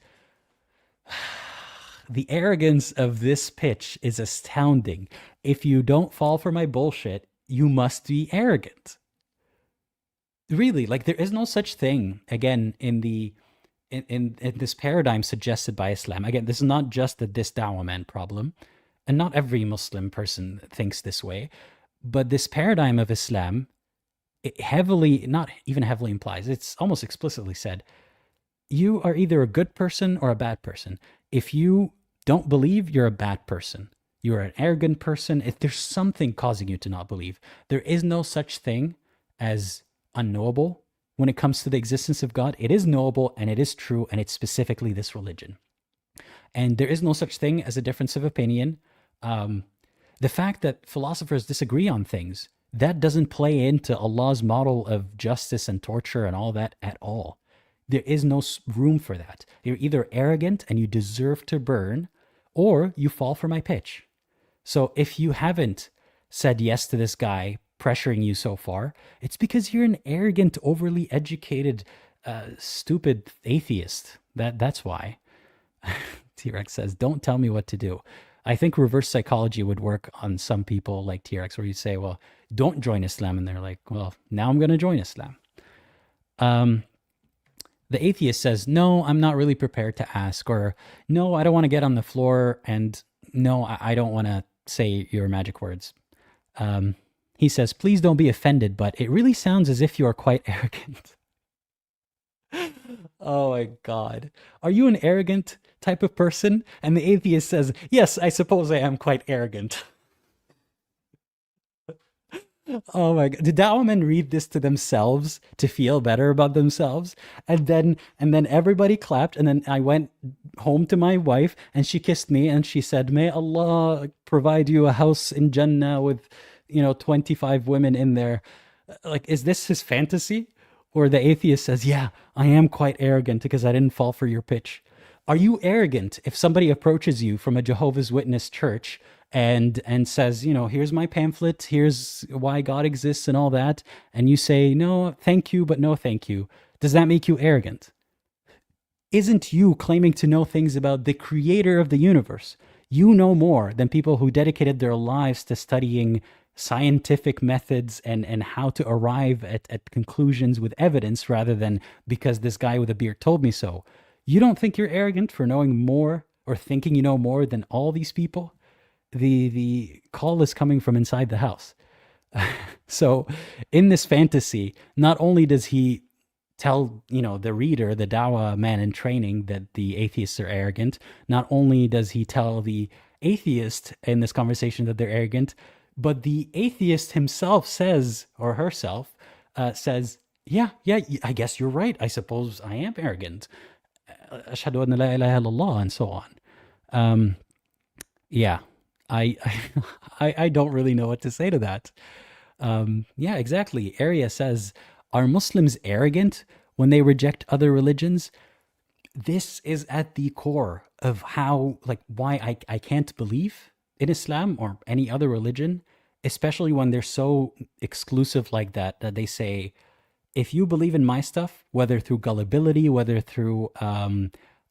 The arrogance of this pitch is astounding. If you don't fall for my bullshit, you must be arrogant. Really, like there is no such thing, again, in this paradigm suggested by Islam. Again, this is not just the this Dawah man problem, and not every Muslim person thinks this way, but this paradigm of Islam, it heavily, not even heavily implies, it's almost explicitly said, you are either a good person or a bad person. If you don't believe, you're a bad person. You're an arrogant person. If there's something causing you to not believe, there is no such thing as unknowable. When it comes to the existence of God, it is knowable and it is true, and it's specifically this religion. And there is no such thing as a difference of opinion. The fact that philosophers disagree on things, that doesn't play into Allah's model of justice and torture and all that at all. There is no room for that. You're either arrogant and you deserve to burn, or you fall for my pitch. So if you haven't said yes to this guy pressuring you so far, it's because you're an arrogant, overly educated, stupid atheist. That's why. T-Rex says, don't tell me what to do. I think reverse psychology would work on some people like T-Rex, where you say, well, don't join Islam. And they're like, well, now I'm going to join Islam. The atheist says, no, I'm not really prepared to ask, or no, I don't want to get on the floor, and no, I don't want to say your magic words. He says, please don't be offended, but it really sounds as if you are quite arrogant. Oh my God. Are you an arrogant type of person? And the atheist says, yes, I suppose I am quite arrogant. Oh my God. Did Dawah men read this to themselves to feel better about themselves? And then everybody clapped, and then I went home to my wife and she kissed me and she said, may Allah provide you a house in Jannah with, 25 women in there. Like, is this his fantasy? Or the atheist says, yeah, I am quite arrogant because I didn't fall for your pitch. Are you arrogant if somebody approaches you from a Jehovah's Witness church and says, here's my pamphlet, here's why God exists and all that, and you say, no, thank you, but no thank you? Does that make you arrogant? Isn't you claiming to know things about the creator of the universe? You know more than people who dedicated their lives to studying scientific methods and how to arrive at conclusions with evidence, rather than because this guy with a beard told me so. You don't think you're arrogant for knowing more or thinking you know more than all these people? The call is coming from inside the house. So in this fantasy, not only does he tell, the reader, the Dawah man in training, that the atheists are arrogant, not only does he tell the atheist in this conversation that they're arrogant, but the atheist himself says, or herself, says, yeah, I guess you're right. I suppose I am arrogant. Ashhadu an la ilaha illallah, and so on. Yeah, I don't really know what to say to that. Yeah, exactly. Arya says, are Muslims arrogant when they reject other religions? This is at the core of why I can't believe in Islam or any other religion, especially when they're so exclusive like that they say, if you believe in my stuff, whether through gullibility, whether through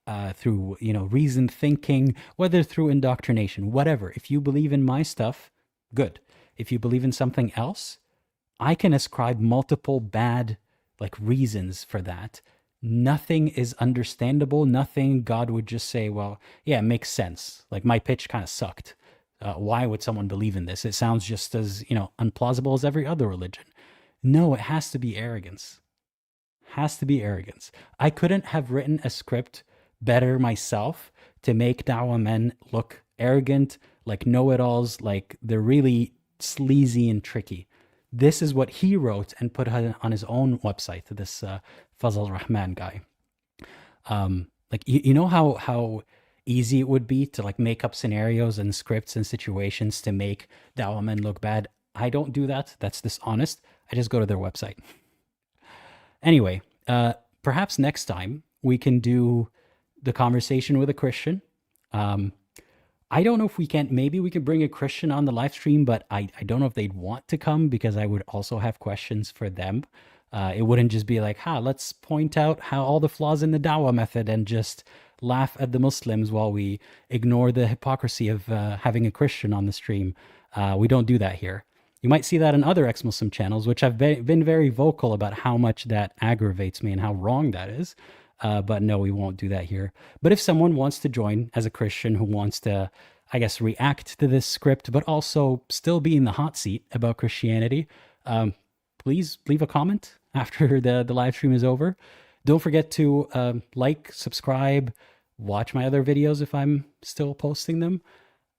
reasoned thinking, whether through indoctrination, whatever, if you believe in my stuff, good. If you believe in something else, I can ascribe multiple bad reasons for that. Nothing is understandable. Nothing God would just say, well, yeah, it makes sense. Like, my pitch kind of sucked. Why would someone believe in this? It sounds just as, unplausible as every other religion. No, it has to be arrogance. Has to be arrogance. I couldn't have written a script better myself to make Dawah men look arrogant, like know-it-alls, like they're really sleazy and tricky. this is what he wrote and put on his own website, this Fazal Rahman guy. Like, you know how easy it would be to like make up scenarios and scripts and situations to make Dawah men look bad. I don't do that. That's dishonest. I just go to their website. Anyway, perhaps next time we can do the conversation with a Christian. I don't know if we can, maybe we could bring a Christian on the live stream, but I don't know if they'd want to come because I would also have questions for them. It wouldn't just be like, let's point out how all the flaws in the Dawah method and just laugh at the Muslims while we ignore the hypocrisy of having a Christian on the stream. We don't do that here. You might see that in other ex-Muslim channels, which I've been very vocal about how much that aggravates me and how wrong that is. But no, we won't do that here. But if someone wants to join as a Christian who wants to, I guess, react to this script, but also still be in the hot seat about Christianity, please leave a comment after the live stream is over. Don't forget to like, subscribe, watch my other videos if I'm still posting them.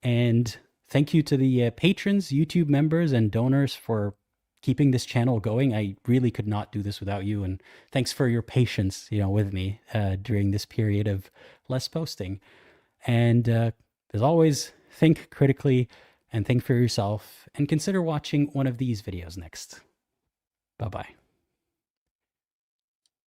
And thank you to the patrons, YouTube members, and donors for keeping this channel going. I really could not do this without you. And thanks for your patience, with me during this period of less posting. And as always, think critically and think for yourself and consider watching one of these videos next. Bye-bye.